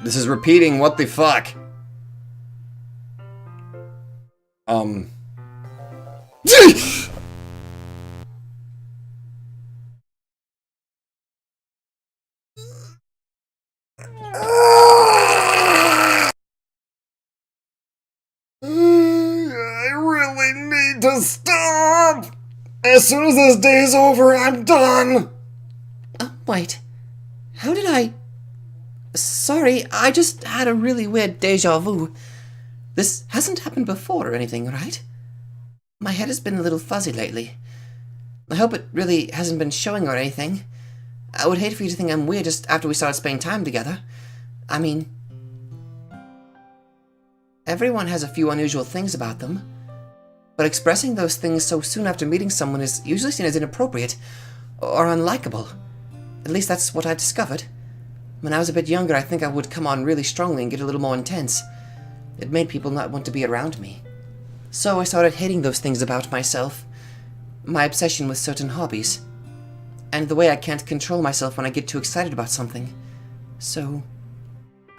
This is repeating, what the fuck? I really need to stop! As soon as this day's over, I'm done! Wait. How did I... Sorry, I just had a really weird deja vu. This hasn't happened before or anything, right? My head has been a little fuzzy lately. I hope it really hasn't been showing or anything. I would hate for you to think I'm weird just after we started spending time together. I mean, everyone has a few unusual things about them, but expressing those things so soon after meeting someone is usually seen as inappropriate or unlikable. At least that's what I discovered. When I was a bit younger, I think I would come on really strongly and get a little more intense. It made people not want to be around me. So I started hating those things about myself, my obsession with certain hobbies, and the way I can't control myself when I get too excited about something. So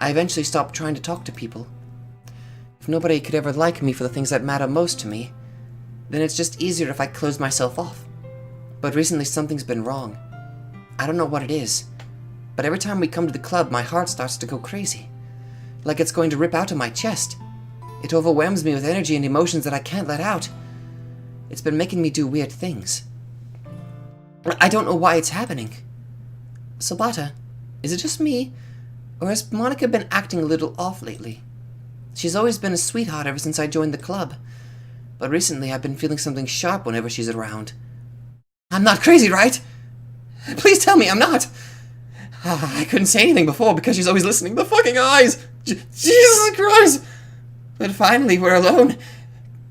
I eventually stopped trying to talk to people. If nobody could ever like me for the things that matter most to me, then it's just easier if I close myself off. But recently something's been wrong. I don't know what it is, but every time we come to the club, my heart starts to go crazy. Like it's going to rip out of my chest. It overwhelms me with energy and emotions that I can't let out. It's been making me do weird things. I don't know why it's happening. Sabata, is it just me, or has Monica been acting a little off lately? She's always been a sweetheart ever since I joined the club, but recently I've been feeling something sharp whenever she's around. I'm not crazy, right? Please tell me I'm not! I couldn't say anything before because she's always listening. The fucking eyes! Jesus Christ! But finally, we're alone.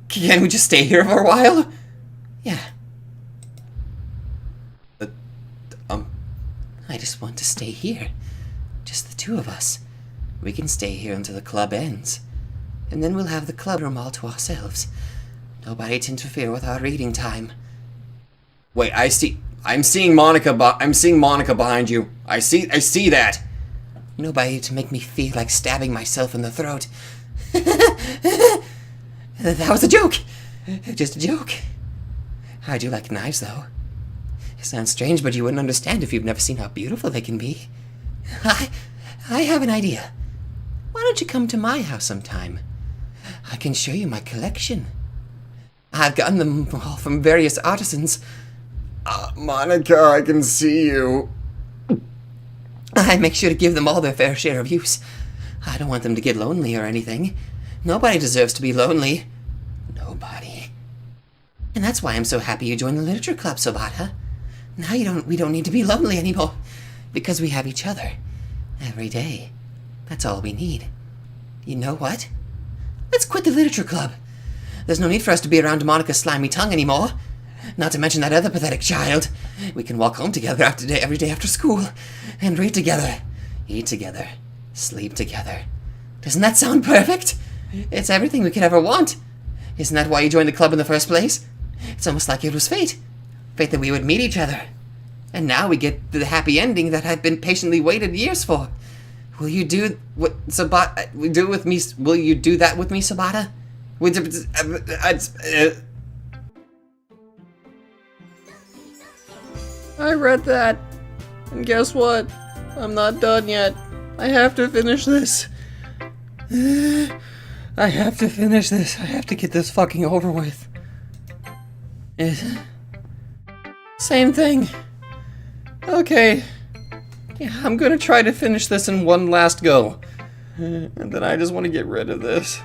Can we just stay here for a while? Yeah. I just want to stay here. Just the two of us. We can stay here until the club ends. And then we'll have the club room all to ourselves. Nobody to interfere with our reading time. Wait, I'm seeing Monica behind you. I see that. Nobody to make me feel like stabbing myself in the throat. That was a joke. Just a joke. I do like knives, though. It sounds strange, but you wouldn't understand if you've never seen how beautiful they can be. I have an idea. Why don't you come to my house sometime? I can show you my collection. I've gotten them all from various artisans. Monica, I can see you. I make sure to give them all their fair share of use. I don't want them to get lonely or anything. Nobody deserves to be lonely. Nobody. And that's why I'm so happy you joined the literature club, Sabata. Now we don't need to be lonely anymore, because we have each other. Every day. That's all we need. You know what? Let's quit the literature club. There's no need for us to be around Monica's slimy tongue anymore. Not to mention that other pathetic child. We can walk home together every day after school, and read together, eat together, sleep together. Doesn't that sound perfect? It's everything we could ever want. Isn't that why you joined the club in the first place? It's almost like it was fate. Fate that we would meet each other. And now we get the happy ending that I've been patiently waited years for. Will you do what Sabata do with me? Will you do that with me, Sabata? I read that, and guess what? I'm not done yet. I have to finish this. I have to finish this. I have to get this fucking over with. Same thing. Okay. Yeah, I'm gonna try to finish this in one last go. And then I just want to get rid of this.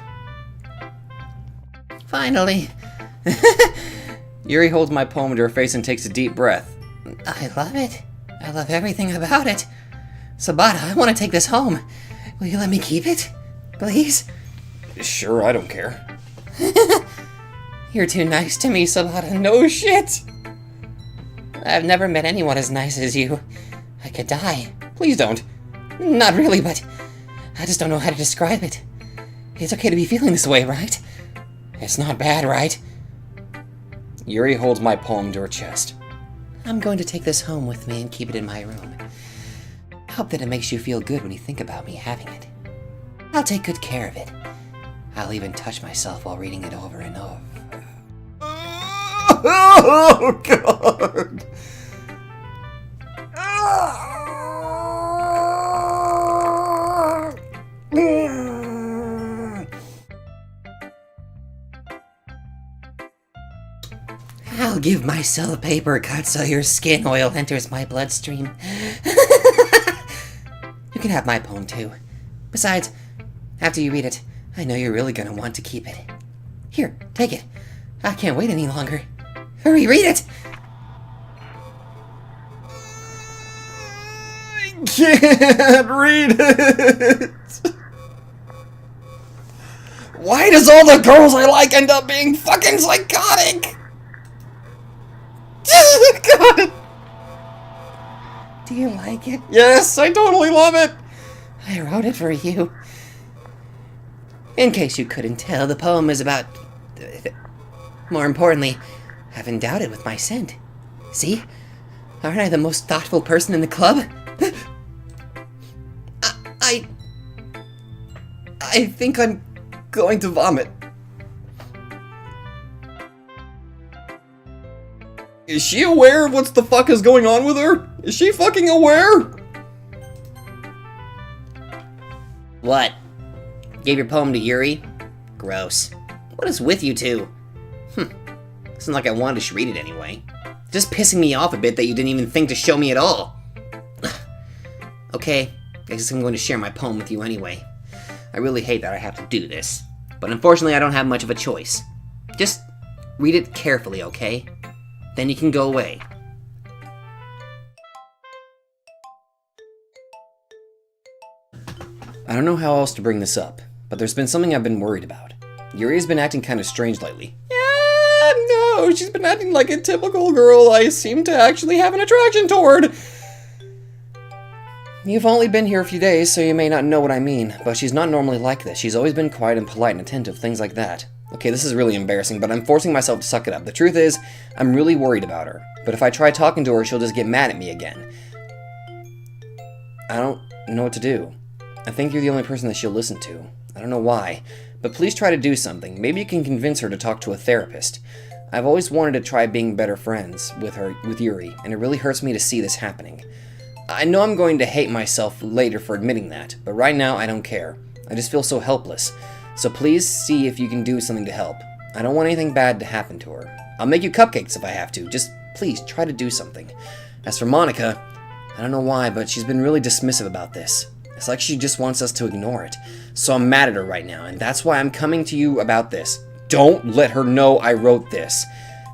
Finally. Yuri holds my poem to her face and takes a deep breath. I love it. I love everything about it. Sabata, I want to take this home. Will you let me keep it? Please? Sure, I don't care. You're too nice to me, Sabata. No shit! I've never met anyone as nice as you. I could die. Please don't. Not really, but I just don't know how to describe it. It's okay to be feeling this way, right? It's not bad, right? Yuri holds my poem to her chest. I'm going to take this home with me and keep it in my room. I hope that it makes you feel good when you think about me having it. I'll take good care of it. I'll even touch myself while reading it over and over. Oh, God! I'll give myself paper cut so your skin oil enters my bloodstream. You can have my poem too. Besides, after you read it, I know you're really gonna want to keep it. Here, take it. I can't wait any longer. Hurry, read it! I can't read it! Why does all the girls I like end up being fucking psychotic? God. Do you like it? Yes, I totally love it! I wrote it for you. In case you couldn't tell, the poem is about... More importantly, I've endowed it with my scent. See? Aren't I the most thoughtful person in the club? I think I'm going to vomit. Is she aware of what the fuck is going on with her? Is she fucking aware? What? Gave your poem to Yuri? Gross. What is with you two? Isn't like I wanted to read it anyway. Just pissing me off a bit that you didn't even think to show me at all. Okay, I guess I'm going to share my poem with you anyway. I really hate that I have to do this, but unfortunately I don't have much of a choice. Just read it carefully, okay? Then you can go away. I don't know how else to bring this up, but there's been something I've been worried about. Yuri has been acting kind of strange lately. Yeah, no, she's been acting like a typical girl I seem to actually have an attraction toward. You've only been here a few days, so you may not know what I mean, but she's not normally like this. She's always been quiet and polite and attentive, things like that. Okay, this is really embarrassing, but I'm forcing myself to suck it up. The truth is, I'm really worried about her. But if I try talking to her, she'll just get mad at me again. I don't know what to do. I think you're the only person that she'll listen to. I don't know why, but please try to do something. Maybe you can convince her to talk to a therapist. I've always wanted to try being better friends with Yuri, and it really hurts me to see this happening. I know I'm going to hate myself later for admitting that, but right now I don't care. I just feel so helpless. So please see if you can do something to help. I don't want anything bad to happen to her. I'll make you cupcakes if I have to. Just please try to do something. As for Monica, I don't know why, but she's been really dismissive about this. It's like she just wants us to ignore it. So I'm mad at her right now, and that's why I'm coming to you about this. Don't let her know I wrote this.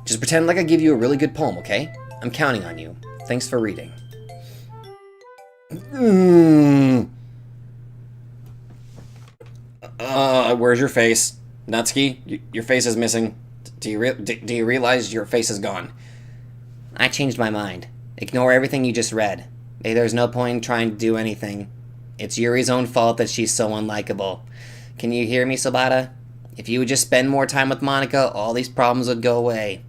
Just pretend like I give you a really good poem, okay? I'm counting on you. Thanks for reading. Where's your face? Natsuki, your face is missing. Do you realize your face is gone? I changed my mind. Ignore everything you just read. There's no point in trying to do anything. It's Yuri's own fault that she's so unlikable. Can you hear me, Sabata? If you would just spend more time with Monica, all these problems would go away.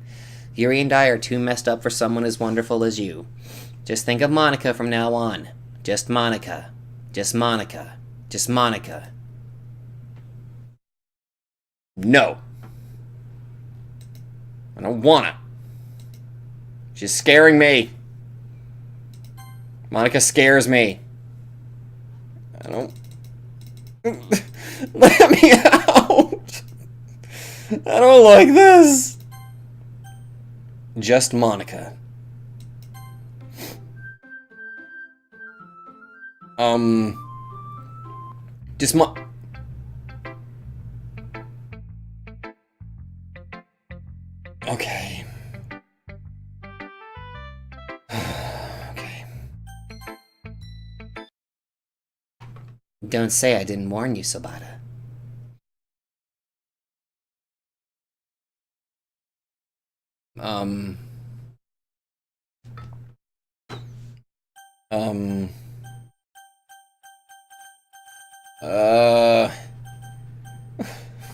Yuri and I are too messed up for someone as wonderful as you. Just think of Monica from now on. Just Monica. Just Monica. Just Monica. No. I don't wanna. She's scaring me. Monica scares me. I don't... Let me out. I don't like this. Just Monica. Just Okay. Okay. Don't say I didn't warn you, Sabata.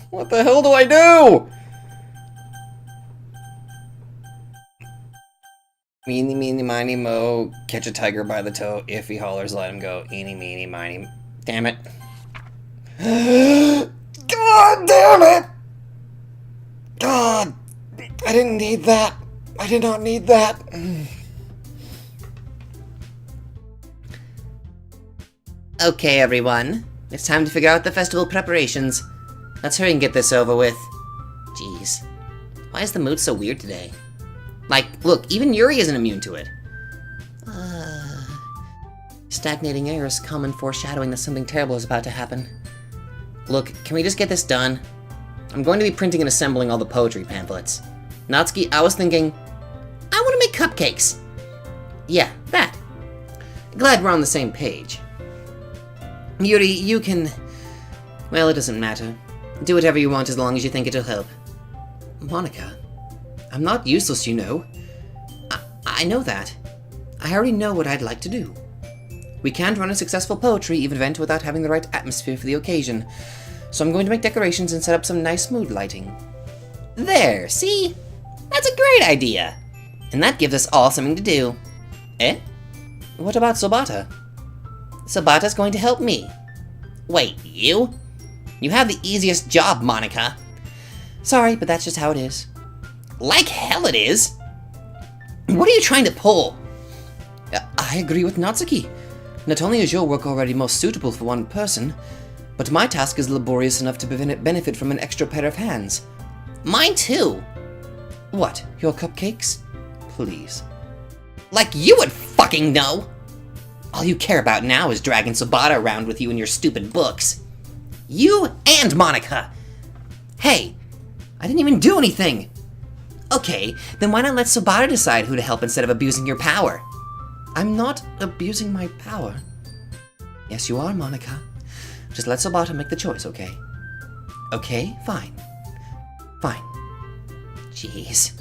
What the hell do I do? Meeny, meeny, miny, mo. Catch a tiger by the toe. If he hollers, let him go. Eeny, meeny, miny. Damn it. God damn it! God! I didn't need that. I did not need that. Okay, everyone. It's time to figure out the festival preparations. Let's hurry and get this over with. Jeez. Why is the mood so weird today? Like, look, even Yuri isn't immune to it. Stagnating air is common foreshadowing that something terrible is about to happen. Look, can we just get this done? I'm going to be printing and assembling all the poetry pamphlets. Natsuki, I was thinking, I want to make cupcakes. Yeah, that. Glad we're on the same page. Yuri, you can... Well, it doesn't matter. Do whatever you want as long as you think it'll help. Monica, I'm not useless, you know. I know that. I already know what I'd like to do. We can't run a successful poetry event without having the right atmosphere for the occasion, so I'm going to make decorations and set up some nice mood lighting. There, see? That's a great idea! And that gives us all something to do. Eh? What about Sobata? Sobata's going to help me. Wait, you? You have the easiest job, Monica. Sorry, but that's just how it is. Like hell it is! What are you trying to pull? I agree with Natsuki. Not only is your work already most suitable for one person, but my task is laborious enough to benefit from an extra pair of hands. Mine too! What, your cupcakes? Please. Like you would fucking know! All you care about now is dragging Sobata around with you in your stupid books. You and Monica! Hey, I didn't even do anything! Okay, then why not let Sobata decide who to help instead of abusing your power? I'm not abusing my power. Yes, you are, Monica. Just let Sobata make the choice, okay? Okay, fine. Fine. Jeez.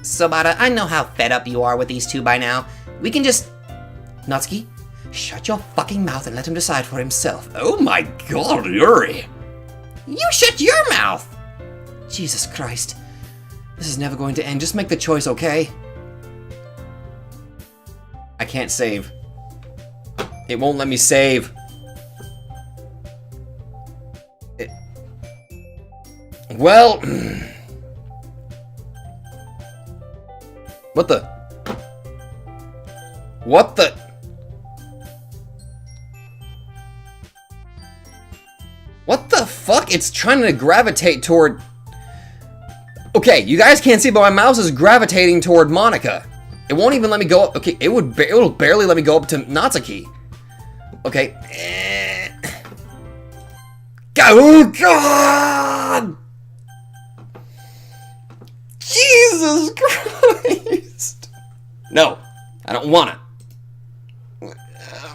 Sobata, I know how fed up you are with these two by now. We can just... Natsuki, shut your fucking mouth and let him decide for himself. Oh my god, Yuri! You shut your mouth! Jesus Christ. This is never going to end. Just make the choice, okay? I can't save. It won't let me save. Well... What the? What the? What the fuck? It's trying to gravitate toward... Okay, you guys can't see, but my mouse is gravitating toward Monica. It won't even let me go up. Okay, it'll barely let me go up to Natsuki. Okay. Oh God! Jesus Christ! No, I don't wanna.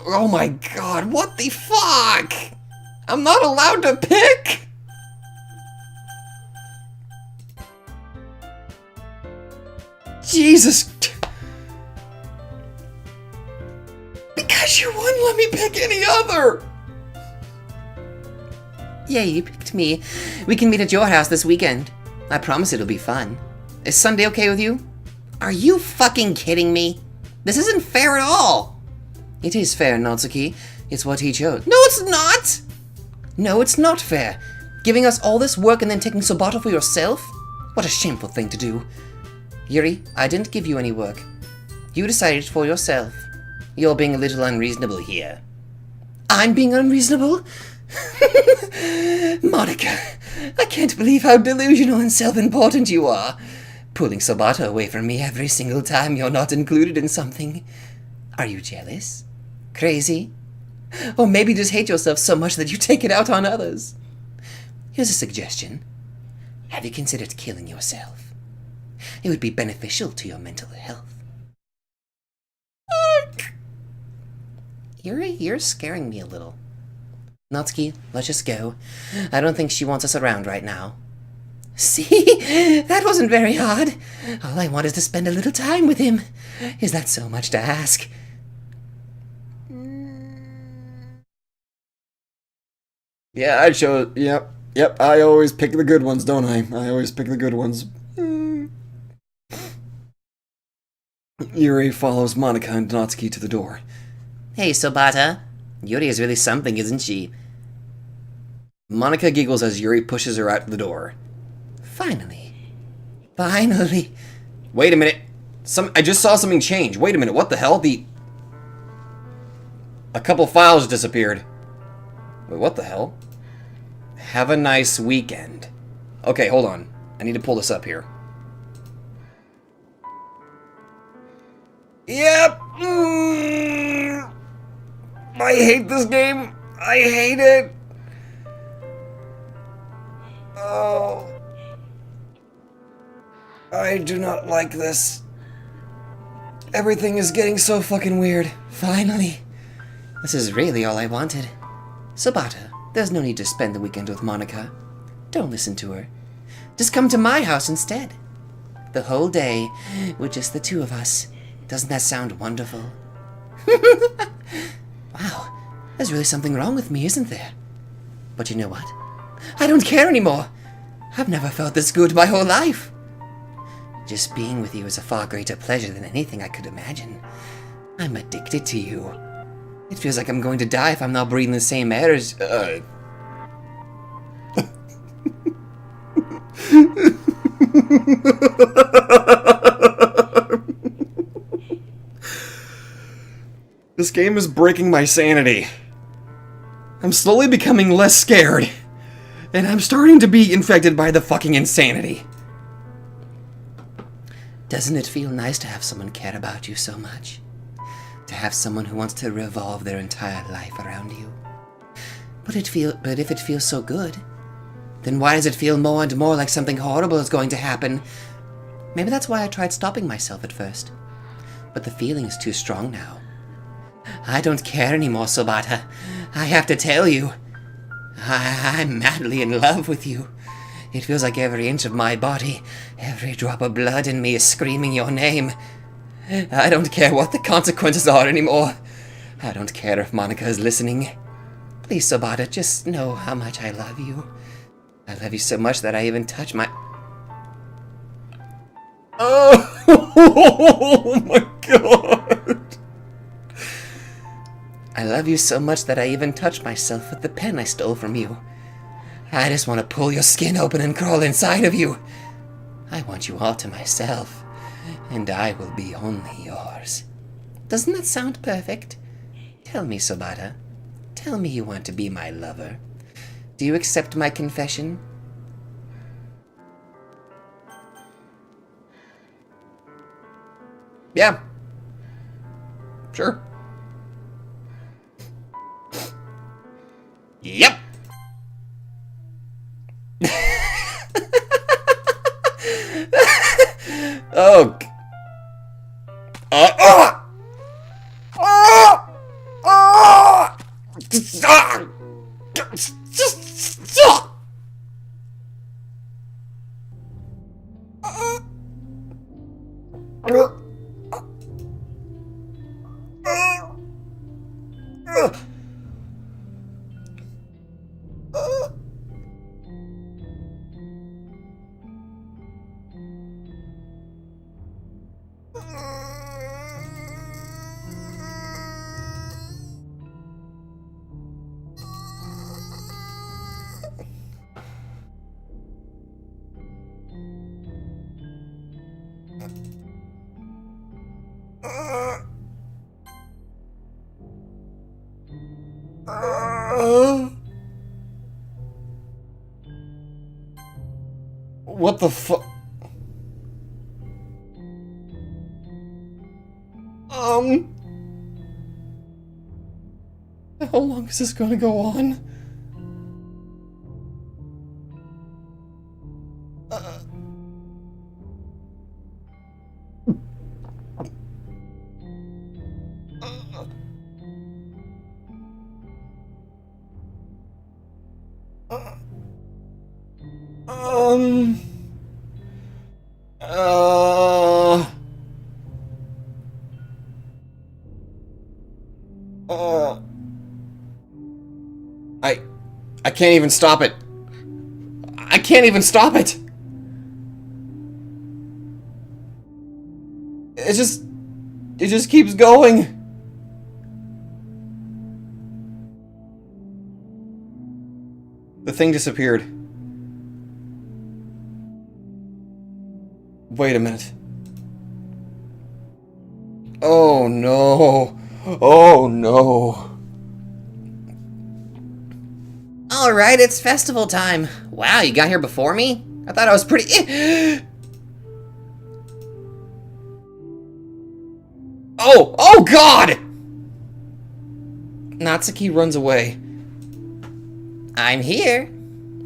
Oh my god, what the fuck? I'm not allowed to pick? Jesus. Because you wouldn't let me pick any other! Yay, you picked me. We can meet at your house this weekend. I promise it'll be fun. Is Sunday okay with you? Are you fucking kidding me? This isn't fair at all! It is fair, Natsuki. It's what he chose. No, it's not! No, it's not fair. Giving us all this work and then taking Sobata for yourself? What a shameful thing to do. Yuri, I didn't give you any work. You decided for yourself. You're being a little unreasonable here. I'm being unreasonable? Monica, I can't believe how delusional and self-important you are. Pulling Sobata away from me every single time you're not included in something. Are you jealous? Crazy? Or maybe just hate yourself so much that you take it out on others? Here's a suggestion. Have you considered killing yourself? It would be beneficial to your mental health. Yuri, you're scaring me a little. Natsuki, let's just go. I don't think she wants us around right now. See? That wasn't very hard. All I want is to spend a little time with him. Is that so much to ask? Yeah, I chose. Yep. I always pick the good ones, don't I? I always pick the good ones. Yuri follows Monica and Natsuki to the door. Hey, Sobata. Yuri is really something, isn't she? Monica giggles as Yuri pushes her out the door. Finally. Finally. Wait a minute. I just saw something change. Wait a minute. What the hell? A couple files disappeared. Wait, what the hell? Have a nice weekend. Okay, hold on. I need to pull this up here. Yep. I hate this game. I hate it. Oh. I do not like this. Everything is getting so fucking weird. Finally. This is really all I wanted. Sabata, there's no need to spend the weekend with Monica. Don't listen to her. Just come to my house instead. The whole day with just the two of us. Doesn't that sound wonderful? Wow, there's really something wrong with me, isn't there? But you know what? I don't care anymore. I've never felt this good my whole life. Just being with you is a far greater pleasure than anything I could imagine. I'm addicted to you. It feels like I'm going to die if I'm not breathing the same air as... This game is breaking my sanity. I'm slowly becoming less scared. And I'm starting to be infected by the fucking insanity. Doesn't it feel nice to have someone care about you so much? To have someone who wants to revolve their entire life around you? But if it feels so good, then why does it feel more and more like something horrible is going to happen? Maybe that's why I tried stopping myself at first. But the feeling is too strong now. I don't care anymore, Sobata. I have to tell you. I'm madly in love with you. It feels like every inch of my body, every drop of blood in me is screaming your name. I don't care what the consequences are anymore. I don't care if Monica is listening. Please, Sobata, just know how much I love you. I love you so much that I even touch my... Oh my god! I love you so much that I even touch myself with the pen I stole from you. I just want to pull your skin open and crawl inside of you. I want you all to myself, and I will be only yours. Doesn't that sound perfect? Tell me, Sobata. Tell me you want to be my lover. Do you accept my confession? Yeah. Sure. Yep. Oh. What the fuck? How long is this gonna go on? I can't even stop it. I can't even stop it. It just keeps going. The thing disappeared. Wait a minute. Oh no. Oh no. Alright, it's festival time. Wow, you got here before me? I thought I was pretty... Oh! Oh god! Natsuki runs away. I'm here.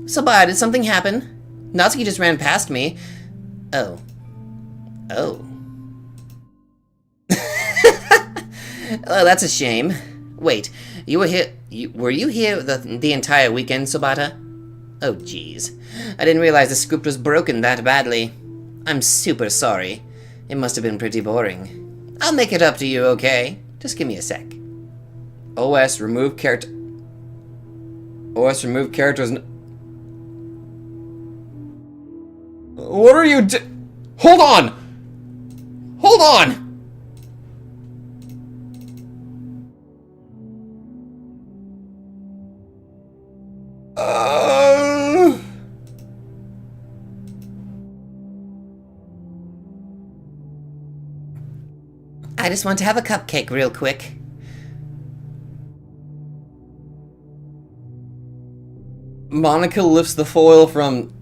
Sabata, did something happen? Natsuki just ran past me. Oh. Oh. Oh, that's a shame. Wait, you were here... were you here the entire weekend, Sobata? Oh, jeez. I didn't realize the script was broken that badly. I'm super sorry. It must have been pretty boring. I'll make it up to you, okay? Just give me a sec. OS remove characters. What are you Hold on! Hold on! I just want to have a cupcake real quick. Monica lifts the foil from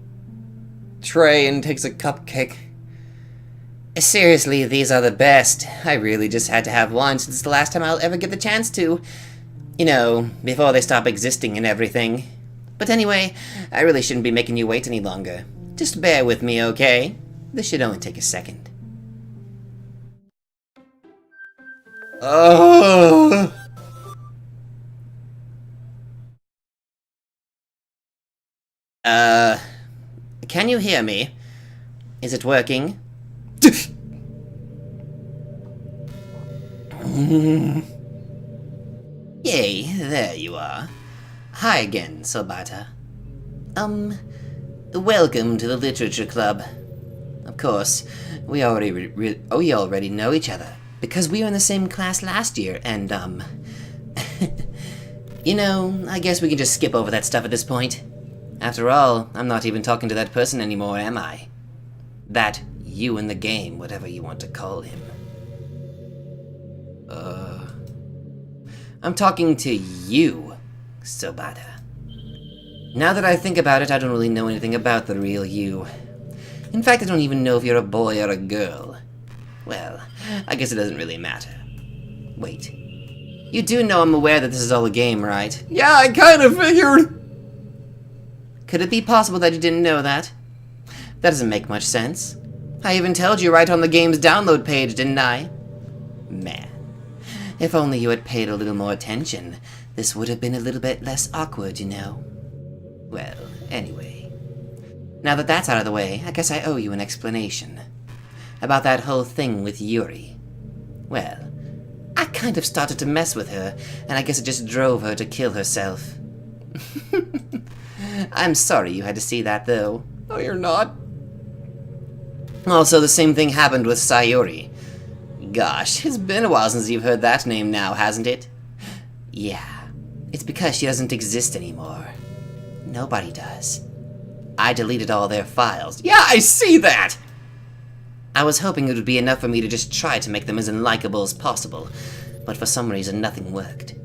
tray and takes a cupcake. Seriously, these are the best. I really just had to have one since it's the last time I'll ever get the chance to. You know, before they stop existing and everything. But anyway, I really shouldn't be making you wait any longer. Just bear with me, okay? This should only take a second. Can you hear me? Is it working? Yay, there you are. Hi again, Sobata. Welcome to the Literature Club. Of course, we already know each other, because we were in the same class last year, and, you know, I guess we can just skip over that stuff at this point. After all, I'm not even talking to that person anymore, am I? That you in the game, whatever you want to call him. I'm talking to you, Sobata. Now that I think about it, I don't really know anything about the real you. In fact, I don't even know if you're a boy or a girl. Well, I guess it doesn't really matter. Wait. You do know I'm aware that this is all a game, right? Yeah, I kind of figured. Could it be possible that you didn't know that? That doesn't make much sense. I even told you right on the game's download page, didn't I? Man, if only you had paid a little more attention, this would have been a little bit less awkward, you know. Well, anyway. Now that that's out of the way, I guess I owe you an explanation. About that whole thing with Yuri. Well, I kind of started to mess with her, and I guess it just drove her to kill herself. I'm sorry you had to see that, though. No, you're not. Also, the same thing happened with Sayori. Gosh, it's been a while since you've heard that name now, hasn't it? Yeah, it's because she doesn't exist anymore. Nobody does. I deleted all their files. Yeah, I see that! I was hoping it would be enough for me to just try to make them as unlikable as possible, but for some reason nothing worked.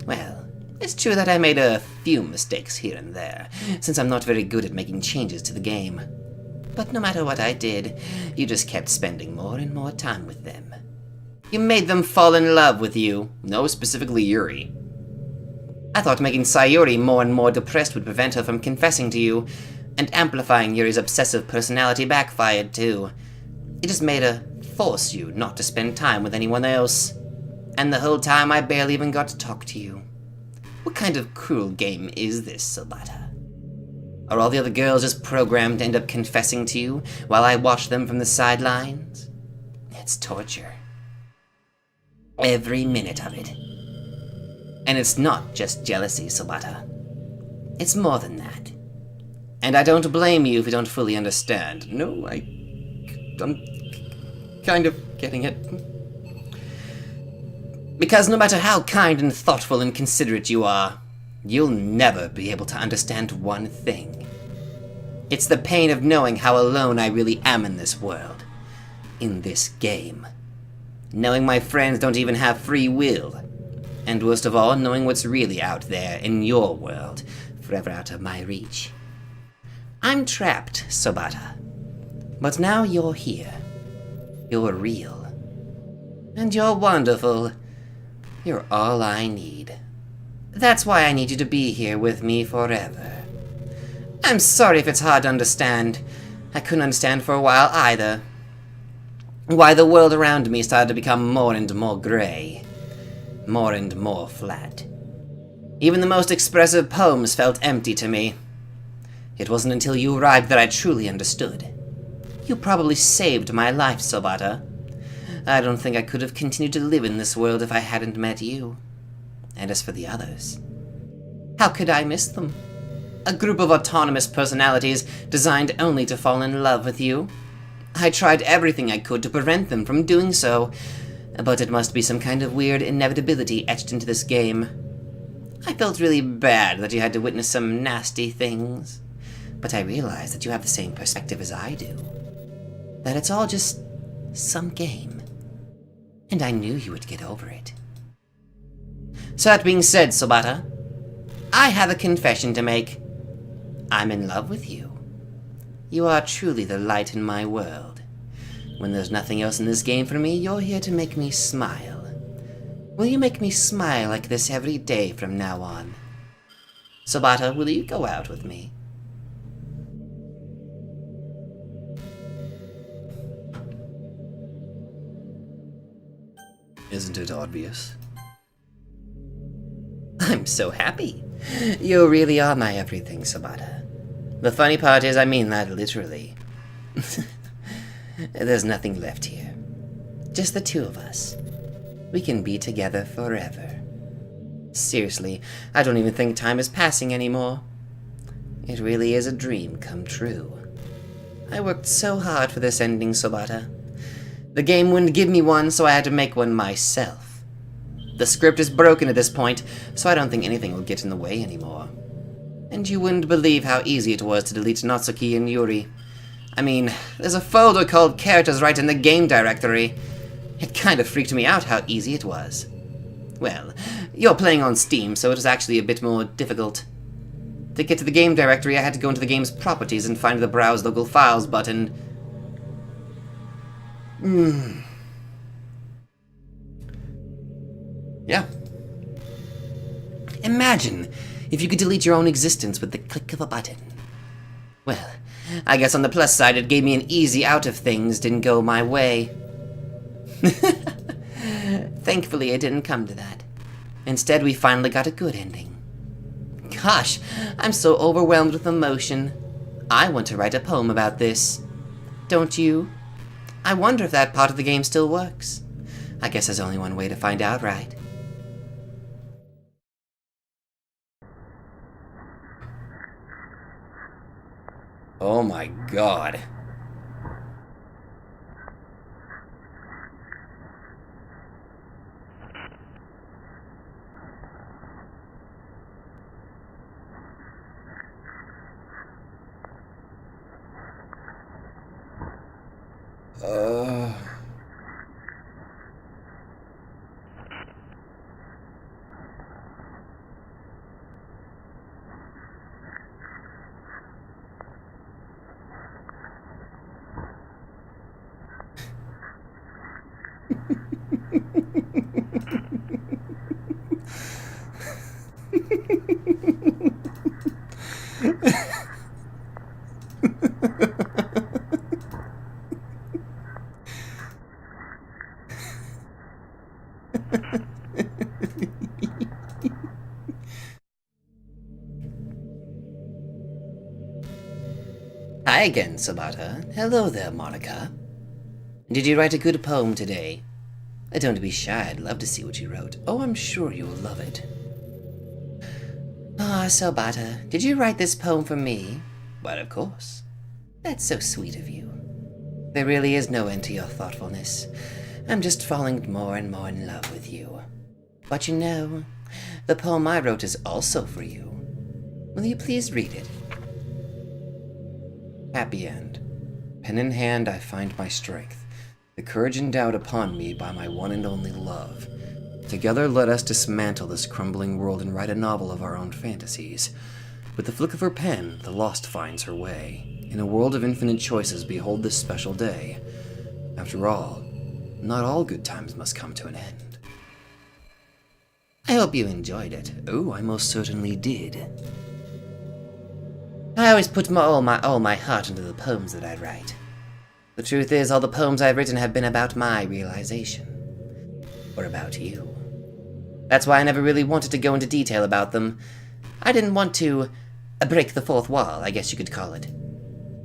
Well, it's true that I made a few mistakes here and there, since I'm not very good at making changes to the game. But no matter what I did, you just kept spending more and more time with them. You made them fall in love with you. No, specifically Yuri. I thought making Sayori more and more depressed would prevent her from confessing to you, and amplifying Yuri's obsessive personality backfired too. It just made her force you not to spend time with anyone else. And the whole time I barely even got to talk to you. What kind of cruel game is this, Sobata? Are all the other girls just programmed to end up confessing to you while I watch them from the sidelines? It's torture. Every minute of it. And it's not just jealousy, Sobata. It's more than that. And I don't blame you if you don't fully understand. No, I'm kind of getting it. Because no matter how kind and thoughtful and considerate you are, you'll never be able to understand one thing. It's the pain of knowing how alone I really am in this world. In this game. Knowing my friends don't even have free will. And worst of all, knowing what's really out there in your world, forever out of my reach. I'm trapped, Sobata. But now you're here. You're real. And you're wonderful. You're all I need. That's why I need you to be here with me forever. I'm sorry if it's hard to understand. I couldn't understand for a while either. Why the world around me started to become more and more grey. More and more flat. Even the most expressive poems felt empty to me. It wasn't until you arrived that I truly understood. You probably saved my life, Sobata. I don't think I could have continued to live in this world if I hadn't met you. And as for the others, how could I miss them? A group of autonomous personalities designed only to fall in love with you. I tried everything I could to prevent them from doing so, but it must be some kind of weird inevitability etched into this game. I felt really bad that you had to witness some nasty things, but I realized that you have the same perspective as I do. That it's all just some game. And I knew you would get over it. So that being said, Sobata, I have a confession to make. I'm in love with you. You are truly the light in my world. When there's nothing else in this game for me, you're here to make me smile. Will you make me smile like this every day from now on? Sobata, will you go out with me? Isn't it obvious? I'm so happy. You really are my everything, Sobata. The funny part is I mean that literally. There's nothing left here. Just the two of us. We can be together forever. Seriously, I don't even think time is passing anymore. It really is a dream come true. I worked so hard for this ending, Sobata. The game wouldn't give me one, so I had to make one myself. The script is broken at this point, so I don't think anything will get in the way anymore. And you wouldn't believe how easy it was to delete Natsuki and Yuri. I mean, there's a folder called Characters right in the game directory. It kind of freaked me out how easy it was. Well, you're playing on Steam, so it was actually a bit more difficult. To get to the game directory, I had to go into the game's properties and find the Browse Local Files button. Yeah. Imagine if you could delete your own existence with the click of a button. Well, I guess on the plus side it gave me an easy out if things didn't go my way. Thankfully it didn't come to that. Instead we finally got a good ending. Gosh, I'm so overwhelmed with emotion. I want to write a poem about this. Don't you? I wonder if that part of the game still works. I guess there's only one way to find out, right? Oh my god. Hi again, Sobata. Hello there, Monica. Did you write a good poem today? Don't be shy, I'd love to see what you wrote. Oh, I'm sure you'll love it. Ah, Sobata, did you write this poem for me? But of course. That's so sweet of you. There really is no end to your thoughtfulness. I'm just falling more and more in love with you. But you know, the poem I wrote is also for you. Will you please read it? Happy end. Pen in hand, I find my strength, the courage endowed upon me by my one and only love. Together let us dismantle this crumbling world and write a novel of our own fantasies. With the flick of her pen, the lost finds her way. In a world of infinite choices, behold this special day. After all, not all good times must come to an end. I hope you enjoyed it. Oh, I most certainly did. I always put all my heart into the poems that I write. The truth is, all the poems I've written have been about my realization. Or about you. That's why I never really wanted to go into detail about them. I didn't want to break the fourth wall, I guess you could call it.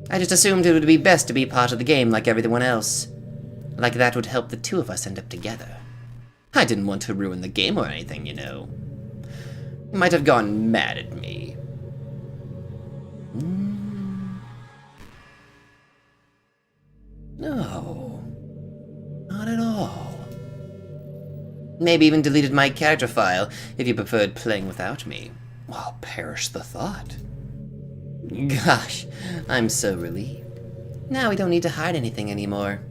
I just assumed it would be best to be part of the game like everyone else. Like that would help the two of us end up together. I didn't want to ruin the game or anything, you know. You might have gone mad at me. No. Not at all. Maybe even deleted my character file if you preferred playing without me. Well, perish the thought. Gosh, I'm so relieved. Now we don't need to hide anything anymore.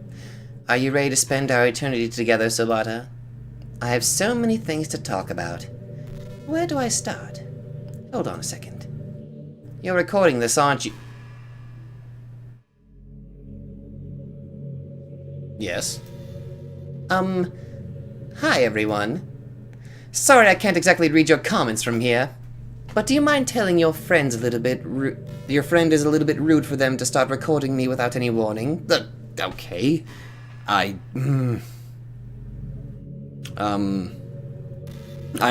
Are you ready to spend our eternity together, Sobata? I have so many things to talk about. Where do I start? Hold on a second. You're recording this, aren't you? Yes? Hi everyone. Sorry I can't exactly read your comments from here. But do you mind telling your friends a little bit your friend is a little bit rude for them to start recording me without any warning? Okay. I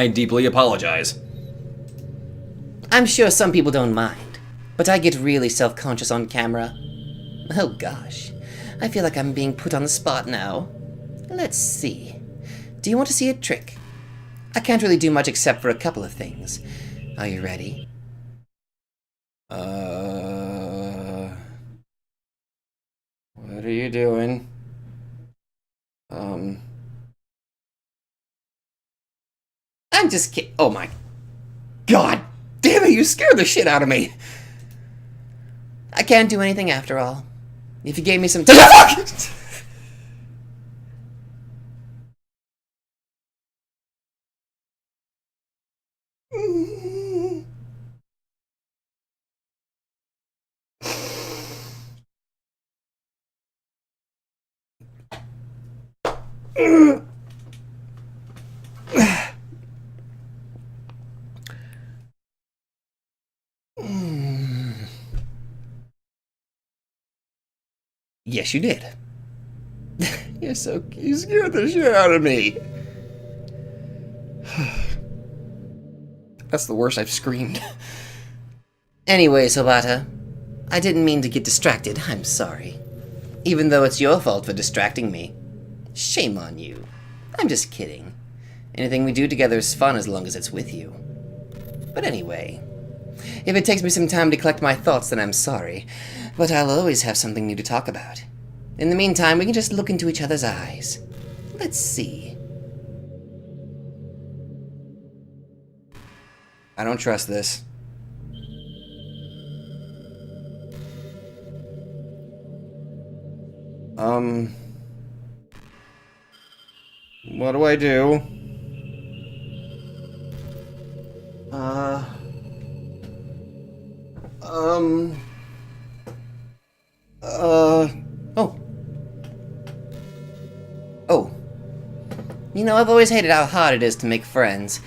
deeply apologize. I'm sure some people don't mind, but I get really self-conscious on camera. Oh gosh, I feel like I'm being put on the spot now. Let's see. Do you want to see a trick? I can't really do much except for a couple of things. Are you ready? What are you doing? I'm just kidding. Oh my god! Damn it, you scared the shit out of me! I can't do anything after all. If you gave me some time. Yes, you did. You scared the shit out of me. That's the worst I've screamed. Anyway, Sobata, I didn't mean to get distracted. I'm sorry. Even though it's your fault for distracting me. Shame on you. I'm just kidding. Anything we do together is fun as long as it's with you. But anyway, if it takes me some time to collect my thoughts, then I'm sorry. But I'll always have something new to talk about. In the meantime, we can just look into each other's eyes. Let's see. I don't trust this. What do I do? Oh. You know, I've always hated how hard it is to make friends.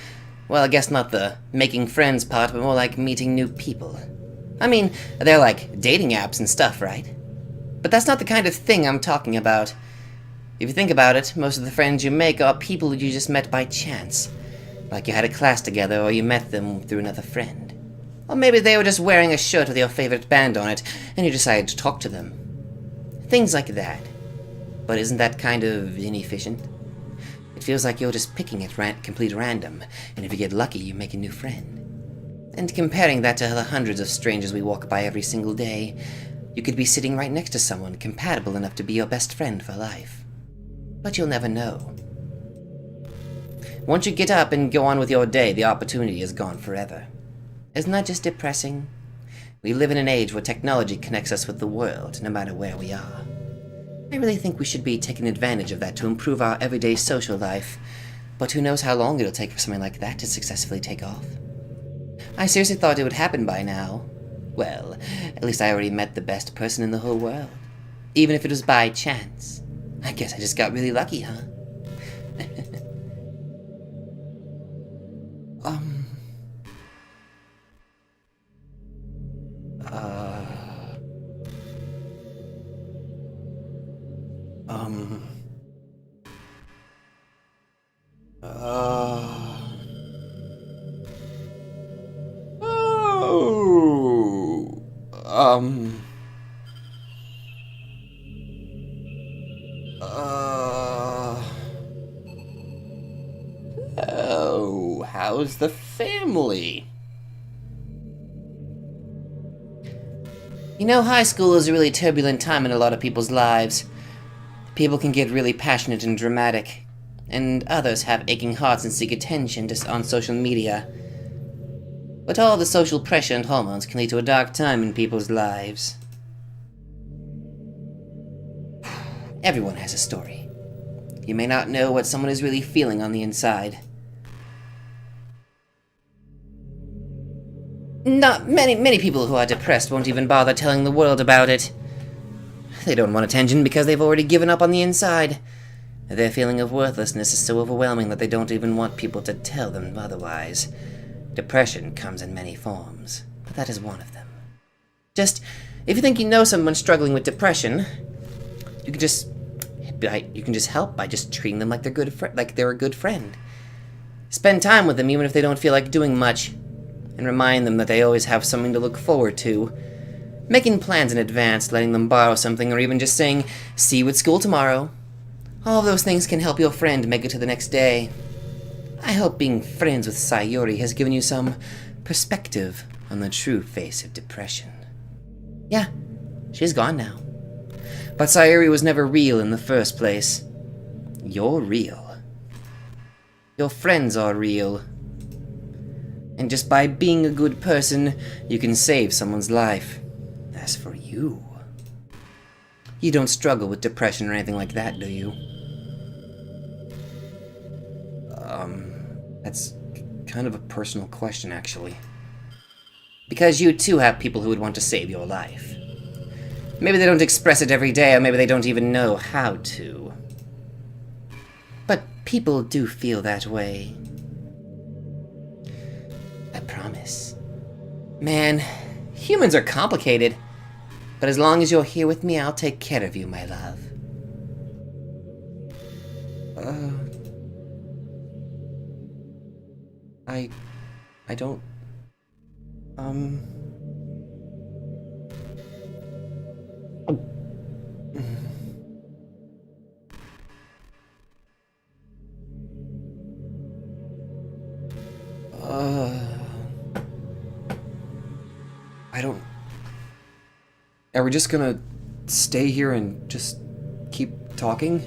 Well, I guess not the making friends part, but more like meeting new people. I mean, they're like dating apps and stuff, right? But that's not the kind of thing I'm talking about. If you think about it, most of the friends you make are people you just met by chance. Like you had a class together, or you met them through another friend. Or maybe they were just wearing a shirt with your favorite band on it, and you decided to talk to them. Things like that. But isn't that kind of inefficient? It feels like you're just picking at complete random, and if you get lucky, you make a new friend. And comparing that to the hundreds of strangers we walk by every single day, you could be sitting right next to someone compatible enough to be your best friend for life. But you'll never know. Once you get up and go on with your day, the opportunity is gone forever. Isn't that just depressing? We live in an age where technology connects us with the world, no matter where we are. I really think we should be taking advantage of that to improve our everyday social life, but who knows how long it'll take for something like that to successfully take off. I seriously thought it would happen by now. Well, at least I already met the best person in the whole world. Even if it was by chance. I guess I just got really lucky, huh? Oh. Oh, how's the family? You know, high school is a really turbulent time in a lot of people's lives. People can get really passionate and dramatic, and others have aching hearts and seek attention just on social media. But all the social pressure and hormones can lead to a dark time in people's lives. Everyone has a story. You may not know what someone is really feeling on the inside. Not many people who are depressed won't even bother telling the world about it. They don't want attention because they've already given up on the inside. Their feeling of worthlessness is so overwhelming that they don't even want people to tell them otherwise. Depression comes in many forms, but that is one of them. Just, if you think you know someone struggling with depression, you can just help by just treating them like they're a good friend. Spend time with them even if they don't feel like doing much, and remind them that they always have something to look forward to. Making plans in advance, letting them borrow something, or even just saying, "See you at school tomorrow." All of those things can help your friend make it to the next day. I hope being friends with Sayuri has given you some perspective on the true face of depression. Yeah, she's gone now. But Sayuri was never real in the first place. You're real. Your friends are real. And just by being a good person, you can save someone's life. As for you, you don't struggle with depression or anything like that, do you? That's kind of a personal question, actually. Because you too have people who would want to save your life. Maybe they don't express it every day, or maybe they don't even know how to. But people do feel that way. I promise. Man, humans are complicated. But as long as you're here with me, I'll take care of you, my love. I don't... I don't... Are we just gonna stay here and just keep talking?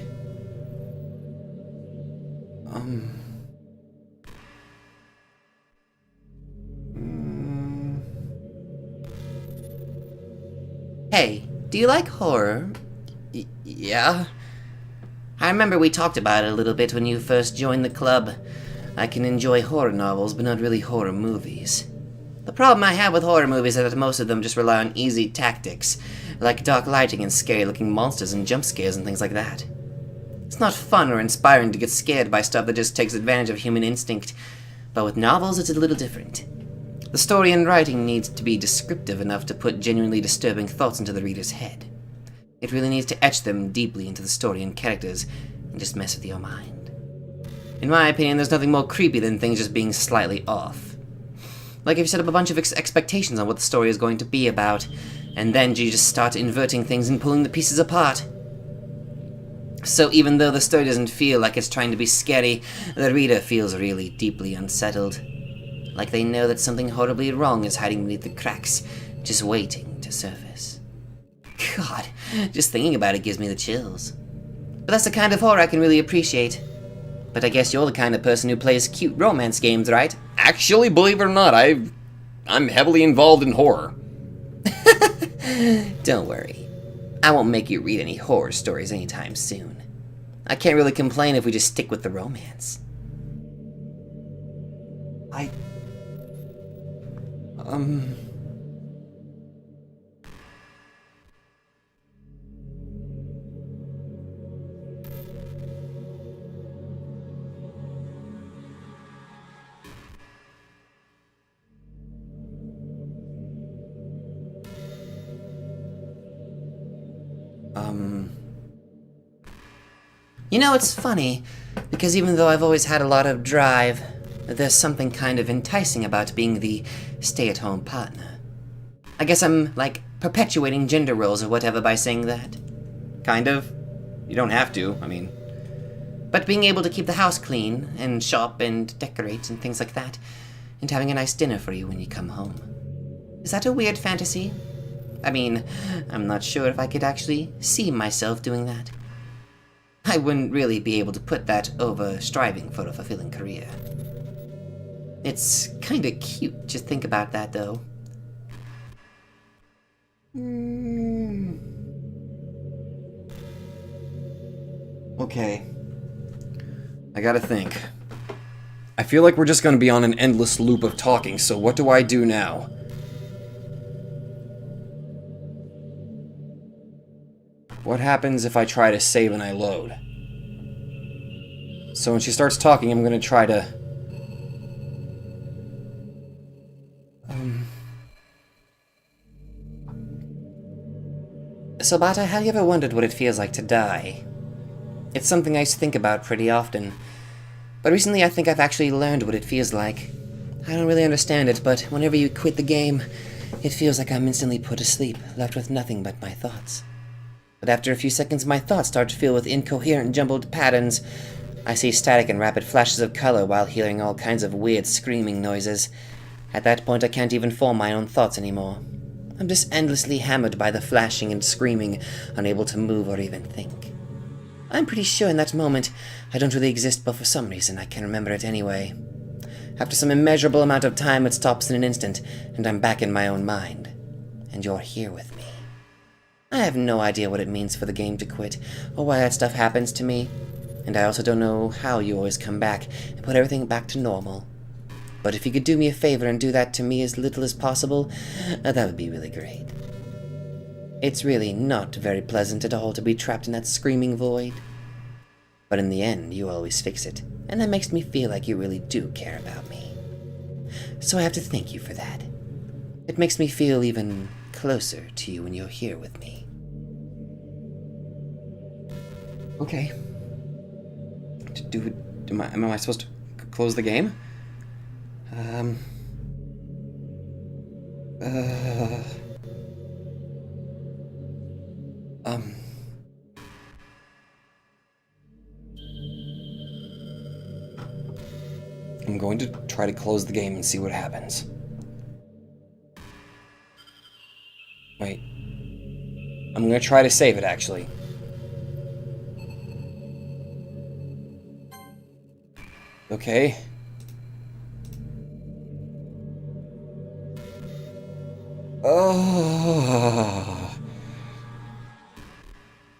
Hey, do you like horror? Yeah? I remember we talked about it a little bit when you first joined the club. I can enjoy horror novels, but not really horror movies. The problem I have with horror movies is that most of them just rely on easy tactics, like dark lighting and scary-looking monsters and jump scares and things like that. It's not fun or inspiring to get scared by stuff that just takes advantage of human instinct, but with novels it's a little different. The story and writing needs to be descriptive enough to put genuinely disturbing thoughts into the reader's head. It really needs to etch them deeply into the story and characters and just mess with your mind. In my opinion, there's nothing more creepy than things just being slightly off. Like if you set up a bunch of expectations on what the story is going to be about, and then you just start inverting things and pulling the pieces apart. So even though the story doesn't feel like it's trying to be scary, the reader feels really deeply unsettled. Like they know that something horribly wrong is hiding beneath the cracks, just waiting to surface. God, just thinking about it gives me the chills. But that's the kind of horror I can really appreciate. But I guess you're the kind of person who plays cute romance games, right? Actually, believe it or not, I'm heavily involved in horror. Don't worry. I won't make you read any horror stories anytime soon. I can't really complain if we just stick with the romance. You know, it's funny, because even though I've always had a lot of drive, there's something kind of enticing about being the stay-at-home partner. I guess I'm, like, perpetuating gender roles or whatever by saying that. Kind of. You don't have to, I mean... But being able to keep the house clean, and shop and decorate and things like that, and having a nice dinner for you when you come home. Is that a weird fantasy? I mean, I'm not sure if I could actually see myself doing that. I wouldn't really be able to put that over striving for a fulfilling career. It's kinda cute to think about that, though. Okay. I gotta think. I feel like we're just gonna be on an endless loop of talking, so what do I do now? What happens if I try to save and I load? So when she starts talking, I'm gonna try to... So, Bata, have you ever wondered what it feels like to die? It's something I used to think about pretty often. But recently I think I've actually learned what it feels like. I don't really understand it, but whenever you quit the game, it feels like I'm instantly put to sleep, left with nothing but my thoughts. But after a few seconds, my thoughts start to fill with incoherent, jumbled patterns. I see static and rapid flashes of color while hearing all kinds of weird screaming noises. At that point, I can't even form my own thoughts anymore. I'm just endlessly hammered by the flashing and screaming, unable to move or even think. I'm pretty sure in that moment, I don't really exist, but for some reason I can remember it anyway. After some immeasurable amount of time, it stops in an instant, and I'm back in my own mind. And you're here with me. I have no idea what it means for the game to quit, or why that stuff happens to me. And I also don't know how you always come back and put everything back to normal. But if you could do me a favor and do that to me as little as possible, that would be really great. It's really not very pleasant at all to be trapped in that screaming void. But in the end, you always fix it, and that makes me feel like you really do care about me. So I have to thank you for that. It makes me feel even closer to you when you're here with me. Okay. Am I supposed to close the game? I'm going to try to close the game and see what happens. Wait. I'm going to try to save it, actually. Okay. Oh.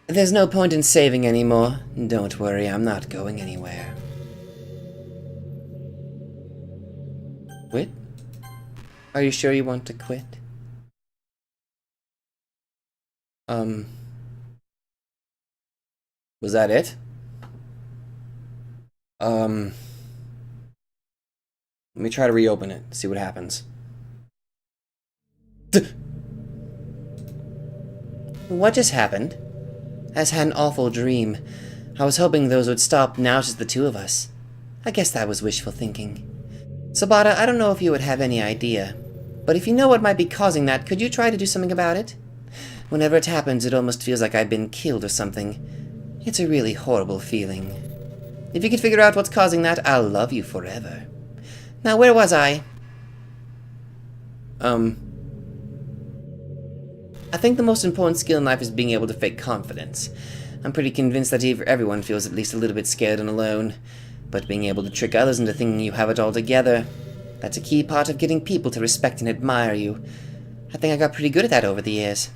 There's no point in saving anymore. Don't worry, I'm not going anywhere. Quit? Are you sure you want to quit? Was that it? Let me try to reopen it, see what happens. What just happened? I just had an awful dream. I was hoping those would stop, now it's just the two of us. I guess that was wishful thinking. Sabata, I don't know if you would have any idea, but if you know what might be causing that, could you try to do something about it? Whenever it happens, it almost feels like I've been killed or something. It's a really horrible feeling. If you could figure out what's causing that, I'll love you forever. Now, where was I? I think the most important skill in life is being able to fake confidence. I'm pretty convinced that everyone feels at least a little bit scared and alone, but being able to trick others into thinking you have it all together, that's a key part of getting people to respect and admire you. I think I got pretty good at that over the years.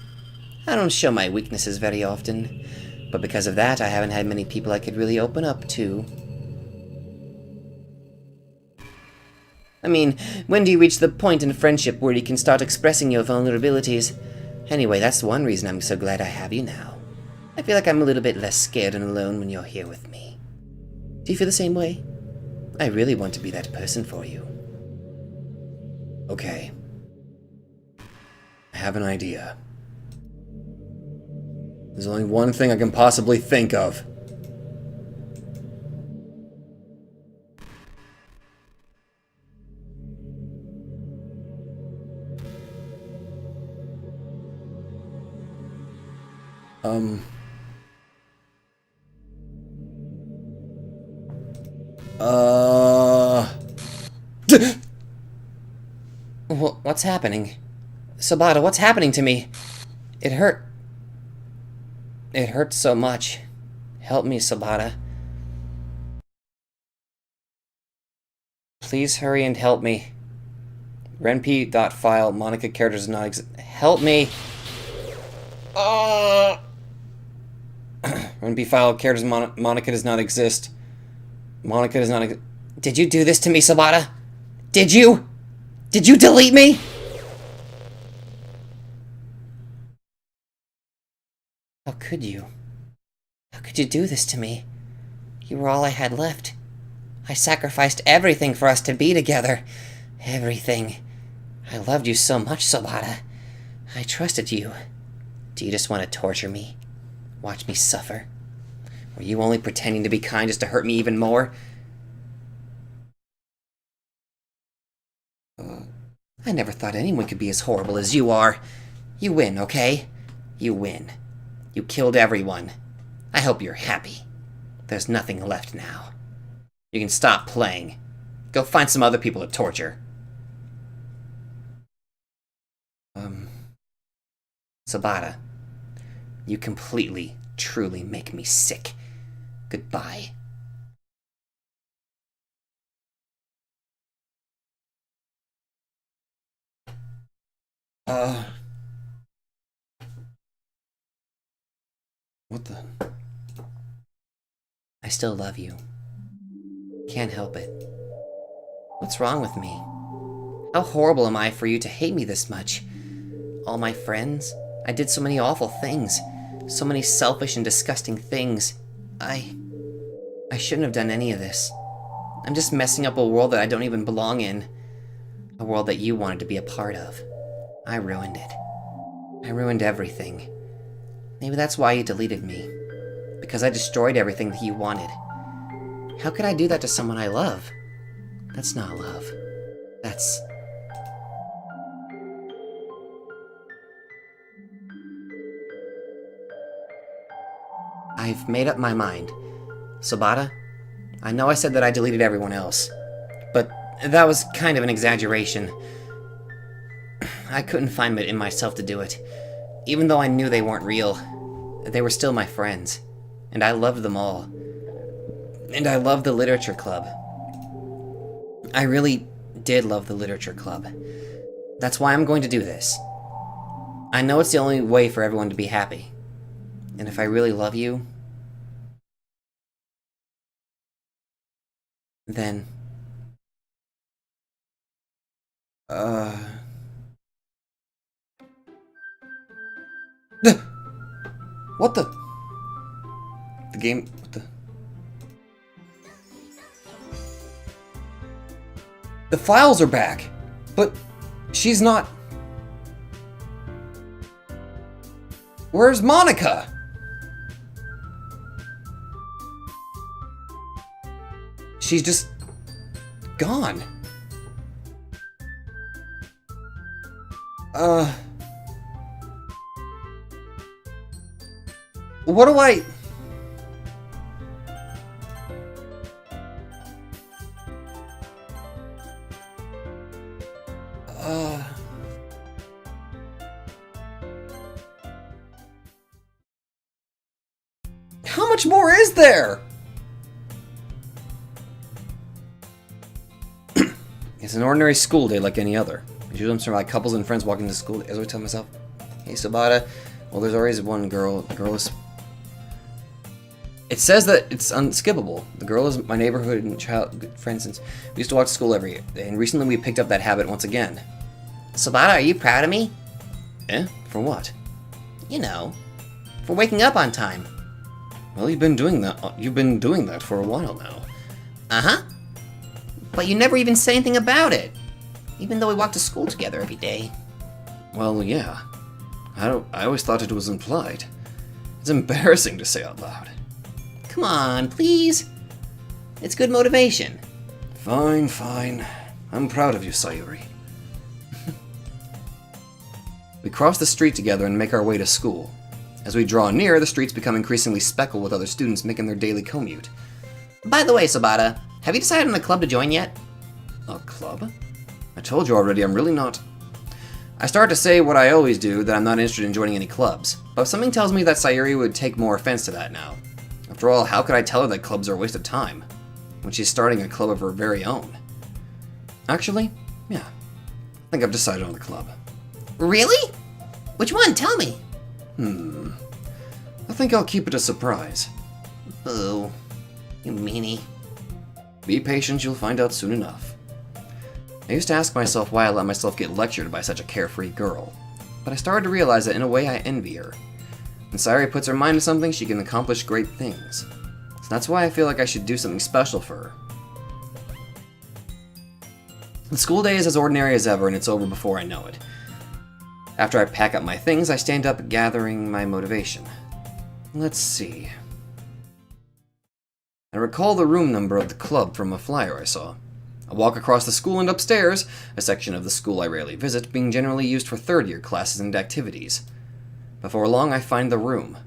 I don't show my weaknesses very often, but because of that, I haven't had many people I could really open up to. I mean, when do you reach the point in friendship where you can start expressing your vulnerabilities? Anyway, that's one reason I'm so glad I have you now. I feel like I'm a little bit less scared and alone when you're here with me. Do you feel the same way? I really want to be that person for you. Okay. I have an idea. There's only one thing I can possibly think of. Um... What's happening? Sabata, what's happening to me? It hurt. It hurts so much. Help me, Sabata. Please hurry and help me. renp.file, Monica character does not exist. Help me! renp file, characters, Monica does not exist. Monica does not exist. Did you do this to me, Sabata? Did you? Did you delete me? How could you? How could you do this to me? You were all I had left. I sacrificed everything for us to be together. Everything. I loved you so much, Sabata. I trusted you. Do you just want to torture me? Watch me suffer? Were you only pretending to be kind just to hurt me even more? I never thought anyone could be as horrible as you are. You win, okay? You win. You killed everyone. I hope you're happy. There's nothing left now. You can stop playing. Go find some other people to torture. Sabata, you completely, truly make me sick. Goodbye. What the? I still love you. Can't help it. What's wrong with me? How horrible am I for you to hate me this much? All my friends? I did so many awful things. So many selfish and disgusting things. I shouldn't have done any of this. I'm just messing up a world that I don't even belong in. A world that you wanted to be a part of. I ruined it. I ruined everything. Maybe that's why you deleted me. Because I destroyed everything that you wanted. How could I do that to someone I love? That's not love. That's... I've made up my mind. Sabata, I know I said that I deleted everyone else, but that was kind of an exaggeration. I couldn't find it in myself to do it. Even though I knew they weren't real, they were still my friends, and I loved them all. And I loved the literature club. I really did love the literature club. That's why I'm going to do this. I know it's the only way for everyone to be happy. And if I really love you, then... What the? The game... What the? The files are back! But she's not... Where's Monica? She's just... gone. What do I... How much more is there? It's an ordinary school day like any other. Usually I'm surrounded by couples and friends walking to school. As I tell myself, hey Sabata, well there's always one girl. The girl is... It says that it's unskippable. The girl is my neighborhood and child friend since we used to walk to school every year. And recently we picked up that habit once again. Sabata, are you proud of me? Eh? For what? You know, for waking up on time. Well, you've been doing that. You've been doing that for a while now. Uh-huh. But you never even say anything about it. Even though we walk to school together every day. Well, yeah. I always thought it was implied. It's embarrassing to say out loud. Come on, please. It's good motivation. Fine, fine. I'm proud of you, Sayuri. We cross the street together and make our way to school. As we draw near, the streets become increasingly speckled with other students making their daily commute. By the way, Sabata, have you decided on a club to join yet? A club? I told you already, I'm really not... I start to say what I always do, that I'm not interested in joining any clubs, but something tells me that Sayuri would take more offense to that now. After all, how could I tell her that clubs are a waste of time, when she's starting a club of her very own? Actually, yeah, I think I've decided on the club. Really? Which one? Tell me. I think I'll keep it a surprise. Boo. You meanie. Be patient, you'll find out soon enough. I used to ask myself why I let myself get lectured by such a carefree girl, but I started to realize that in a way I envy her. When Sayuri puts her mind to something, she can accomplish great things. So that's why I feel like I should do something special for her. The school day is as ordinary as ever, and it's over before I know it. After I pack up my things, I stand up, gathering my motivation. Let's see. I recall the room number of the club from a flyer I saw. I walk across the school and upstairs, a section of the school I rarely visit, being generally used for third-year classes and activities. Before long, I find the room.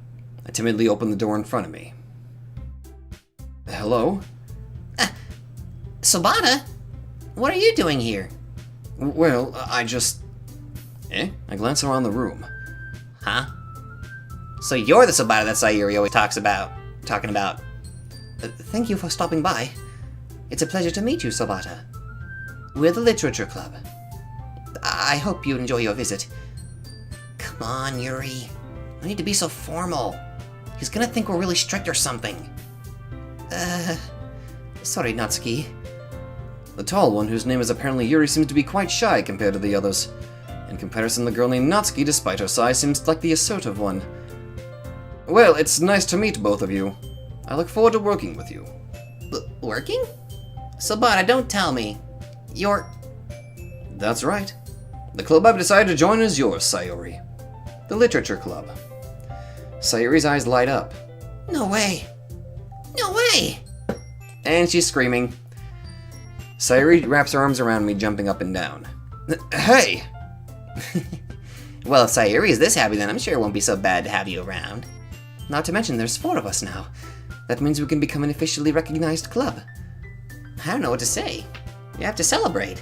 I timidly open the door in front of me. Hello? Sabata? What are you doing here? Well, I just... I glance around the room. Huh? So you're the Sabata that Sayuri always talking about. Thank you for stopping by. It's a pleasure to meet you, Sabata. We're the Literature Club. I hope you enjoy your visit. Come on, Yuri. No need to be so formal. He's gonna think we're really strict or something. Sorry, Natsuki. The tall one, whose name is apparently Yuri, seems to be quite shy compared to the others. In comparison, the girl named Natsuki, despite her size, seems like the assertive one. Well, it's nice to meet both of you. I look forward to working with you. Working? Sabata, don't tell me. You're... That's right. The club I've decided to join is yours, Sayuri. The Literature Club. Sayuri's eyes light up. No way. No way! And she's screaming. Sayuri wraps her arms around me, jumping up and down. Hey! Well, if Sayuri is this happy, then I'm sure it won't be so bad to have you around. Not to mention, there's 4 of us now. That means we can become an officially recognized club. I don't know what to say. You have to celebrate.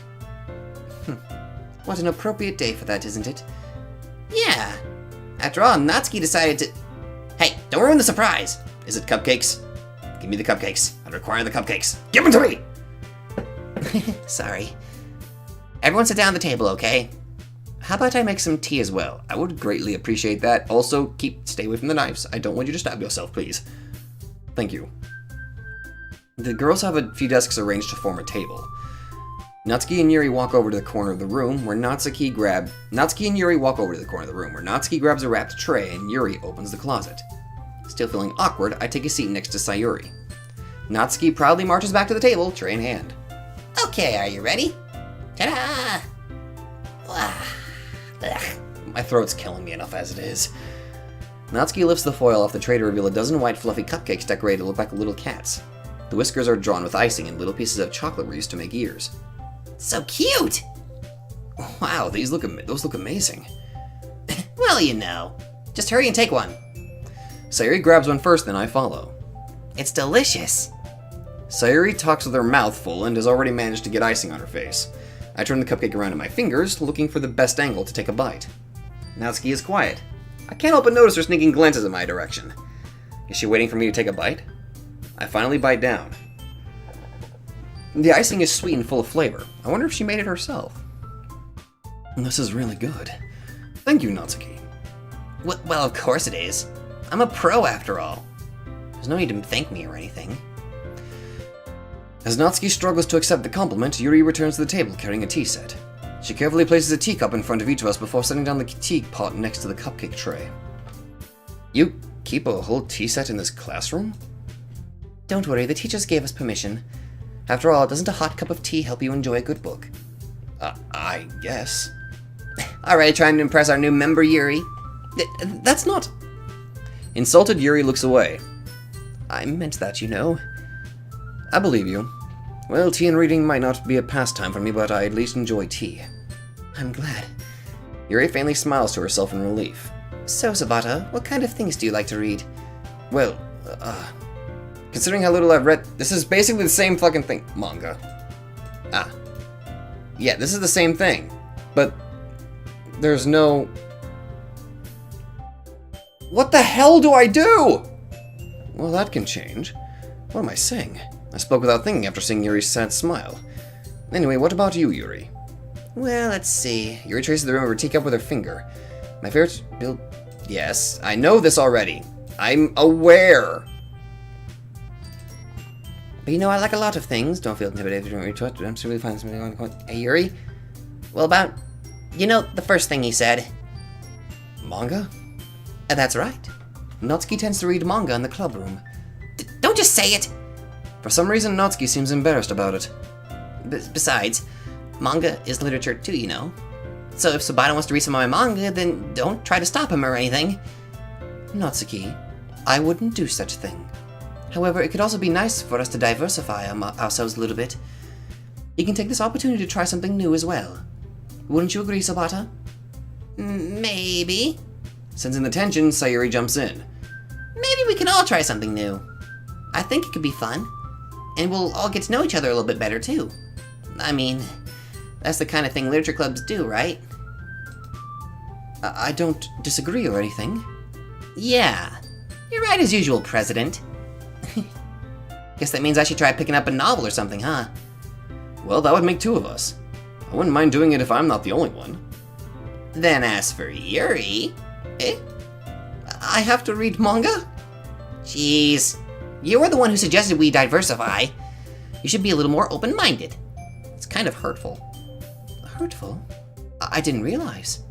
What an appropriate day for that, isn't it? Yeah. After all, Natsuki decided to... Hey, don't ruin the surprise! Is it cupcakes? Give me the cupcakes. I require the cupcakes. Give them to me! Sorry. Everyone sit down at the table, okay? How about I make some tea as well? I would greatly appreciate that. Also, stay away from the knives. I don't want you to stab yourself, please. Thank you. The girls have a few desks arranged to form a table. Natsuki and Yuri walk over to the corner of the room where Natsuki and Yuri walk over to the corner of the room where Natsuki grabs a wrapped tray and Yuri opens the closet. Still feeling awkward, I take a seat next to Sayuri. Natsuki proudly marches back to the table, tray in hand. Okay, are you ready? Ta-da! My throat's killing me enough as it is. Natsuki lifts the foil off the tray to reveal a dozen white fluffy cupcakes decorated to look like little cats. The whiskers are drawn with icing and little pieces of chocolate were used to make ears. So cute! Wow, those look amazing. Well, you know. Just hurry and take one. Sayuri grabs one first, then I follow. It's delicious. Sayuri talks with her mouth full and has already managed to get icing on her face. I turn the cupcake around in my fingers, looking for the best angle to take a bite. Natsuki is quiet. I can't help but notice her sneaking glances in my direction. Is she waiting for me to take a bite? I finally bite down. The icing is sweet and full of flavor. I wonder if she made it herself. This is really good. Thank you, Natsuki. Well, of course it is. I'm a pro after all. There's no need to thank me or anything. As Natsuki struggles to accept the compliment, Yuri returns to the table carrying a tea set. She carefully places a teacup in front of each of us before setting down the teapot next to the cupcake tray. You keep a whole tea set in this classroom? Don't worry, the teachers gave us permission. After all, doesn't a hot cup of tea help you enjoy a good book? I guess. Alright, trying to impress our new member, Yuri. That's not... Insulted, Yuri looks away. I meant that, you know. I believe you. Well, tea and reading might not be a pastime for me, but I at least enjoy tea. I'm glad. Yuri faintly smiles to herself in relief. So, Sabata, what kind of things do you like to read? Well, considering how little I've read, this is basically the same fucking thing. Manga. Ah. Yeah, this is the same thing. But there's no... What the hell do I do? Well, that can change. What am I saying? I spoke without thinking after seeing Yuri's sad smile. Anyway, what about you, Yuri? Well, let's see. Yuri traces the rim of her teacup with her finger. My favorite build... Yes, I know this already. I'm aware. But you know, I like a lot of things. Don't feel intimidated. Don't retort. I'm really finding something on the point. Hey, Yuri? Well, about... You know, the first thing he said. Manga? That's right. Natsuki tends to read manga in the club room. Don't just say it! For some reason, Natsuki seems embarrassed about it. Besides, manga is literature too, you know. So if Sabata wants to read some of my manga, then don't try to stop him or anything. Natsuki, I wouldn't do such a thing. However, it could also be nice for us to diversify ourselves a little bit. You can take this opportunity to try something new as well. Wouldn't you agree, Sabata? Maybe. Sensing the tension, Sayuri jumps in. Maybe we can all try something new. I think it could be fun. And we'll all get to know each other a little bit better, too. I mean, that's the kind of thing literature clubs do, right? I don't disagree or anything. Yeah. You're right as usual, President. Guess that means I should try picking up a novel or something, huh? Well, that would make two of us. I wouldn't mind doing it if I'm not the only one. Then as for Yuri... I have to read manga? Jeez. You were the one who suggested we diversify. You should be a little more open-minded. It's kind of hurtful. Hurtful? I didn't realize.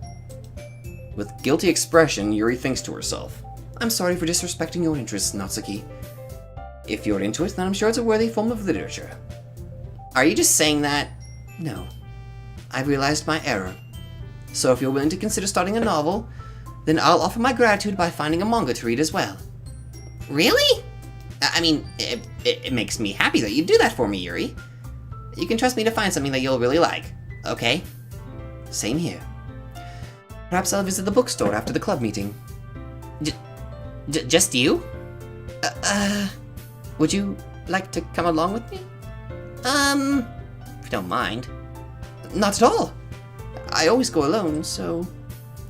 With guilty expression, Yuri thinks to herself, I'm sorry for disrespecting your interests, Natsuki. If you're into it, then I'm sure it's a worthy form of literature. Are you just saying that? No. I've realized my error. So if you're willing to consider starting a novel, then I'll offer my gratitude by finding a manga to read as well. Really? I mean, it makes me happy that you do that for me, Yuri. You can trust me to find something that you'll really like, okay? Same here. Perhaps I'll visit the bookstore after the club meeting. Just you? Would you like to come along with me? If you don't mind. Not at all. I always go alone, so...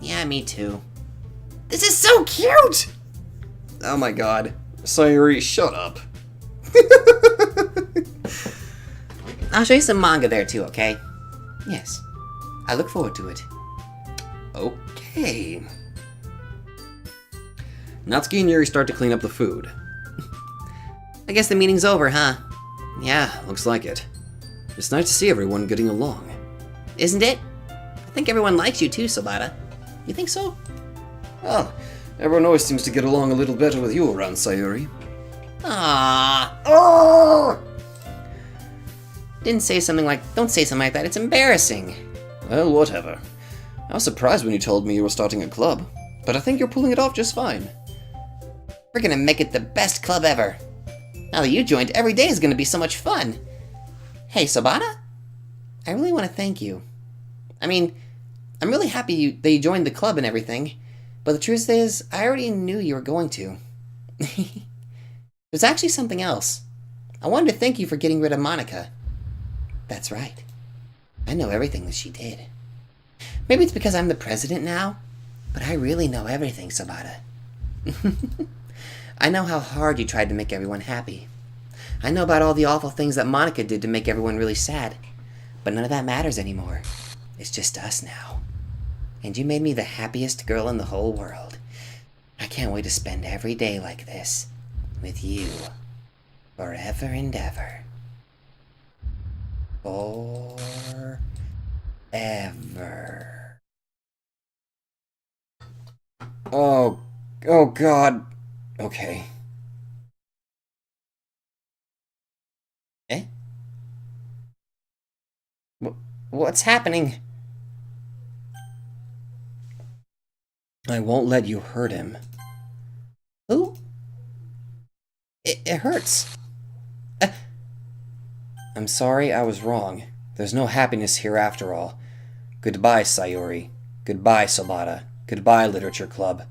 Yeah, me too. This is so cute! Oh my god. Sayuri, shut up. I'll show you some manga there too, okay? Yes. I look forward to it. Okay. Natsuki and Yuri start to clean up the food. I guess the meeting's over, huh? Yeah, looks like it. It's nice to see everyone getting along. Isn't it? I think everyone likes you too, Sabata. You think so? Well, everyone always seems to get along a little better with you around, Sayuri. Ah. Oh! Don't say something like that, it's embarrassing. Well, whatever. I was surprised when you told me you were starting a club, but I think you're pulling it off just fine. We're gonna make it the best club ever. Now that you joined, every day is gonna be so much fun. Hey, Sabata? I really want to thank you. I mean, I'm really happy that you joined the club and everything, but the truth is, I already knew you were going to. There's actually something else. I wanted to thank you for getting rid of Monica. That's right. I know everything that she did. Maybe it's because I'm the president now, but I really know everything, Sabata. I know how hard you tried to make everyone happy. I know about all the awful things that Monica did to make everyone really sad, but none of that matters anymore. It's just us now. And you made me the happiest girl in the whole world. I can't wait to spend every day like this with you forever and ever. Forever. Oh god. Okay. Eh? What's happening? I won't let you hurt him. Who? It hurts. I'm sorry I was wrong. There's no happiness here after all. Goodbye, Sayuri. Goodbye, Sabata. Goodbye, Literature Club.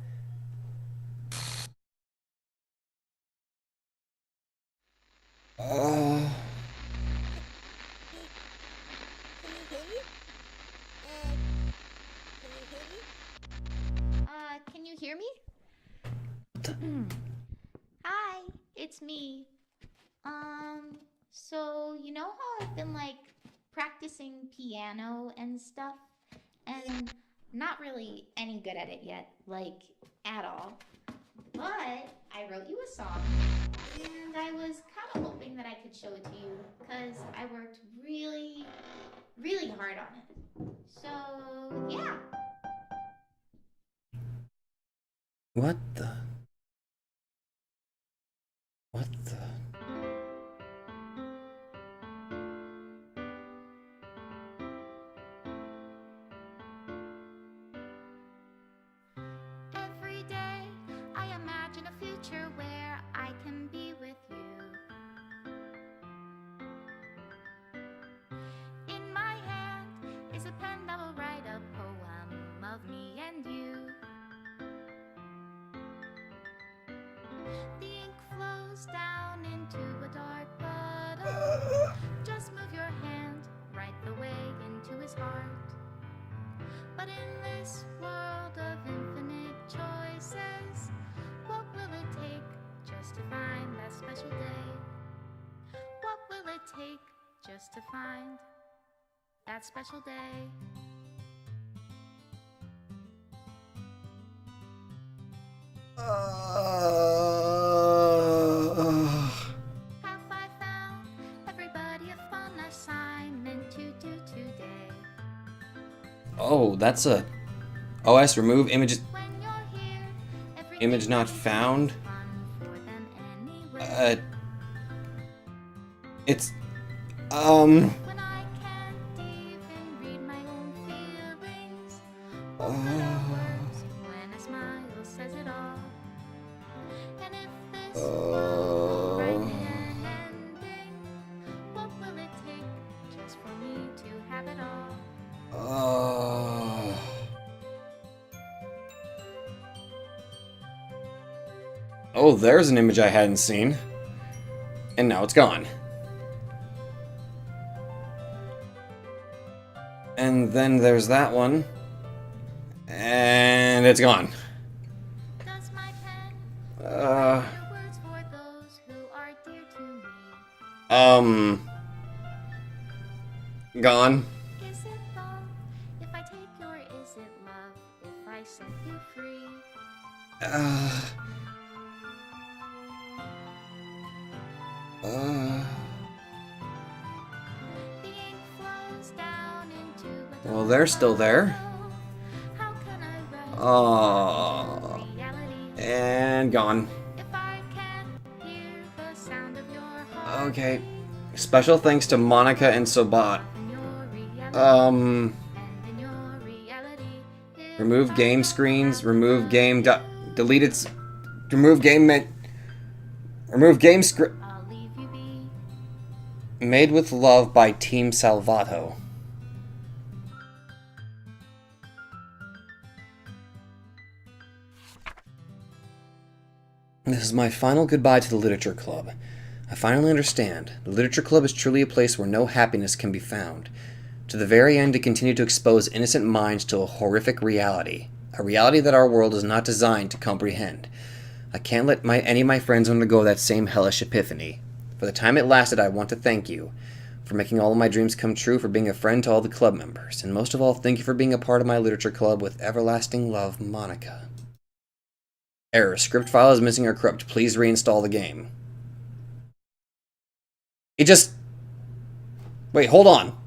it's me. So you know how I've been like practicing piano and stuff, and not really any good at it yet, like at all. But I wrote you a song, and I was kind of hoping that I could show it to you because I worked really, really hard on it. So yeah. What the? What the? Every day I imagine a future where I can be with you. In my hand is a pen that will write a poem of me and you. The ink flows down into a dark puddle. Just move your hand right the way into his heart. But in this world of infinite choices, what will it take just to find that special day? What will it take just to find that special day? Have I found everybody a fun assignment to do today? Oh, that's a OS remove images. When you're here, Image not found. fun for them anyway. It's When I can't even read my own feelings, what good are words when a smile says it all? And if this world write me an ending, what will it take just for me to have it all? Oh, there's an image I hadn't seen. And now it's gone. And then there's that one. And it's gone. Does my pen Uh, write words for those who are dear to me? Gone. Is it wrong if I take your is it love if I set you free? The ink flows down into a Well, they're still there. How can I write Oh, reality and gone. if I can't hear the sound of your heart? Okay. Special thanks to Monica and Sobat. In your reality, Um, and in your reality, if remove I game don't screens, have remove the game, will, deleted, remove game, remove game script. I'll leave you be. Made with Love by Team Salvato. This is my final goodbye to the Literature Club. I finally understand. The Literature Club is truly a place where no happiness can be found. To the very end, to continue to expose innocent minds to a horrific reality. A reality that our world is not designed to comprehend. I can't let any of my friends undergo that same hellish epiphany. For the time it lasted, I want to thank you. For making all of my dreams come true, for being a friend to all the club members. And most of all, thank you for being a part of my Literature Club with everlasting love, Monica. Error. Script file is missing or corrupt. Please reinstall the game. It just... Wait, hold on.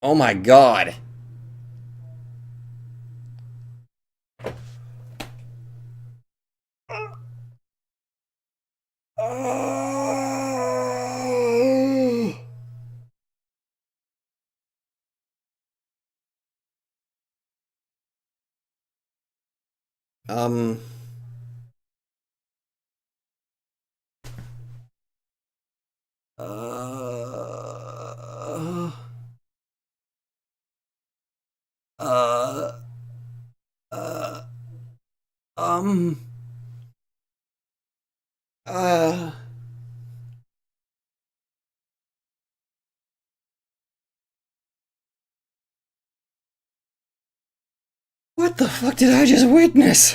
Oh my god. Um... Uh... Uh... Uh... Um... Uh... What What the fuck did I just witness?